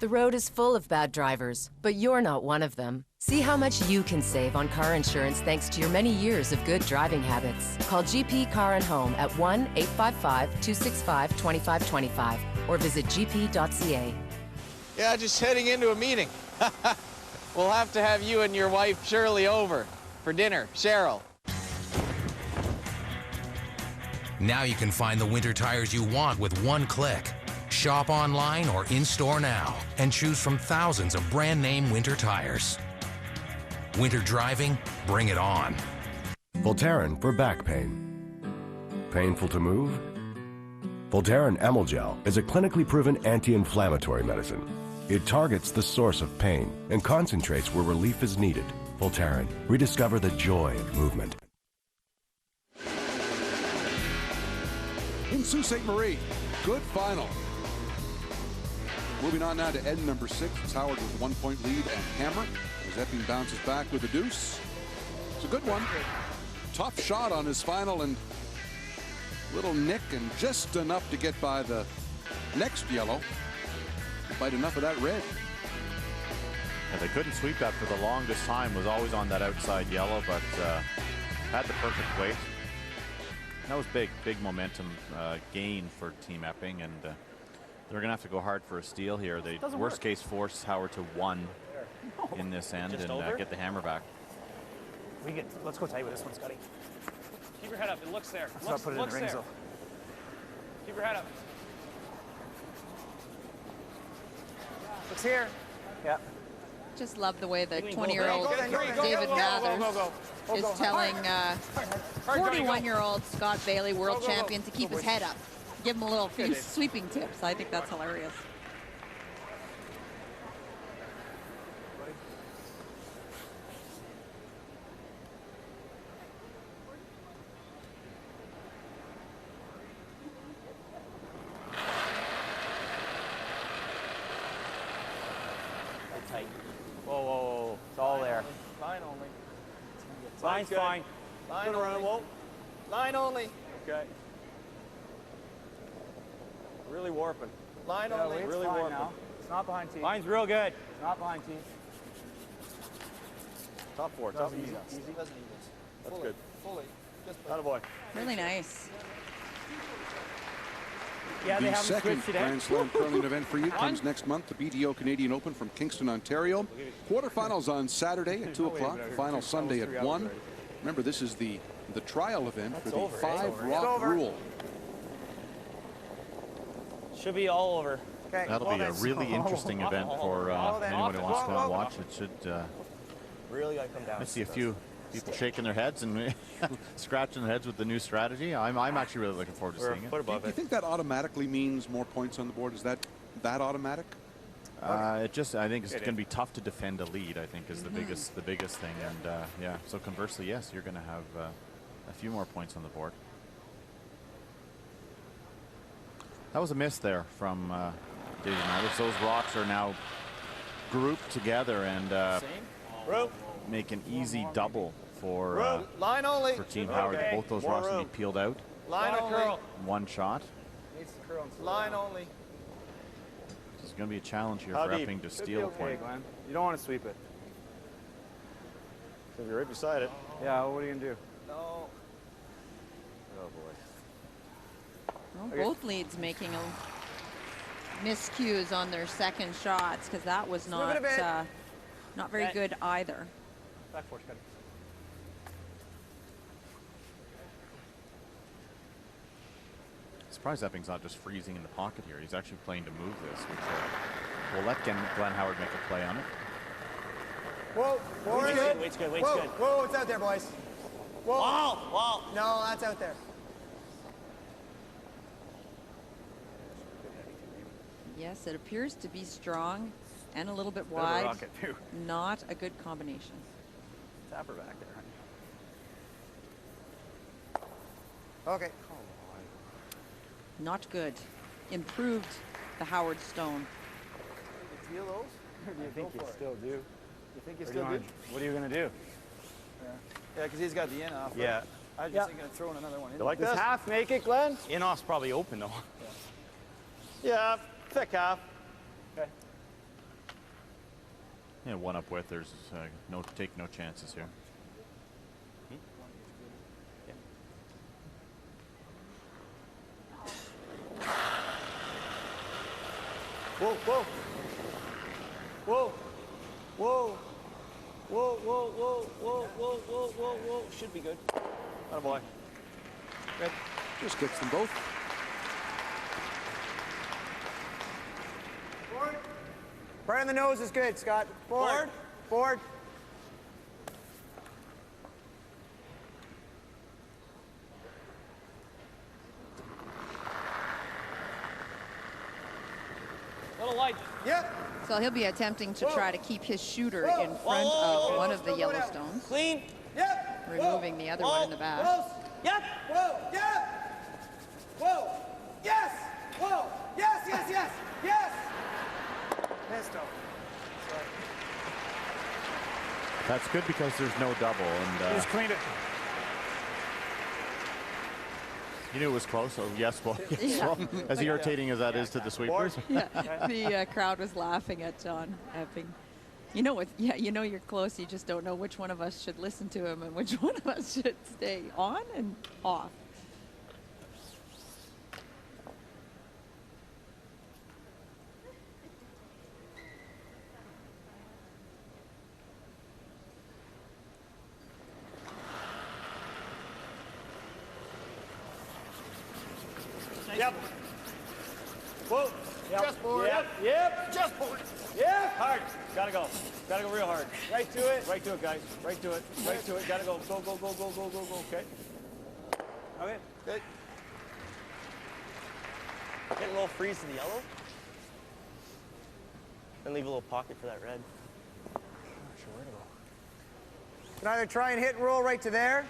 The road is full of bad drivers, but you're not one of them. See how much you can save on car insurance thanks to your many years of good driving habits. Call GP Car and Home at 1-855-265-2525 or visit gp.ca. Yeah, just heading into a meeting. We'll have to have you and your wife Shirley over for dinner. Cheryl. Now you can find the winter tires you want with one click. Shop online or in-store now and choose from thousands of brand name winter tires. Winter driving, bring it on. Voltaren for back pain. Painful to move? Voltaren Amyl Gel is a clinically proven anti-inflammatory medicine. It targets the source of pain and concentrates where relief is needed. Voltaren. Rediscover the joy of movement. In Sault Ste. Marie, good final. Moving on now to end number 6. It's Howard with a 1-point lead and hammer as Epping bounces back with a deuce. It's a good one. Tough shot on his final and little nick and just enough to get by the next yellow. Bite enough of that red. Yeah, they couldn't sweep that for the longest time. Was always on that outside yellow, but had the perfect weight. That was big momentum gain for Team Epping, and they're going to have to go hard for a steal here. They worst case force Howard to 1 in this end and get the hammer back. Let's go tight with this one, Scotty. Keep your head up. It looks there. Let's not put it in the rings, though. Keep your head up. Looks here. Yeah. Just love the way the 20-year-old David Mathers is telling 41-year-old Scott Bailey, world champion, to keep his head up. Give him a little few sweeping tips. I think that's hilarious. Tight. Whoa. It's all there. Line only. Line's fine. Line only. Line only. Okay. Really warping. Line Yeah, only. really Fine warping. now. It's not behind T. Line's real good. It's not behind T. Top 4. Top Doesn't easy. need us. Easy. Doesn't need us. That's good. Fully. Just Attaboy. Really nice. Yeah, they The haven't second switched it out. Grand Slam curling event for you comes next month, the BDO Canadian Open from Kingston, Ontario. Quarterfinals on Saturday at 2 o'clock, final Sunday at 1. Remember, this is the trial event for the 5-rock rule. Should be all over. Okay. That'll be a really interesting event for anyone who wants to come and watch. It should. Really gotta come down. I see a few people shaking their heads and scratching their heads with the new strategy. I'm actually really looking forward to seeing it. Foot above Do you it. think that automatically means more points on the board? Is that automatic? I think it's going to be tough to defend a lead. I think is the biggest thing, and yeah. So conversely, yes, you're going to have a few more points on the board. That was a miss there from David Mathers. Those rocks are now grouped together and make an easy double for Line only. for Team Howard. Okay. Both those More rocks will room. be peeled out. Line only. One shot. Line only. This is going to be a challenge here How for deep? Epping to steal a point. Glenn. You don't want to sweep it. If you're right beside it. Yeah, well, what are you going to do? No. Oh, boy. Well, both leads making miscues on their second shots, because that was not very good either. Back force, Scotty. Surprised Epping's not just freezing in the pocket here. He's actually playing to move this, which will let Glenn Howard make a play on it. Whoa, Wait's good. Wait's good. Wait's good. Whoa, it's out there, boys. Whoa. Wall. No, that's out there. Yes, it appears to be strong and a little bit wide. Rocket, too. Not a good combination. Tap her back there. Okay. Not good. Improved the Howard Stone. feel those? Or do you think you still do? You think you still do? What are you going to do? Yeah, because he's got the in off. Yeah. Right? I was just thinking of throwing another one in. You like Does this? half make it, Glenn? In-off's probably open though. Yeah, thick half. Okay. Yeah, one up with. There's take no chances here. Whoa, whoa. Whoa. Whoa. Whoa, whoa, whoa, whoa, whoa, whoa, whoa, whoa. Should be good. Attaboy. Good. Just gets them both. Forward. Right on the nose is good, Scott. Forward. Forward. Little light. Yep. So he'll be attempting to try to keep his shooter in front of one of the Yellowstones. Clean. Yep. Removing the other one in the back. Close. Yep. Whoa. Yep. Whoa. Yes. Whoa. Yes, yes, yes. Yes. Missed him. Sorry. That's good because there's no double. And Just cleaned it. you knew it was close. So yes, well, Yeah. well, as irritating as that is to the sweepers. Yeah, the crowd was laughing at John Epping. You know what? Yeah, you know you're close. You just don't know which one of us should listen to him and which one of us should stay on and off. Yep. Whoa. Yep. Just forward. Yep. Yep. Just forward. Yep. Hard. Gotta go. Gotta go real hard. Right to it. Right to it, guys. Right to it. Right to it. Gotta go. Go, go, go, go, go, go, go. Okay. Okay. Good. Get a little freeze to the yellow. And leave a little pocket for that red. You can either try and hit and roll right to there,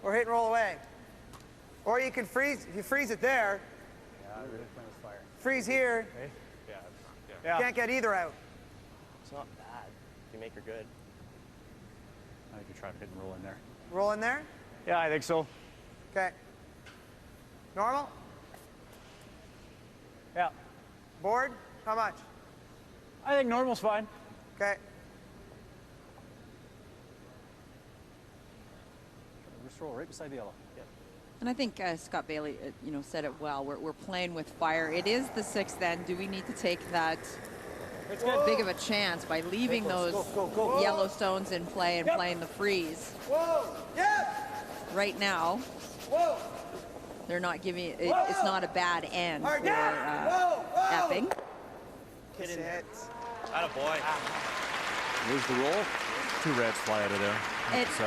or hit and roll away. Or you can freeze, if you freeze it there, freeze here, Yeah. can't get either out. It's not bad if you make her good. I think you try to hit and roll in there. Roll in there? Yeah, I think so. Okay. Normal? Yeah. Board? How much? I think normal's fine. Okay. Just roll right beside the yellow. And I think Scott Bailey, said it well. We're playing with fire. It is the sixth end. Do we need to take that big of a chance by leaving those Yellowstones in play and playing the freeze? Whoa! Yeah! Right now, they're not giving it. It's not a bad end for Epping. Kiss it. Attaboy. Here's the roll. 2 reds fly out of there. It's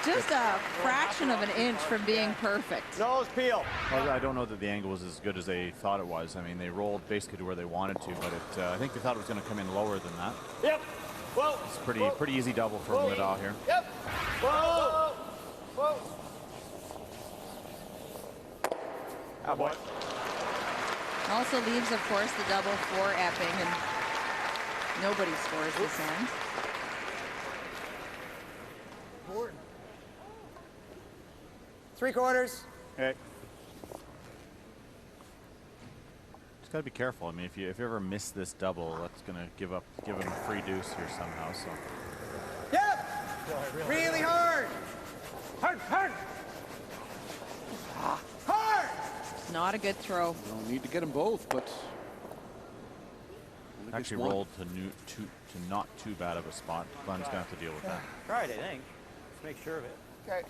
just a fraction of an inch from being perfect. Nose peel. Well, I don't know that the angle was as good as they thought it was. I mean, they rolled basically to where they wanted to, but I think they thought it was going to come in lower than that. Yep. Whoa. It's pretty easy double from Ladau here. Yep. Whoa. Whoa. Oh boy. Also leaves, of course, the double for Epping, and nobody scores this end. Board. 3/4. Okay. Just got to be careful. I mean, if you ever miss this double, that's going to give him a free deuce here somehow. So. Yep. Really hard. Hard. Hard. Hard. Not a good throw. You don't need to get them both, but Actually rolled to not too bad of a spot. Glenn's going to have to deal with that. Right, I think. Let's make sure of it. Okay.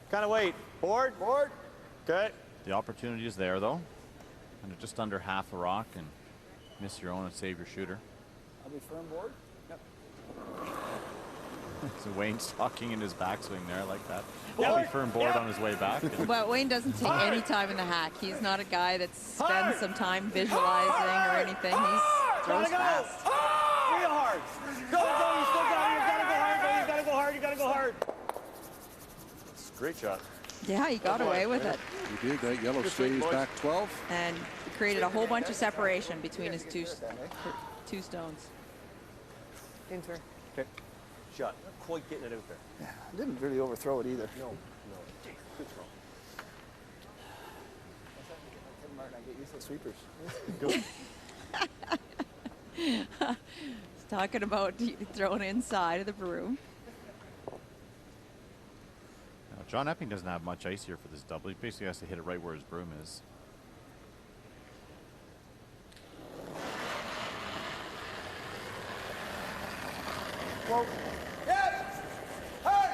Kind of wait. Board. Board. Okay. The opportunity is there, though. And just under half a rock and miss your own and save your shooter. I'll be firm board. Yep. So Wayne's talking in his backswing there like that. He'll be firm board on his way back. But Wayne doesn't take any time in the hack. He's not a guy that spends some time visualizing or anything. He throws fast. Real hard. Go. You still got it. You gotta go hard. You gotta go hard. You gotta go hard. Great shot. Yeah, he got away with it. he did. That yellow stays back 12. And created a whole bunch of separation between his 2 stones. In turn. Okay. Shot. Not quite getting it out there. Yeah, I didn't really overthrow it either. No. Good throw. Martin, I get used to sweepers. He's talking about throwing inside of the broom. Now, John Epping doesn't have much ice here for this double. He basically has to hit it right where his broom is. Whoa. Yes! Hard!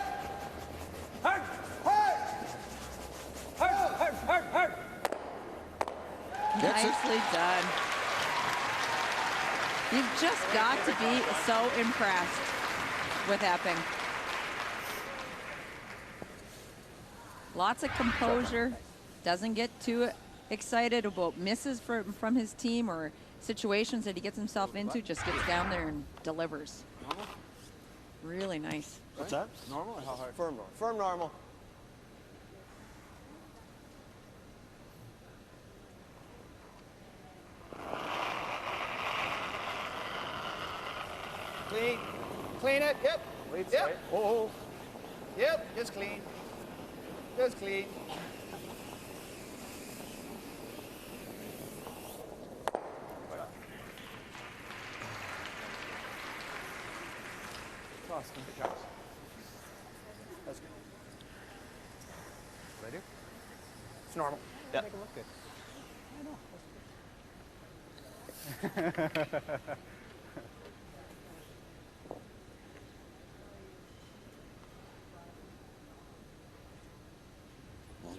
Hard! Hard! Hard! Hard! Hard! Hard! Nicely done. You've just got to be so impressed with Epping. Lots of composure. Doesn't get too excited about misses from his team or situations that he gets himself into. Just gets down there and delivers. Really nice. What's that? Normal or how hard? Firm normal. Firm normal. Clean. Clean it. Yep. Wait, Yep. Oh. Yep. Just clean. Just clean. Cross. That's good. Ready? It's normal. Yeah. Make it look good.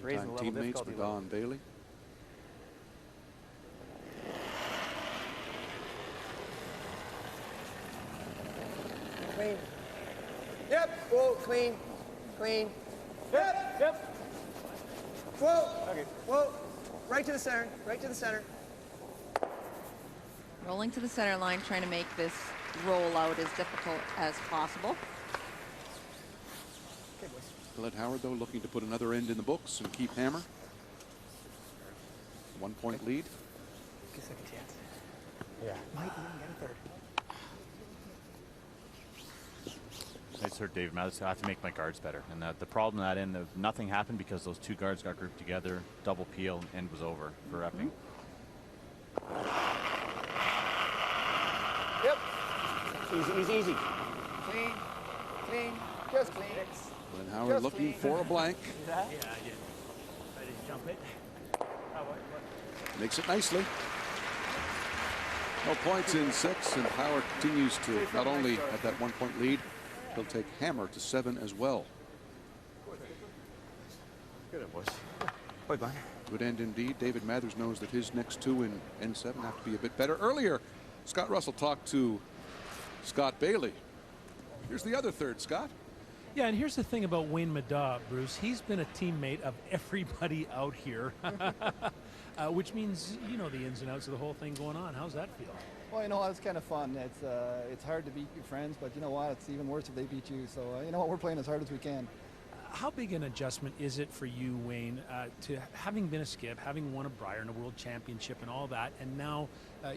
Longtime teammates for Don Bailey. Clean. Yep. Whoa. Clean. Clean. Yep. Yep. Whoa. Okay. Whoa. Right to the center. Right to the center. Rolling to the center line, trying to make this rollout as difficult as possible. G.Howard, though, looking to put another end in the books and keep hammer. 1 point lead. Give us a chance. Yeah. Might even get a third. I just heard David Mathis, I have to make my guards better. And the problem at that end, nothing happened because those 2 guards got grouped together, double peel, and was over for Epping. Yep. Easy, easy, easy. Clean. Clean. Just clean. G.Howard Just looking clean. for a blank. Yeah, I did. I didn't jump it. Makes it nicely. No points in 6, and Howard continues to not only have that 1 point lead, he'll take hammer to 7 as well. Good, boys. Bye bye. Good end indeed. David Mathers knows that his next 2 in N7 have to be a bit better. Earlier, Scott Russell talked to Scott Bailey. Here's the other third, Scott. Yeah, and here's the thing about Wayne Maddaw, Bruce. He's been a teammate of everybody out here, which means you know the ins and outs of the whole thing going on. How's that feel? Well, you know, it's kind of fun. It's hard to beat your friends, but you know what? It's even worse if they beat you. So, you know what? We're playing as hard as we can. How big an adjustment is it for you, Wayne, to having been a skip, having won a Brier and a World Championship and all that, and now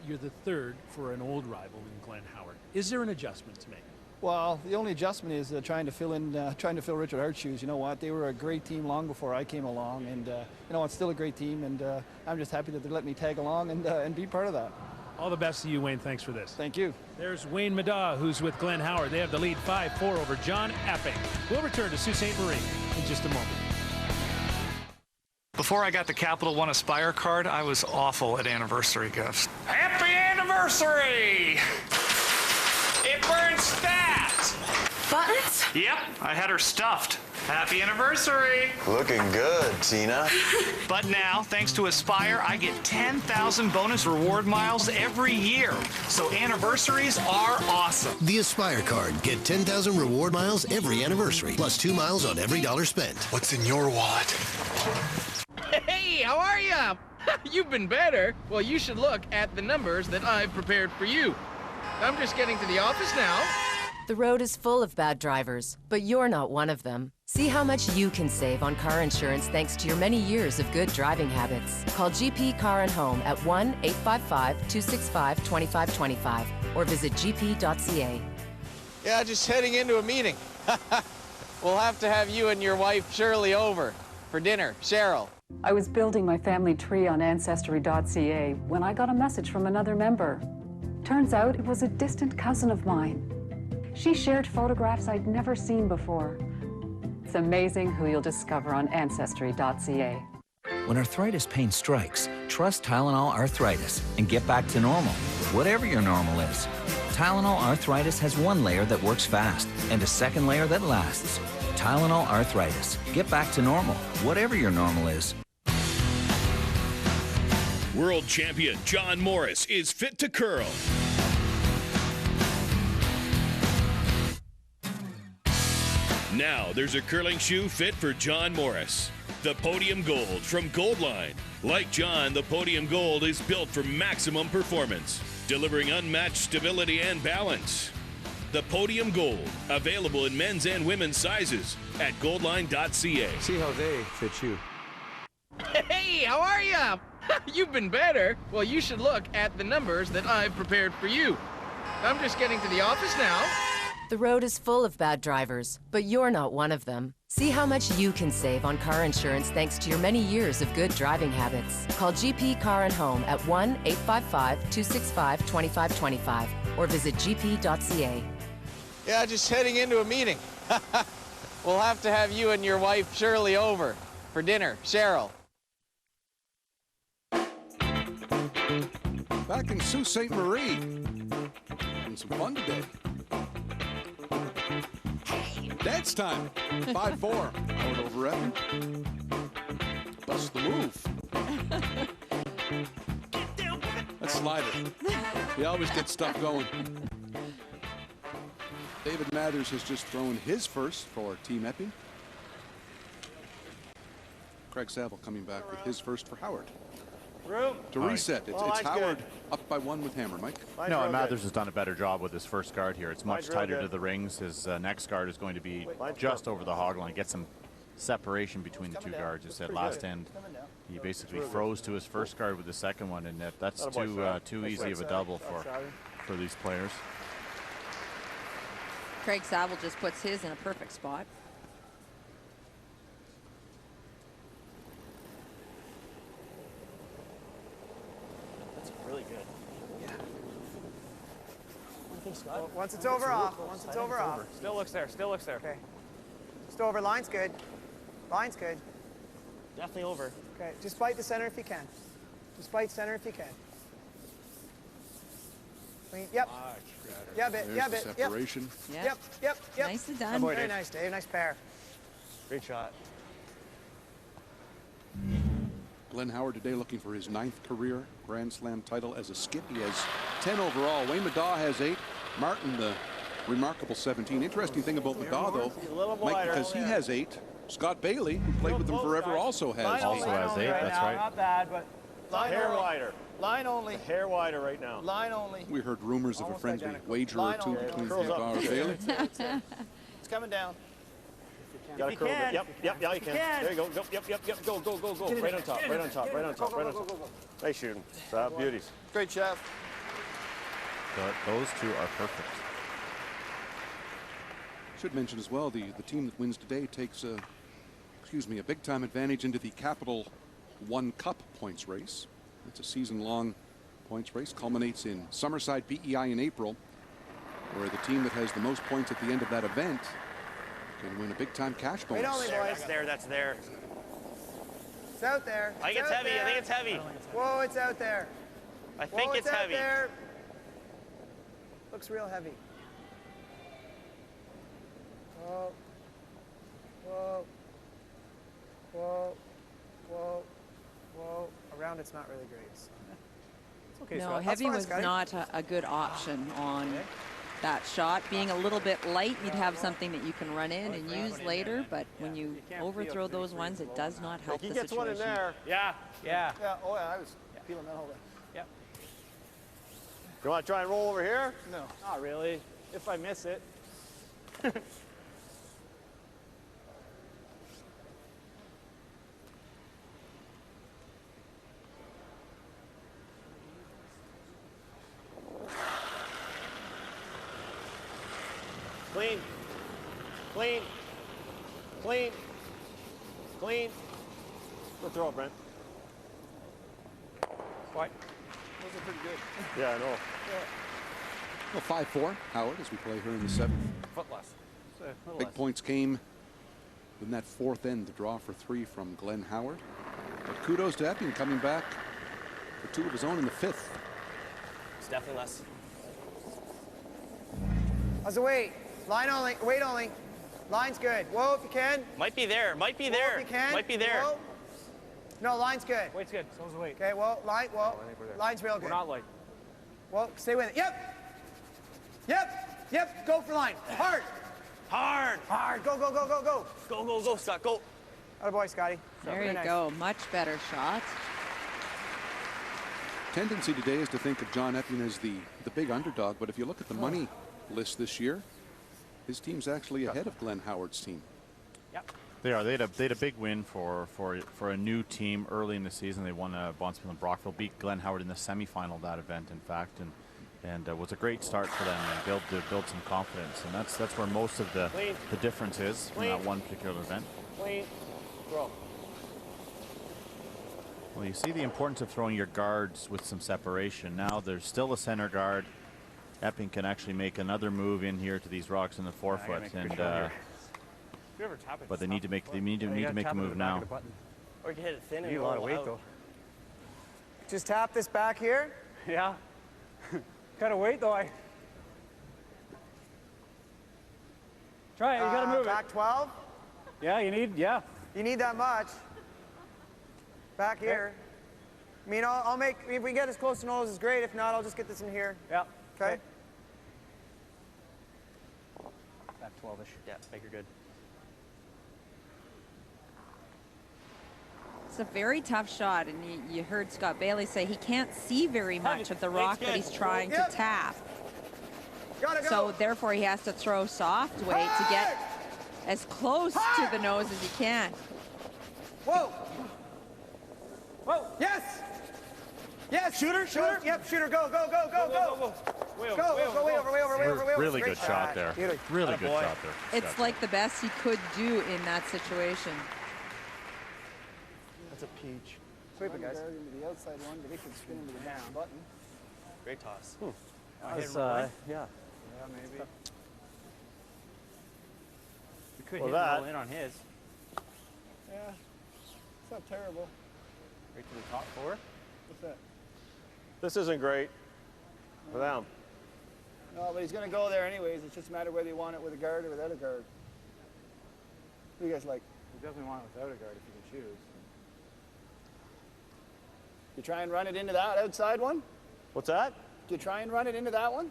you're the third for an old rival in G.Howard? Is there an adjustment to make? Well, the only adjustment is trying to fill Richard Hart's shoes. You know what? They were a great team long before I came along, and you know, it's still a great team, and I'm just happy that they let me tag along and be part of that. All the best to you, Wayne. Thanks for this. Thank you. There's Wayne Maddaw, who's with G.Howard. They have the lead 5-4 over John Epping. We'll return to Sault Ste. Marie in just a moment. Before I got the Capital One Aspire card, I was awful at anniversary gifts. Happy anniversary! It burns fat! Buttons? Yep, I had her stuffed. Happy anniversary! Looking good, Tina. But now, thanks to Aspire, I get 10,000 bonus reward miles every year. So anniversaries are awesome. The Aspire card. Get 10,000 reward miles every anniversary, plus 2 miles on every dollar spent. What's in your wallet? Hey, how are ya? You've been better. Well, you should look at the numbers that I've prepared for you. I'm just getting to the office now. The road is full of bad drivers, but you're not one of them. See how much you can save on car insurance thanks to your many years of good driving habits. Call GP Car and Home at 1-855-265-2525. or visit gp.ca. Yeah, just heading into a meeting. We'll have to have you and your wife Shirley over for dinner. Cheryl. I was building my family tree on Ancestry.ca when I got a message from another member. Turns out it was a distant cousin of mine. She shared photographs I'd never seen before. It's amazing who you'll discover on Ancestry.ca. When arthritis pain strikes, trust Tylenol Arthritis and get back to normal, whatever your normal is. Tylenol Arthritis has one layer that works fast and a second layer that lasts. Tylenol Arthritis. Get back to normal, whatever your normal is. World champion John Morris is fit to curl. Now there's a curling shoe fit for John Morris. The Podium Gold from Goldline. Like John, the Podium Gold is built for maximum performance, delivering unmatched stability and balance. The Podium Gold, available in men's and women's sizes at goldline.ca. See how they fit you. Hey, how are ya? You've been better. Well, you should look at the numbers that I've prepared for you. I'm just getting to the office now. The road is full of bad drivers, but you're not one of them. See how much you can save on car insurance thanks to your many years of good driving habits. Call GP Car and Home at 1-855-265-2525 or visit gp.ca. Yeah, just heading into a meeting. We'll have to have you and your wife Shirley over for dinner. Cheryl. Back in Sault Ste. Marie. Having some fun today. Dance time. 5-4. Howard over Epping. Bust the move. That's Slider. He always gets stuff going. David Mathers has just thrown his first for Team Epping. Craig Saville coming back with his first for Howard. To reset, it's Howard up by one with hammer, Mike. No, and Mathers has done a better job with his first guard here. It's much tighter to the rings. His next guard is going to be just over the hog line. Get some separation between the two guards. You said last end, he basically froze to his first guard with the second one, and that's too easy of a double for these players. Craig Saville just puts his in a perfect spot. Really good. Yeah. Well, once it's over, off. Once it's over, off. Still looks there. Still looks there. Okay. Just over. Line's good. Line's good. Definitely over. Okay. Just bite the center if you can. Just bite center if you can. Clean. Yep. Yeah, bit. There's Yeah, the bit. separation. Yep. Yep. Yep. Nicely done. Very nice, Dave. Nice pair. Great shot. Glenn Howard today looking for his 9th career Grand Slam title as a skip. He has 10 overall. Wayne Madaw has 8. Martin, the remarkable 17. Interesting thing about Madaw, though, Mike, because he has 8. Scott Bailey, who played with him forever, also has 8. That's right. Not bad, but line hair only. wider. Line only. Hair wider right now. Line only. We heard rumors of a friendly wager or two between Madaw and Bailey. It's coming down. Got to curl it. Yep, yeah, you can. There you go. Yep, go. Right on top. Nice shooting. Beauties. Great job. Those two are perfect. Should mention as well, the team that wins today takes a big-time advantage into the Capital One Cup points race. It's a season-long points race. Culminates in Summerside PEI in April, where the team that has the most points at the end of that event can win a big-time cash bonus. That's there. It's out there. I think it's heavy. I think it's heavy. Whoa, it's out there. I think it's heavy. There. Looks real heavy. Whoa. Whoa. Whoa. Whoa. Whoa. Around it's not really great. It's okay, No, Scott. heavy was Scotty. not a good option on that shot. Being a little bit light, you'd have something that you can run in and use later, but when you overthrow those ones, it does not help the situation. He gets one in there. Yeah. Oh, yeah, I was peeling that whole way. Yep. You want to try and roll over here? No. Not really. If I miss it. Clean. Clean. Clean. Clean. Good throw, Brent. What? Those are pretty good. Yeah, I know. Well, 5-4, Howard, as we play here in the 7th. Foot less. It's a little Big less. points came in that 4th end, the draw for 3 from Glenn Howard. But kudos to Epping coming back for 2 of his own in the 5th. It's definitely less. How's the weight? Line only. Weight only. Line's good. Whoa, if you can. Might be there. Might be Whoa, there. if you can. Might be there. Whoa. No, line's good. Weight's good. So's the weight. Okay, well, line, well, I think we're there. line's real good. We're not light. Well, stay with it. Yep. Yep. Yep. Go for line. Hard. Hard. Hard. Go, go, go, go, go. Go, go, go, Scott. Go. Attaboy, Scotty. There Very you nice. go. Much better shot. Tendency today is to think of John Epping as the big underdog, but if you look at the money list this year, his team's actually ahead of Glenn Howard's team. Yep. They are. They had a big win for a new team early in the season. They won Bonspiel and Brockville, beat Glenn Howard in the semifinal of that event, in fact, and was a great start for them and build some confidence. And that's where most of the difference is from that one particular event. Clean. Throw. Well, you see the importance of throwing your guards with some separation. Now there's still a center guard. Epping can actually make another move in here to these rocks in the 4-foot, but they need to make a move now. Or you can hit it thin You and need a lot of roll weight out. though. Just tap this back here. Yeah. Kind of weight though. Try it. You gotta move back it. 12. Yeah, you need. Yeah. You need that much. Back here. I mean, I'll make. If we get as close to nose, is great. If not, I'll just get this in here. Yeah. Okay. Back 12-ish. Yeah, make her good. It's a very tough shot, and you heard Scott Bailey say he can't see very much of the rock that he's trying to tap. Gotta go. So therefore, he has to throw soft weight to get as close to the nose as he can. Whoa. Whoa. Yes. Yes. Shooter. Shooter. Yep. Shooter. Go. Go. Go. Go. Go. Way over. Go. Go. Way over. Way over. Way over. Way over. Really Great good shot there. Really good shot there. It's like the best he could do in that situation. That's a peach. Sweep it, guys. Into the outside one, but it can spin into the next button. Great toss. Yeah. Yeah, maybe. We could Well, hit that- roll in on his. Yeah. It's not terrible. Right to the top 4. What's that? This isn't great for them. No, but he's going to go there anyways. It's just a matter whether you want it with a guard or without a guard. What do you guys like? You definitely want it without a guard if you can choose. You try and run it into that outside one? What's that? Do you try and run it into that one?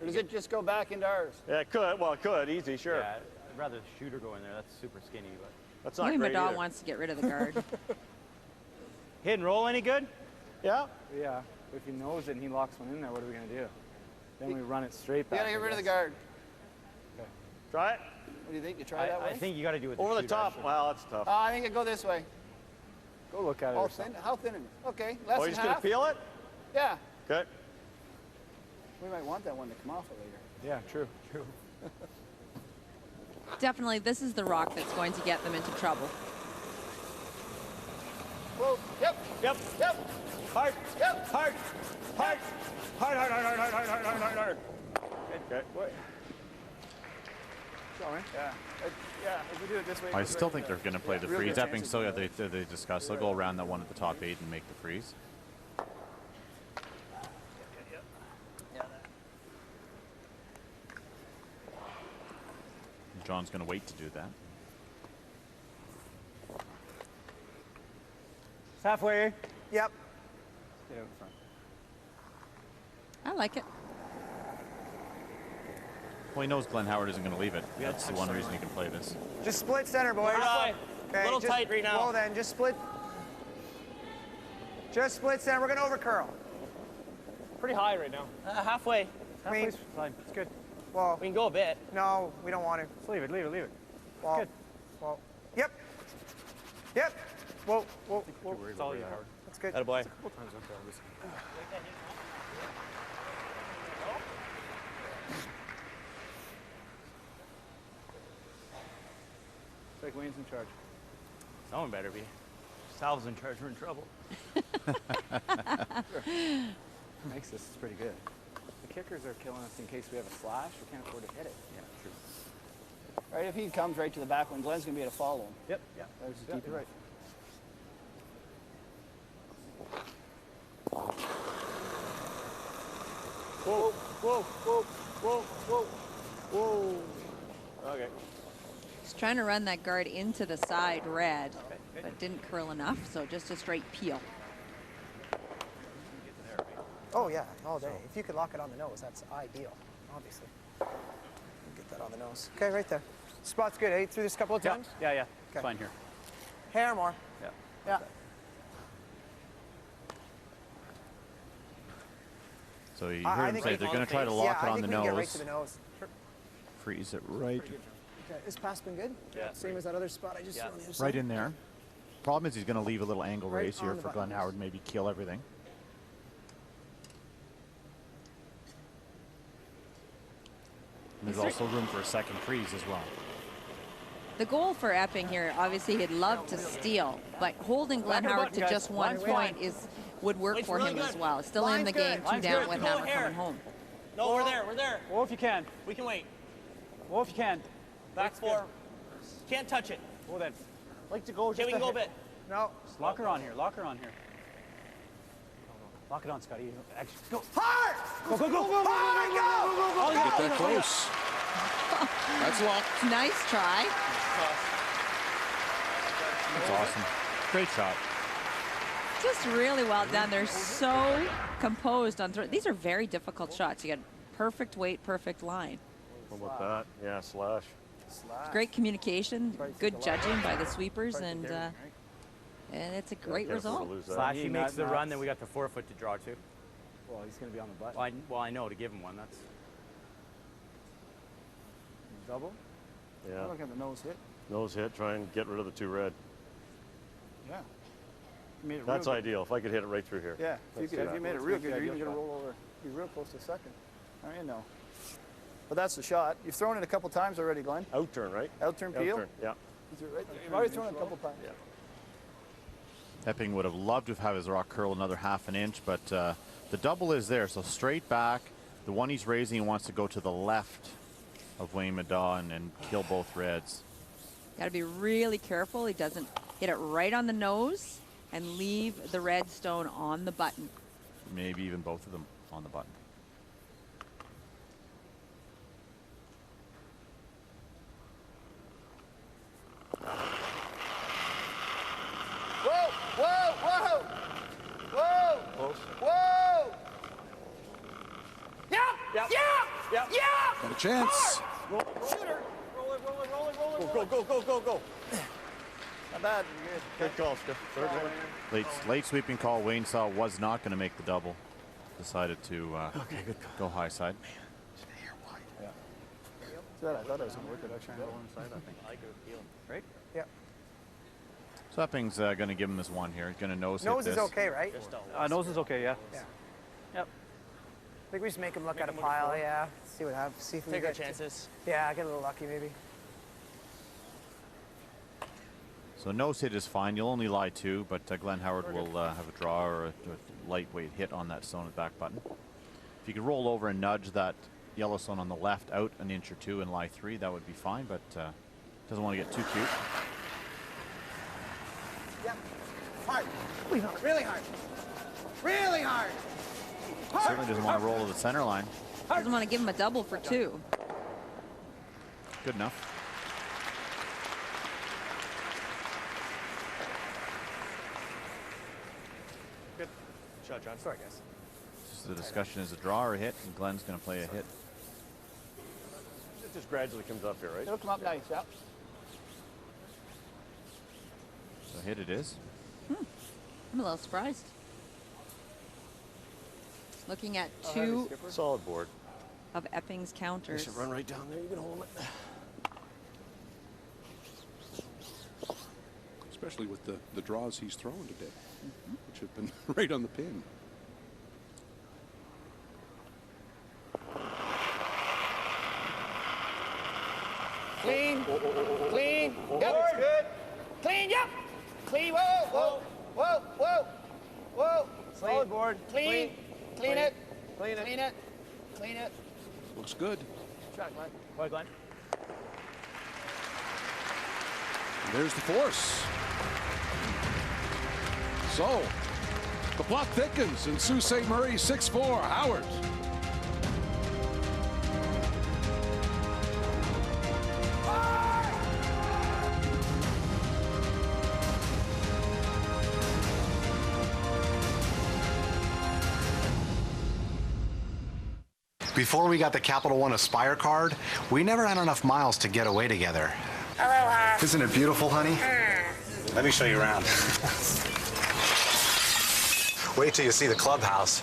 Or does it just go back into ours? Yeah, it could. Well, it could. Easy, sure. Yeah, I'd rather the shooter go in there. That's super skinny, but That's not Louis great Madal either. wants to get rid of the guard. hit and roll any good? Yeah. Yeah. If he knows it and he locks one in there, what are we going to do? Then we run it straight back. You gotta get rid of the guard. Okay. Try it. What do you think? You try that way? I think you got to do it Over the top. Well, that's tough. I think it go this way. Go look at it. Oh, or thin? something. How thin is it? Okay, less Oh, than you're just going to half. feel it? Yeah. Okay. We might want that one to come off it later. Yeah, true, true. Definitely, this is the rock that's going to get them into trouble. Whoa. Yep. Yep. Yep. Hard. Yep. Hard. Hard. Hard, hard, hard, hard, hard, hard, hard, hard, hard. Okay. Sorry. Yeah. Yeah, if we do it this way. it I goes still right think there. they're going to play the Real freeze. good Epping chances still, yeah, of they discussed. They'll go around that one at the top 8 and make the freeze. John's going to wait to do that. It's halfway. Yep. Stay out in front. I like it. Well, he knows Glenn Howard isn't going to leave it. That's the one reason he can play this. Just split center, boys. Halfway. Okay, Little just, tight right now. Well then, just split. Just split center. We're gonna over curl. Pretty high right now. Halfway. Halfway's fine. It's good. Well, We can go a bit. no, we don't want to. Just leave it, leave it, leave it. Well, Good. well, yep. Yep. Whoa, whoa, whoa. It's all you, Howard. That's good. Attaboy. like Wayne's in charge. Someone better be. Sal's in charge, we're in trouble. Makes this pretty good. The kickers are killing us in case we have a slash. We can't afford to hit it. Yeah, true. Right, if he comes right to the back one, Glenn's going to be able to follow him. Yep, yeah. That was deep right. Whoa, whoa, whoa, whoa, whoa, whoa. Okay. He's trying to run that guard into the side red, but didn't curl enough, so just a straight peel. Oh yeah, all day. If you could lock it on the nose, that's ideal, obviously. Get that on the nose. Okay, right there. Spot's good, eh? Through this a couple of times? Yeah, yeah. Okay. Fine here. Hair more. Yeah. Yeah. So you heard him say they're going to try to lock it on the nose. Get right to the nose. Sure. Freeze it right. Okay, this pass been good? Yeah. Same as that other spot I just saw on the other side? Right in there. Problem is he's going to leave a little angle Right race here on the for button. Glenn Howard, maybe kill everything. And there's also room for a second freeze as well. The goal for Epping here, obviously he'd love to steal, but holding Glenn Howard to just 1 point would work for him as well. Still in the game, 2 down with Hammer coming home. No, we're there, we're there. Whoa if you can. We can wait. Whoa if you can. Back 4. Can't touch it. Whoa then. Like to go just Okay, we can go a bit. No. Just lock her on here, lock her on here. Lock it on, Scotty. Actually, go. Hard! Go, go, go. Hard, go! Get that close. That's locked. Nice try. That's awesome. Great shot. Just really well done. They're so composed on throw. These are very difficult shots. You got perfect weight, perfect line. What about that? Yeah, slash. Great communication, good judging by the sweepers, and it's a great result. Slash, he makes the run, then we got the 4-foot to draw too. Well, he's going to be on the butt. Well, I know to give him one. That's double. Yeah. Look at the nose hit. Nose hit, try and get rid of the 2 red. Yeah. You made it That's real ideal, if I could hit it right through here. Yeah, if you made it real good, you're even going going to roll over. Be real close to second. I mean, no. But that's the shot. You've thrown it a couple times already, Glenn. Out turn, right? Out turn peel? Out turn, yeah. You've already thrown it a couple times. Yeah. Epping would have loved to have his rock curl another ½ an inch, but the double is there, so straight back. The one he's raising, he wants to go to the left of Wayne Madaw and kill both reds. Got to be really careful. He doesn't hit it right on the nose and leave the red stone on the button. Maybe even both of them on the button. Whoa! Whoa! Whoa! Whoa! Close. Whoa! Yep! Yep. Yep! Yep. Yep! Got a chance. Shooter! Roll it, roll it, roll it, roll it. Go, go, go, go, go. Not bad. Good call, Skip. Third one. Late sweeping call. Wayne saw was not going to make the double. Decided to go high side. Yeah. So I thought I was going to work it. I tried to roll inside, I think. I like it feeling. Right? Yep. So Epping's going to give him this one here. He's going to nose hit Nose this. is okay, right? Nose is okay, yeah. Yeah. Yep. I think we just make him look at a pile, yeah. See what happens. See if we Take our get chances. Yeah, get a little lucky maybe. So nose hit is fine. You'll only lie 2, but Glenn Howard will have a draw or a lightweight hit on that stone at the back button. If you could roll over and nudge that yellow stone on the left out an inch or 2 and lie 3, that would be fine, but doesn't want to get too cute. Yep. Hard. Really hard. Really hard. Certainly doesn't want to roll to the center line. Doesn't want to give him a double for 2. Good enough. Good shot, John. Sorry, guys. Just the discussion is a draw or a hit, and Glenn's going to play a hit. It just gradually comes up here, right? It'll come up nice, yeah. So hit it is. I'm a little surprised. Looking at 2 solid board of Epping's counters. You should run right down there. You can hold it. Especially with the draws he's thrown today, which have been right on the pin. Clean. Clean. Yep. Good. Clean. Yep. Clean. Whoa. Whoa. Whoa. Whoa. Whoa. Solid board. Clean. Clean it. Clean it. Clean it. Clean it. Looks good. Shot, Glenn. Go ahead, Glenn. And there's the force. So, the plot thickens in Sault Ste. Marie 6-4. Howard. Before we got the Capital One Aspire card, we never had enough miles to get away together. Aloha. Isn't it beautiful, honey? Let me show you around. Wait till you see the clubhouse.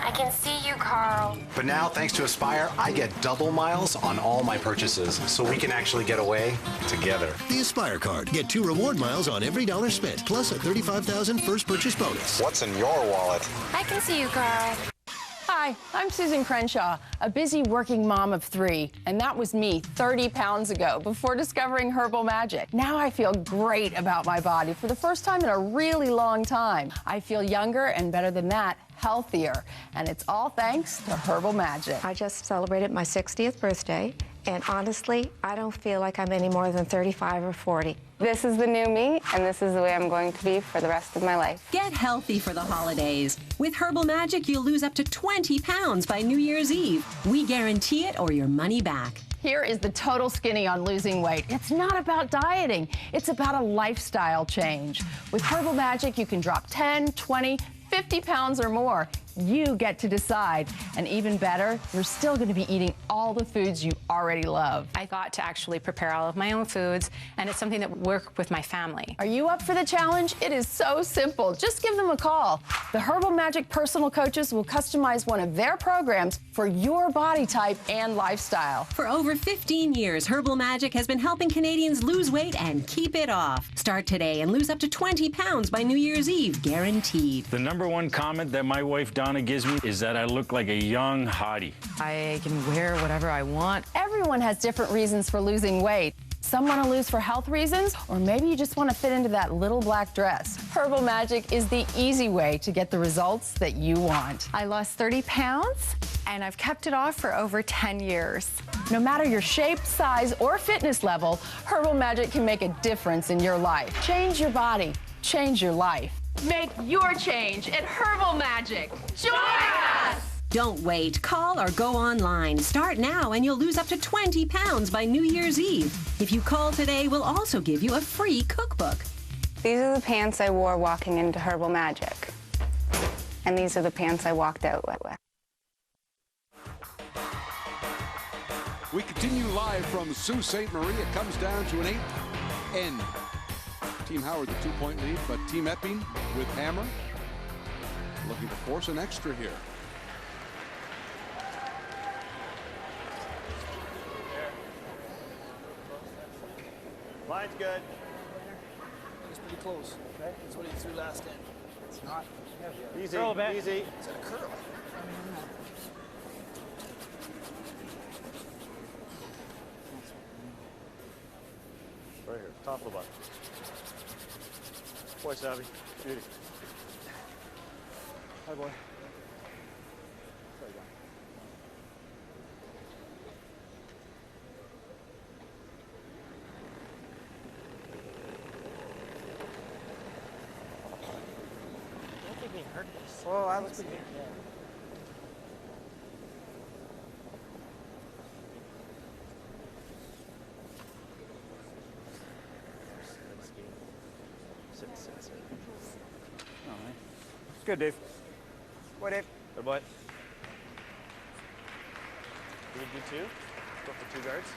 I can see you, Carl. But now, thanks to Aspire, I get double miles on all my purchases, so we can actually get away together. The Aspire card. Get 2 reward miles on every dollar spent, plus a $35,000 first purchase bonus. What's in your wallet? I can see you, Carl. Hi, I'm Susan Crenshaw, a busy working mom of 3, and that was me 30 pounds ago before discovering Herbal Magic. Now I feel great about my body for the first time in a really long time. I feel younger and, better than that, healthier, and it's all thanks to Herbal Magic. I just celebrated my 60th birthday, and honestly, I don't feel like I'm any more than 35 or 40. This is the new me, and this is the way I'm going to be for the rest of my life. Get healthy for the holidays. With Herbal Magic, you'll lose up to 20 pounds by New Year's Eve. We guarantee it or your money back. Here is the total skinny on losing weight. It's not about dieting. It's about a lifestyle change. With Herbal Magic, you can drop 10, 20, 50 pounds or more. You get to decide. And even better, you're still going to be eating all the foods you already love. I got to actually prepare all of my own foods, and it's something that would work with my family. Are you up for the challenge? It is so simple. Just give them a call. The Herbal Magic personal coaches will customize one of their programs for your body type and lifestyle. For over 15 years, Herbal Magic has been helping Canadians lose weight and keep it off. Start today and lose up to 20 pounds by New Year's Eve, guaranteed. The #1 comment that my wife Donna gives me is that I look like a young hottie. I can wear whatever I want. Everyone has different reasons for losing weight. Some want to lose for health reasons, or maybe you just want to fit into that little black dress. Herbal Magic is the easy way to get the results that you want. I lost 30 pounds, and I've kept it off for over 10 years. No matter your shape, size, or fitness level, Herbal Magic can make a difference in your life. Change your body, change your life. Make your change at Herbal Magic. Join us! Don't wait. Call or go online. Start now and you'll lose up to 20 pounds by New Year's Eve. If you call today, we'll also give you a free cookbook. These are the pants I wore walking into Herbal Magic. And these are the pants I walked out with. We continue live from Sault Ste. Marie. It comes down to an 8th end. Team Howard the 2-point lead, but Team Epping with hammer looking to force an extra here. Line's good. It's pretty close. Okay. That's what he threw last end. It's not heavy. Easy, Curl back. easy. Is that a curl? Right here, top of the butt. Boy, Savvy. Beauty. Hi, boy. I don't think we hurt this. Well, I was thinking. Yeah. Good, Dave. Boy, Dave. Good boy. You would do 2? Go for 2 guards.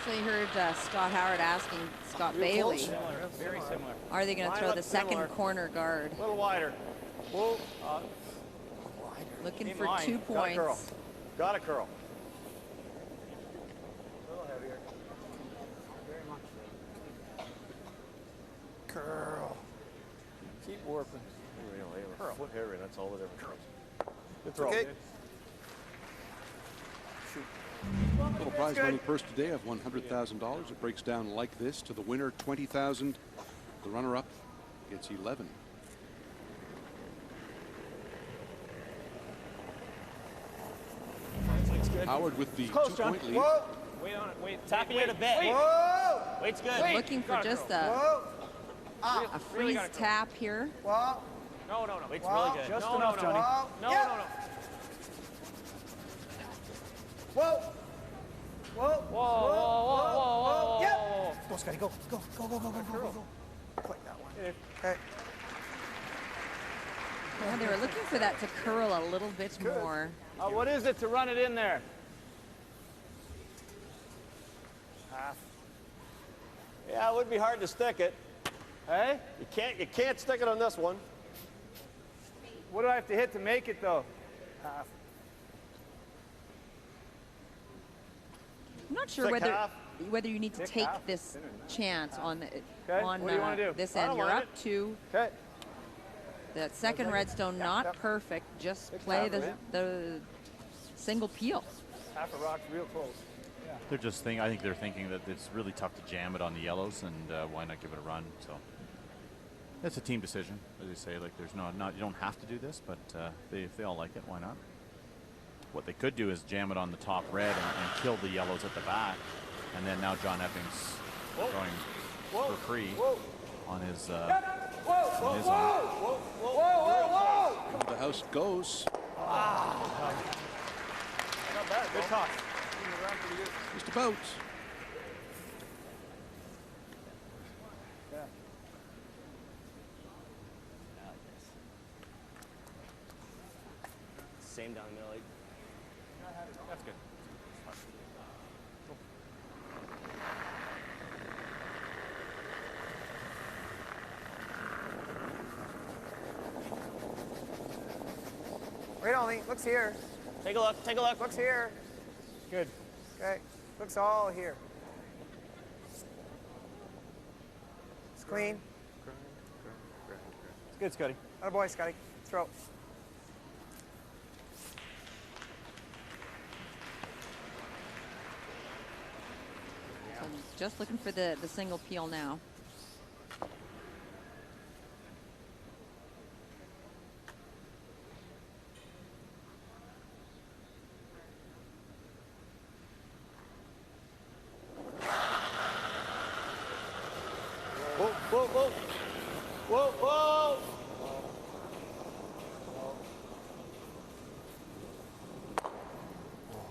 So you heard Scott Howard asking Scott Bailey, Similar, very similar. are they going to throw the second corner guard? A little wider. Whoa. Looking In for line. 2 Got a curl. points. Got a curl. A little heavier. Very much. Curl. Keep warping. Curl. Foot hair in, that's all the difference. Good throw. Okay. Total prize money purse today of $100,000. It breaks down like this: to the winner, $20,000. The runner-up gets $11,000. Howard with the two-point lead. Whoa! Wait on it. Wait. Tapping it a bit. Whoa! Wait's good. Looking for just Whoa! a freeze tap here. Whoa! No. Wait's Whoa. really good. Just no, enough, no, Johnny. No. Yeah. No. Whoa! Whoa! Whoa. Yep. Go, Scotty, go. Go. Click that one. Okay. Yeah, they were looking for that to curl a little bit more. What is it to run it in there? Half. Yeah, it would be hard to stick it. Hey? You can't stick it on this one. What do I have to hit to make it, though? Half. I'm not sure Thick half. whether you need to Thick take half. this chance on Okay, what do you wanna do? this I end. don't You're mind up to Okay. that second redstone, not Yep. perfect. Just Thick play half, the single peel. Half a rock's real close. They're just I think they're thinking that it's really tough to jam it on the yellows, and why not give it a run? So it's a team decision, as they say. Like, there's not you don't have to do this, but if they all like it, why not? What they could do is jam it on the top red and kill the yellows at the back, and then now John Epping's going for free on his on his arm. And the house goes. Not bad. Good toss. Just about. Same down the middle. Like, That's good. Wait only. Looks here. take a look. Take a look. Looks here. Good. Okay. Looks all here. It's clean. It's good, Scotty. Attaboy, Scotty. Throw. So just looking for the single peel now. Whoa.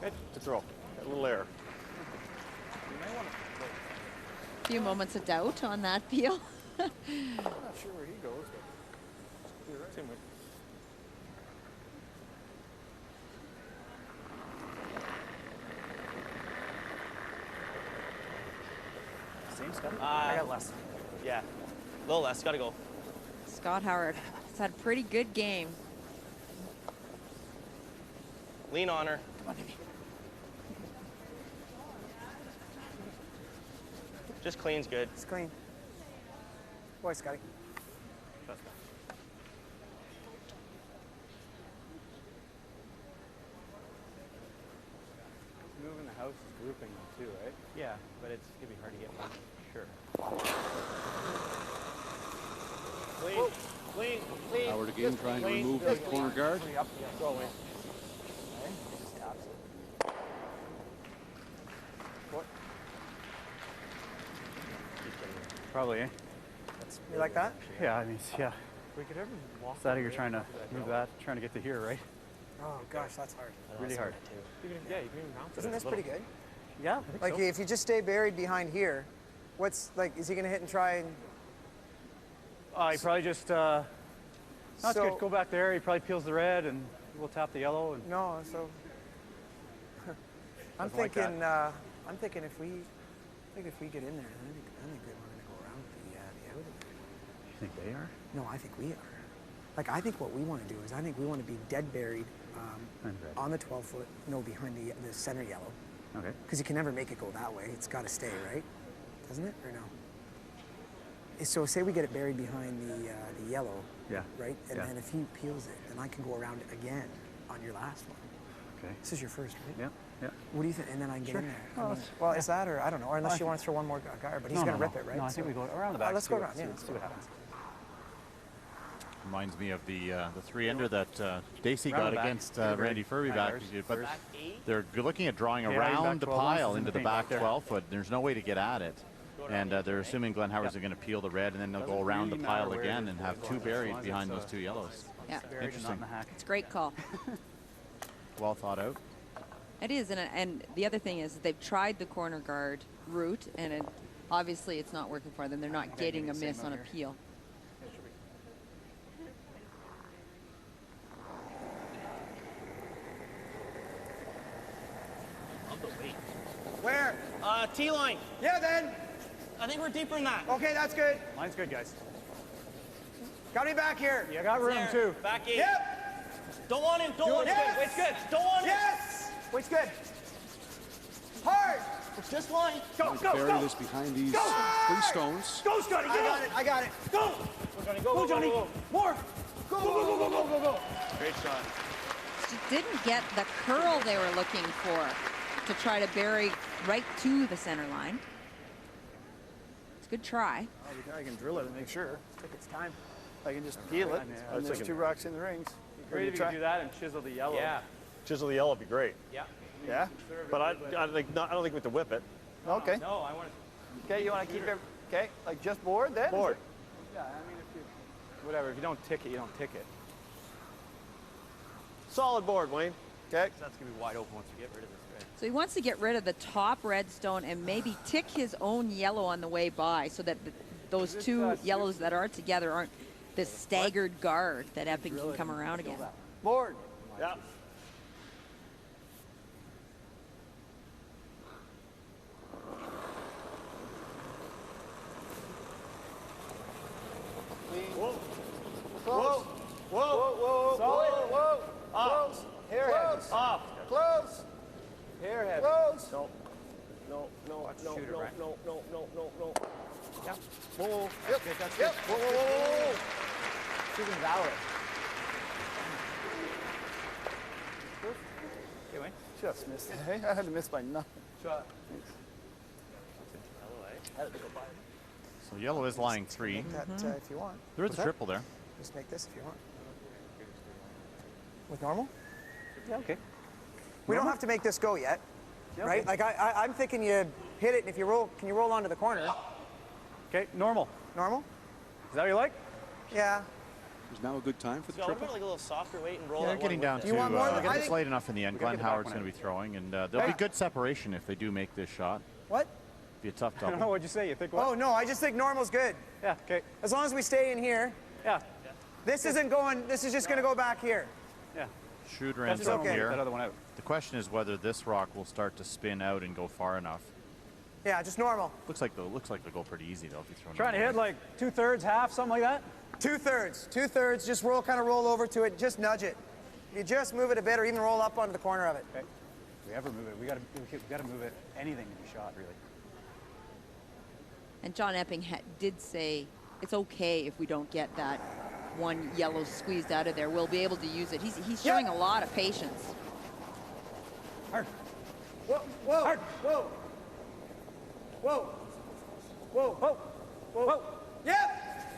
Good to throw. Got a little air. A few moments of doubt on that peel. I'm not sure where he goes, but you're right. Same way. Same Scotty? I got less. Yeah. A little less. Gotta go. Scott Howard has had a pretty good game. Lean on her. Come on, baby. Just clean's good. It's clean. Boy, Scotty. Moving the house is grouping them too, right? Yeah, but it's gonna be hard to get one. Sure. Clean. Howard again trying to remove the corner guard. Go away. Just taps it. What? Probably, eh? You like that? Yeah, I mean, yeah. We could ever walk. It's that you're trying to move that, trying to get to here, right? Oh gosh, that's hard. Really hard. Yeah, you can even mount it. Isn't this pretty good? Yeah. Like if you just stay buried behind here, what's like? Is he gonna hit and try and? He probably just. No, it's So- good. Go back there. He probably peels the red, and we'll tap the yellow. And No, so. I'm Doesn't like that. thinking. I'm thinking if we get in there, I think we're gonna go around the outer. you think they are? No, I think we are. Like I think what we want to do is I think we want to be dead buried And red. on the 12-foot, no, behind the center yellow, Okay. because you can never make it go that way. It's got to stay, right? Doesn't it, or no? So say we get it buried behind the yellow, Yeah. right? And Yeah. then if he peels it, then I can go around it again on your last one. Okay. This is your first, right? Yeah. Yeah. What do you think? And then I can get Sure. in there. Well, I mean, that's- well, is that or I don't know, or unless you want to throw one more guard, but he's No, going to no, rip it, right? No, I think we go around the back. Let's go around. Yeah, See what happens. Reminds me of the 3-ender that Dacey Round got the back. against Very Randy Furby high back. bars. But Back they're looking at drawing Yeah, around back the 12 ounces pile in into the the paint back back there. 12 foot. There's no way to get at it. And they're assuming Glenn Howard's going to peel the red, and then they'll go around the pile again and have two buried behind those two yellows. Yeah. Interesting. It's a great call. Well thought out. It is, and the other thing is they've tried the corner guard route, and obviously it's not working for them. They're not getting a miss on a peel. Where? T-line. Yeah, then. I think we're deeper than that. Okay, that's good. Mine's good, guys. Got me back here. You got room, too. Back 8. Yep. Don't want him. Don't want him. Yes. Wait's good. Don't want him. Yes. Wait's good. Hard. It's just line. Go, Bury this behind these three stones. Go, Scotty. I got it. I got it. Go. Go, Johnny. Go, Go, Johnny. Go. More. Go, go, go, go, go, go, go. Great shot. She didn't get the curl they were looking for to try to bury right to the center line. It's a good try. I can drill it and make sure. Take its time. I can just peel it, I and was there's thinking- 2 rocks in the rings. Great if you could do that and chisel the yellow. Yeah. Chisel the yellow would be great. Yeah. Yeah? But I don't think we have to whip it. Okay. No, I want to. Okay, you want to keep it, okay, like just board then? Board. Yeah, I mean, if you, whatever, if you don't tick it, you don't tick it. Solid board, Wayne. Okay. That's going to be wide open once we get rid of this red. So he wants to get rid of the top red stone and maybe tick his own yellow on the way by so that those two yellows that are together aren't this staggered guard that Epping can come around again. Board. Yeah. Whoa. Close. Whoa, whoa, whoa, Solid. whoa, whoa. Up. Close. Close. Up. Close. Hairhead. Close. No. No, no, no, shoot it, no, Brent. no, no, no, no, no. Yep. Whoa. Yep. Yep. Whoa, whoa, whoa, whoa. Shooting valid. Okay, Wayne. Just missed it. Hey, I had to miss by nothing. Shot. So yellow is lying 3. Make that if you want. There is What's a that? triple there. Just make this if you want. With normal? Yeah, okay. We don't have to make this go yet, Yeah, right? okay. Like I'm thinking you hit it, and if you roll, can you roll onto the corner? Okay, normal. Normal? Is that what you like? Yeah. Is now a good time for the So what triple? about like a little softer weight and roll Yeah, that they're getting one down with to You want more than- I it's think- late enough in the end. We gotta Glenn get the back Howard's one going to out. be throwing, and there'll be good separation if they do make this shot. What? Be a tough I don't know, double. what'd you say? You think what? Oh no, I just think normal's good. Yeah, okay. As long as we stay in here. Yeah, This isn't going. This is just going to go back here. yeah. Shooter That's ends up okay. Get that here. other one out. The question is whether this rock will start to spin out and go far enough. Yeah, just normal. Looks like they'll go pretty easy though if you throw. Trying to hit like 2/3, half, something like that. 2/3. 2/3. Just roll, kind of roll over to it. Just nudge it. You just move it a bit, or even roll up onto the corner of it. Okay. If we ever move it, we gotta move it. Anything to be shot, really. And John Epping did say it's okay if we don't get that one yellow squeezed out of there. We'll be able to use it. He's showing a lot of patience. Hard. Whoa, whoa, Hard. whoa, whoa, whoa, whoa, whoa, whoa. Yep.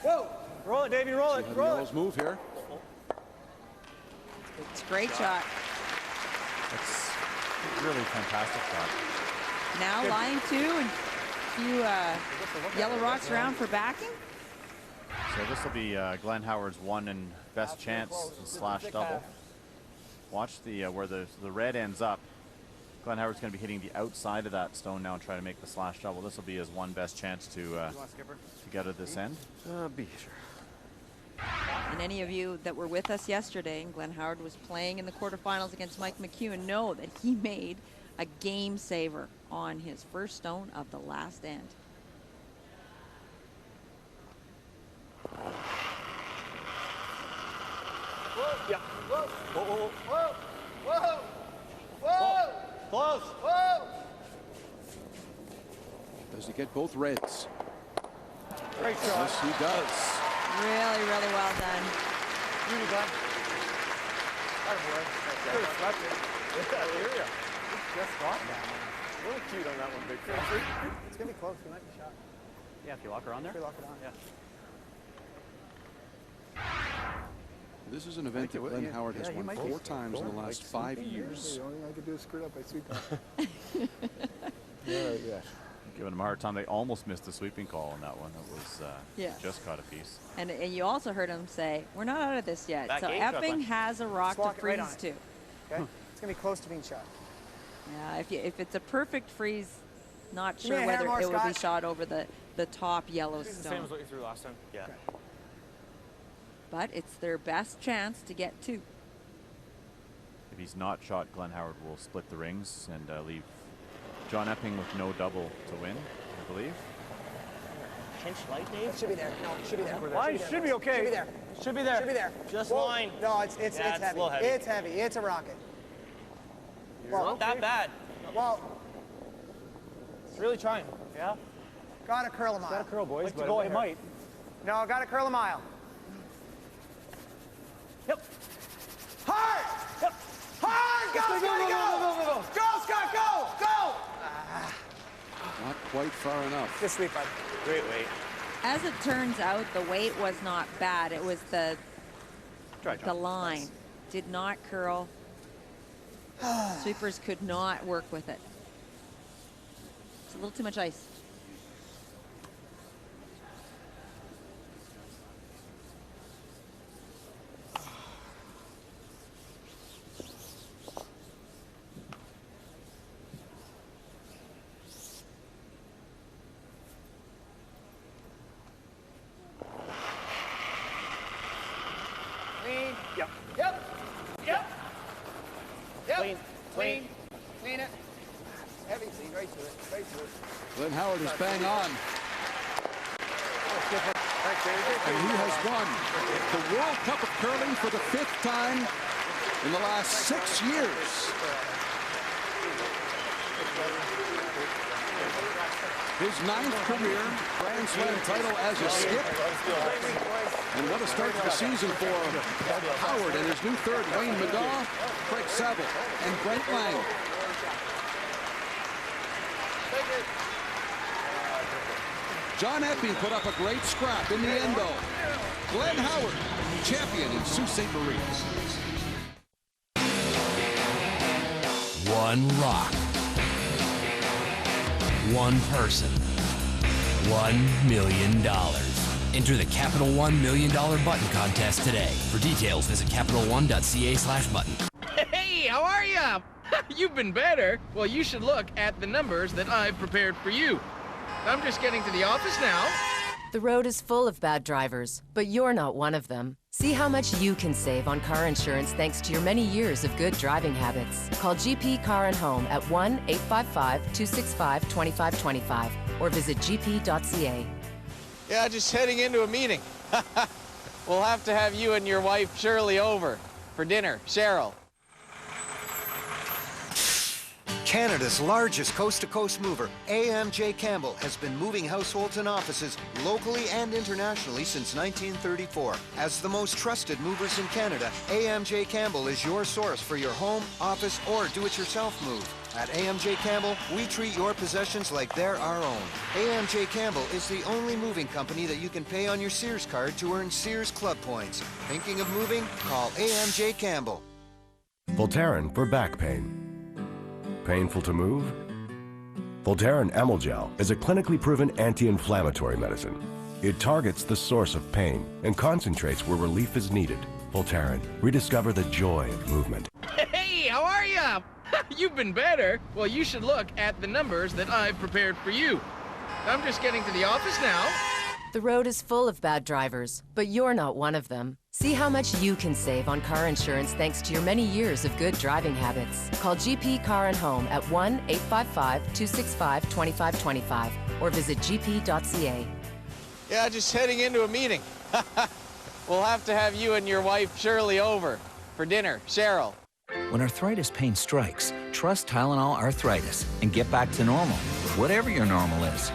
Whoa. Roll it, Davey. Roll it. See how the Roll yellows it. move here. It's a great shot. That's a really fantastic shot. Now lying 2 and a few yellow rocks around for backing. So this will be Glenn Howard's 1 and best chance slash double. Watch the where the red ends up. Glenn Howard's going to be hitting the outside of that stone now and trying to make the slash double. This will be his 1 best chance to get at this end. Be sure. And any of you that were with us yesterday, and Glenn Howard was playing in the quarterfinals against Mike McEwen, know that he made a game saver on his first stone of the last end. Whoa. Yeah. Whoa. Whoa. Whoa. Whoa! Whoa! Close. Whoa! Does he get both reds? Great shot. Yes, he does. Really, really well done. Really done. Yeah, I hear ya. Just got that. Really cute on that one, big fish. It's going to be close. We might be shot. Yeah, if you lock her on there. If we lock it on. Yeah. This is an event that Glenn Howard has won 4 times in the last 5 years. The only thing I could do is screw it up by sweeping. Yeah. Giving them a hard time. They almost missed the sweeping call on that one. It was just caught a piece. And you also heard him say, we're not out of this yet. Back So eight, Epping has a rock to freeze right on it. too. Okay? It's going to be close to being shot. Yeah, if it's a perfect freeze, not Give me sure a whether hair more, it will be Scott. shot over the top yellow It's the stone. same as what you threw last time. Yeah. But it's their best chance to get 2. If he's not shot, Glenn Howard will split the rings and leave John Epping with no double to win, I believe. Pinch light, Dave? It should be there. No, it should be there. Line should be okay. Should be there. Should be there. Should be there. Just Whoa. line. No, it's Yeah, it's a heavy. little heavy. It's heavy. It's a rocket. Not that bad. Well, It's really trying. Yeah. gotta curl a mile. Got to curl, boys. Like to But go it ahead. might. No, gotta curl a mile. Yep. Hard! Yep. Hard! Go, Scotty, go! Go, Scott, go! Go! Not quite far enough. Just sweep, bud. Great weight. As it turns out, the weight was not bad. It was the line. Did not curl. Sweepers could not work with it. It's a little too much ice. Clean. Yep. Yep. Yep. Yep. Clean. Clean. Clean it. Heavy. Clean right to it. Right to it. Glenn Howard is bang on. And he has won the World Cup of Curling for the 5th time in the last 6 years. His 9th career Grand Slam title as a skip. And what a start to the season for Howard and his new third, Wayne McGaw, Craig Saville, and Brent Lang. John Epping put up a great scrap in the end, though. Glenn Howard, champion in Sault Ste. Marie. One rock. One person. $1 million. Enter the Capital $1 Million Button Contest today. For details, visit CapitalOne.ca/button. Hey, how are ya? You've been better. Well, you should look at the numbers that I've prepared for you. I'm just getting to the office now. The road is full of bad drivers, but you're not one of them. See how much you can save on car insurance thanks to your many years of good driving habits. Call GP Car and Home at 1-855-265-2525 or visit gp.ca. Yeah, just heading into a meeting. We'll have to have you and your wife Shirley over for dinner. Cheryl. Canada's largest coast-to-coast mover, AMJ Campbell, has been moving households and offices locally and internationally since 1934. As the most trusted movers in Canada, AMJ Campbell is your source for your home, office, or do-it-yourself move. At AMJ Campbell, we treat your possessions like they're our own. AMJ Campbell is the only moving company that you can pay on your Sears card to earn Sears Club points. Thinking of moving? Call AMJ Campbell. Voltaren for back pain. Painful to move? Voltaren Amyl Gel is a clinically proven anti-inflammatory medicine. It targets the source of pain and concentrates where relief is needed. Voltaren, rediscover the joy of movement. Hey, how are ya? You've been better. Well, you should look at the numbers that I've prepared for you. I'm just getting to the office now. The road is full of bad drivers, but you're not one of them. See how much you can save on car insurance thanks to your many years of good driving habits. Call GP Car and Home at 1-855-265-2525 or visit gp.ca. Yeah, just heading into a meeting. We'll have to have you and your wife Shirley over for dinner. Cheryl. When arthritis pain strikes, trust Tylenol Arthritis and get back to normal, whatever your normal is.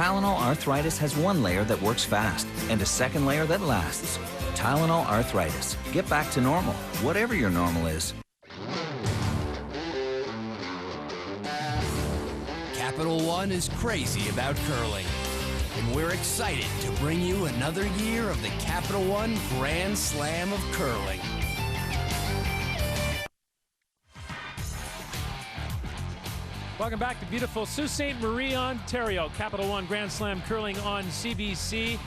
Tylenol Arthritis has one layer that works fast and a second layer that lasts. Tylenol Arthritis. Get back to normal, whatever your normal is. Capital One is crazy about curling, and we're excited to bring you another year of the Capital One Grand Slam of Curling. Welcome back to beautiful Sault Ste. Marie, Ontario. Capital One Grand Slam Curling on CBC.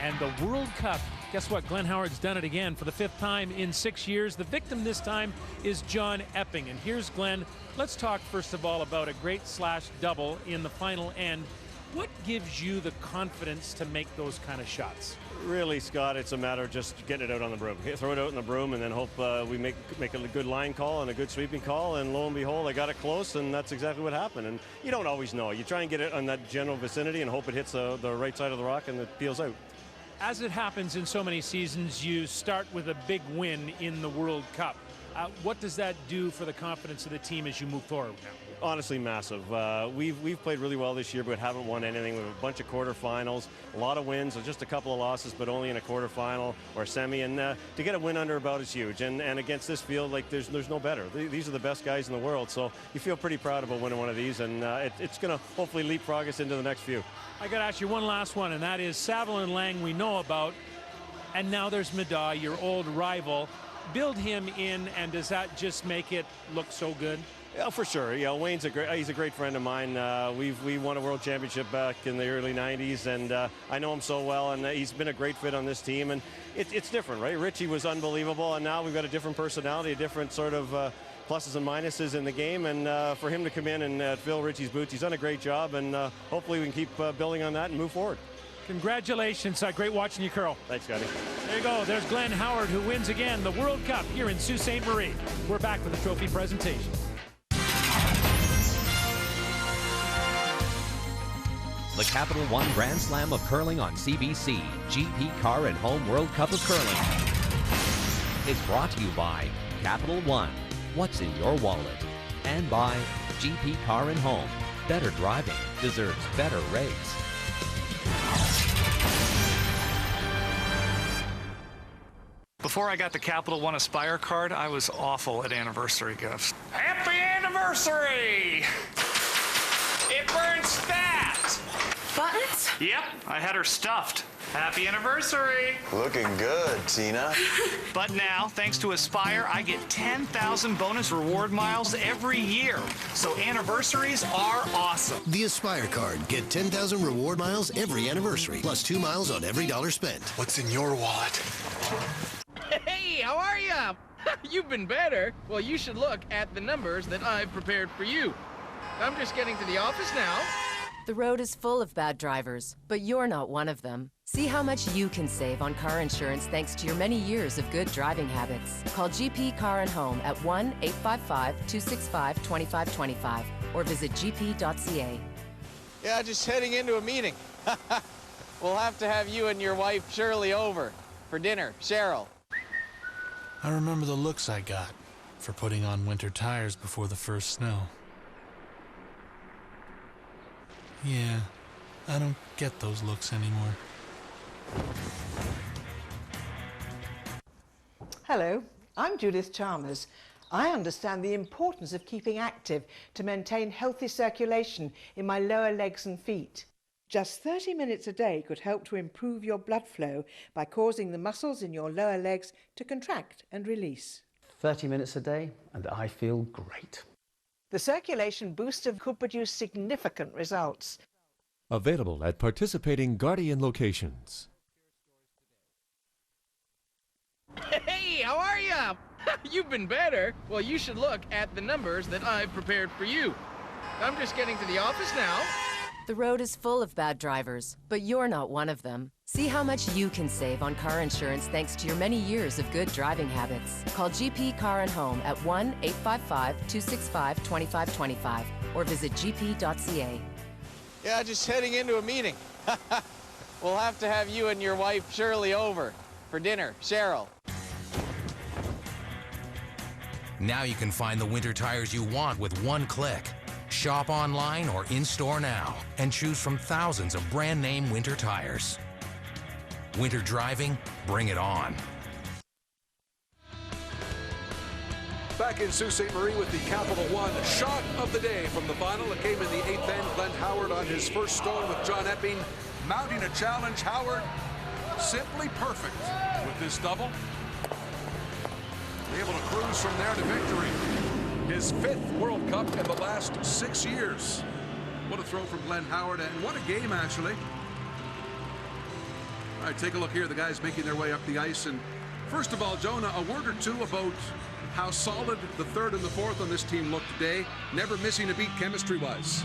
And the World Cup. Guess what? Glenn Howard's done it again for the 5th time in 6 years. The victim this time is John Epping. And here's Glenn. Let's talk first of all about a great slash double in the final end. What gives you the confidence to make those kind of shots? Really, Scott, it's a matter of just getting it out on the broom. Throw it out in the broom and then hope we make a good line call and a good sweeping call, and lo and behold, I got it close, and that's exactly what happened. And you don't always know. You try and get it on that general vicinity and hope it hits the right side of the rock and it peels out. As it happens in so many seasons, you start with a big win in the World Cup. What does that do for the confidence of the team as you move forward now? Honestly, massive. We've played really well this year, but haven't won anything. We have a bunch of quarterfinals, a lot of wins, just a couple of losses, but only in a quarterfinal or semi. And to get a win under a belt is huge. And against this field, like there's no better. These are the best guys in the world, so you feel pretty proud about winning one of these, and it's going to hopefully leapfrog us into the next few. I got to ask you one last one, and that is Saville and Lang we know about, and now there's Middaugh, your old rival. Build him in, and does that just make it look so good? Yeah, for sure. Yeah, Wayne's he's a great friend of mine. We won a world championship back in the early 90s, and I know him so well, and he's been a great fit on this team. And it's different, right? Richie was unbelievable, and now we've got a different personality, a different sort of pluses and minuses in the game. And for him to come in and fill Richie's boots, he's done a great job, and hopefully we can keep building on that and move forward. Congratulations. Great watching you, curl. Thanks, Scotty. There you go. There's Glenn Howard, who wins again the World Cup here in Sault Ste. Marie. We're back with the trophy presentation. The Capital One Grand Slam of Curling on CBC, GP Car and Home World Cup of Curling. It's brought to you by Capital One, what's in your wallet? And by GP Car and Home, better driving deserves better rates. Before I got the Capital One Aspire card, I was awful at anniversary gifts. Happy anniversary! It burns fat! Buttons? Yep, I had her stuffed. Happy anniversary! Looking good, Tina. But now, thanks to Aspire, I get 10,000 bonus reward miles every year. So anniversaries are awesome. The Aspire card. Get 10,000 reward miles every anniversary, plus 2 miles on every dollar spent. What's in your wallet? Hey, how are ya? You've been better. Well, you should look at the numbers that I've prepared for you. I'm just getting to the office now. The road is full of bad drivers, but you're not one of them. See how much you can save on car insurance thanks to your many years of good driving habits. Call GP Car and Home at 1-855-265-2525 or visit gp.ca. Yeah, just heading into a meeting. We'll have to have you and your wife Shirley over for dinner. Cheryl. I remember the looks I got for putting on winter tires before the first snow. Yeah, I don't get those looks anymore. Hello, I'm Judith Chalmers. I understand the importance of keeping active to maintain healthy circulation in my lower legs and feet. Just 30 minutes a day could help to improve your blood flow by causing the muscles in your lower legs to contract and release. 30 minutes a day and I feel great. The circulation booster could produce significant results. Available at participating Guardian locations. Hey, how are ya? You've been better. Well, you should look at the numbers that I've prepared for you. I'm just getting to the office now. The road is full of bad drivers, but you're not one of them. See how much you can save on car insurance thanks to your many years of good driving habits. Call GP Car and Home at 1-855-265-2525 or visit gp.ca. Yeah, just heading into a meeting. We'll have to have you and your wife Shirley over for dinner. Cheryl. Now you can find the winter tires you want with one click. Shop online or in-store now and choose from thousands of brand name winter tires. Winter driving, bring it on. Back in Sault Ste. Marie with the Capital One shot of the day from the final. It came in the 8th end. Glenn Howard on his first stone with John Epping, mounting a challenge. Howard simply perfect with this double. Able to cruise from there to victory. His 5th World Cup in the last 6 years. What a throw from Glenn Howard, and what a game, actually. All right, take a look here. The guys making their way up the ice. And first of all, Jonah, a word or two about how solid the 3rd and the 4th on this team looked today. Never missing a beat chemistry-wise.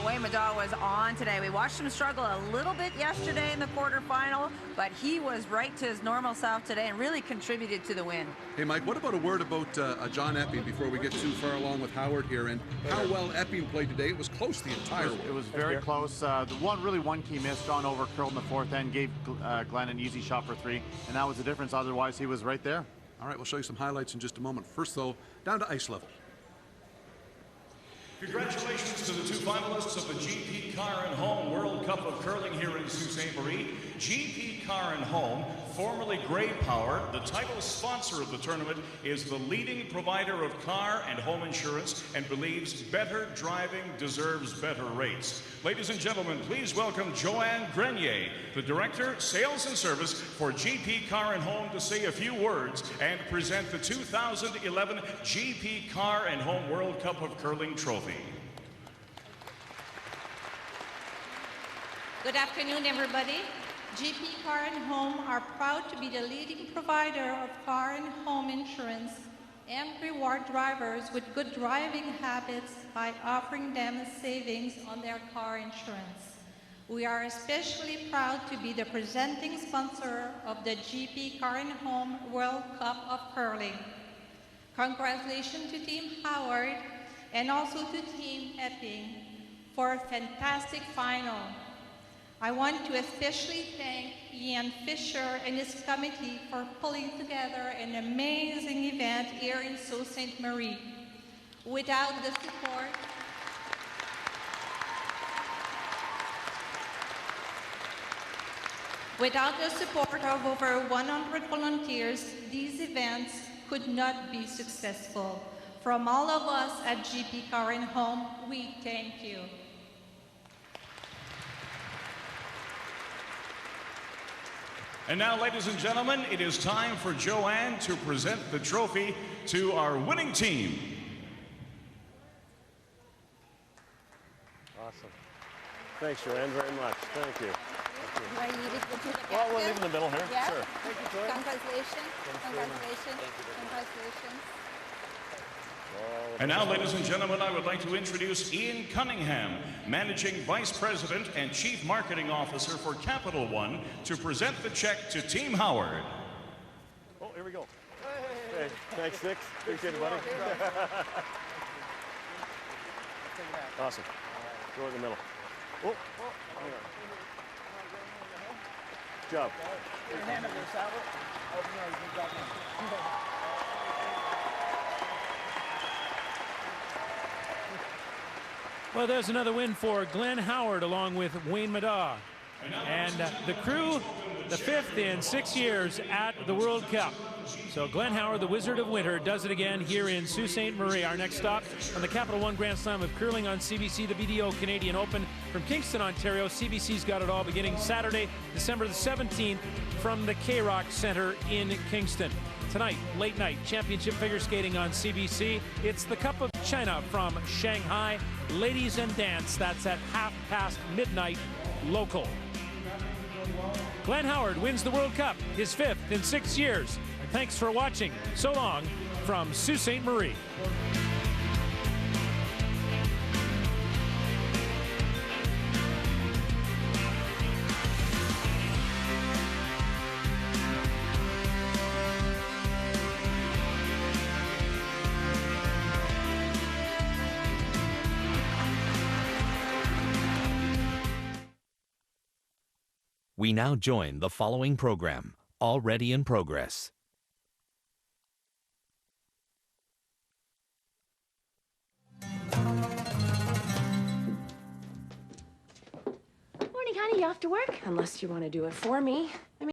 Wayne Middaugh was on today. We watched him struggle a little bit yesterday in the quarterfinal, but he was right to his normal self today and really contributed to the win. Hey, Mike, what about a word about John Epping before we get too far along with Howard here, and how well Epping played today? It was close the entire way. It was very close. The one key miss, John overcurled in the 4th end, gave Glenn an easy shot for 3, and that was the difference. Otherwise, he was right there. All right, we'll show you some highlights in just a moment. First, though, down to ice level. Congratulations to the 2 finalists of the GP Car and Home World Cup of Curling here in Sault Ste. Marie. GP Car and Home, formerly Gray Power, the title sponsor of the tournament, is the leading provider of car and home insurance and believes better driving deserves better rates. Ladies and gentlemen, please welcome Joanne Grenier, the Director, Sales and Service for GP Car and Home, to say a few words and present the 2011 GP Car and Home World Cup of Curling Trophy. Good afternoon, everybody. GP Car and Home are proud to be the leading provider of car and home insurance and reward drivers with good driving habits by offering them savings on their car insurance. We are especially proud to be the presenting sponsor of the GP Car and Home World Cup of Curling. Congratulations to Team Howard and also to Team Epping for a fantastic final. I want to especially thank Ian Fisher and his committee for pulling together an amazing event here in Sault Ste. Marie. Without the support of over 100 volunteers, these events could not be successful. From all of us at GP Car and Home, we thank you. And now, ladies and gentlemen, it is time for Joanne to present the trophy to our winning team. Awesome. Thanks, Joanne, very much. Thank you. Do I need it to the Well, we'll leave in the middle here. Yeah? Sure. Thank you, Joy. Congratulations. Congratulations. Congratulations. And now, ladies and gentlemen, I would like to introduce Ian Cunningham, Managing Vice President and Chief Marketing Officer for Capital One, to present the check to Team Howard. Oh, here we go. Hey, thanks, Nick. Appreciate it, buddy. Awesome. Go in the middle. Oh, hang on. Good job. Your hand up there, Salvador. Oh, no, you got me. Well, there's another win for Glenn Howard along with Wayne Middaugh. And the crew, the 5th in 6 years at the World Cup. So Glenn Howard, the Wizard of Winter, does it again here in Sault Ste. Marie. Our next stop on the Capital One Grand Slam of Curling on CBC, the BDO Canadian Open from Kingston, Ontario. CBC's got it all beginning Saturday, December the 17th from the K-Rock Center in Kingston. Tonight, late night, championship figure skating on CBC. It's the Cup of China from Shanghai. Ladies and dance, that's at midnight local. Glenn Howard wins the World Cup, his 5th in 6 years. Thanks for watching. So long from Sault Ste. Marie. We now join the following program, already in progress. honey, you off to work? Unless you want to do it for me. I mean,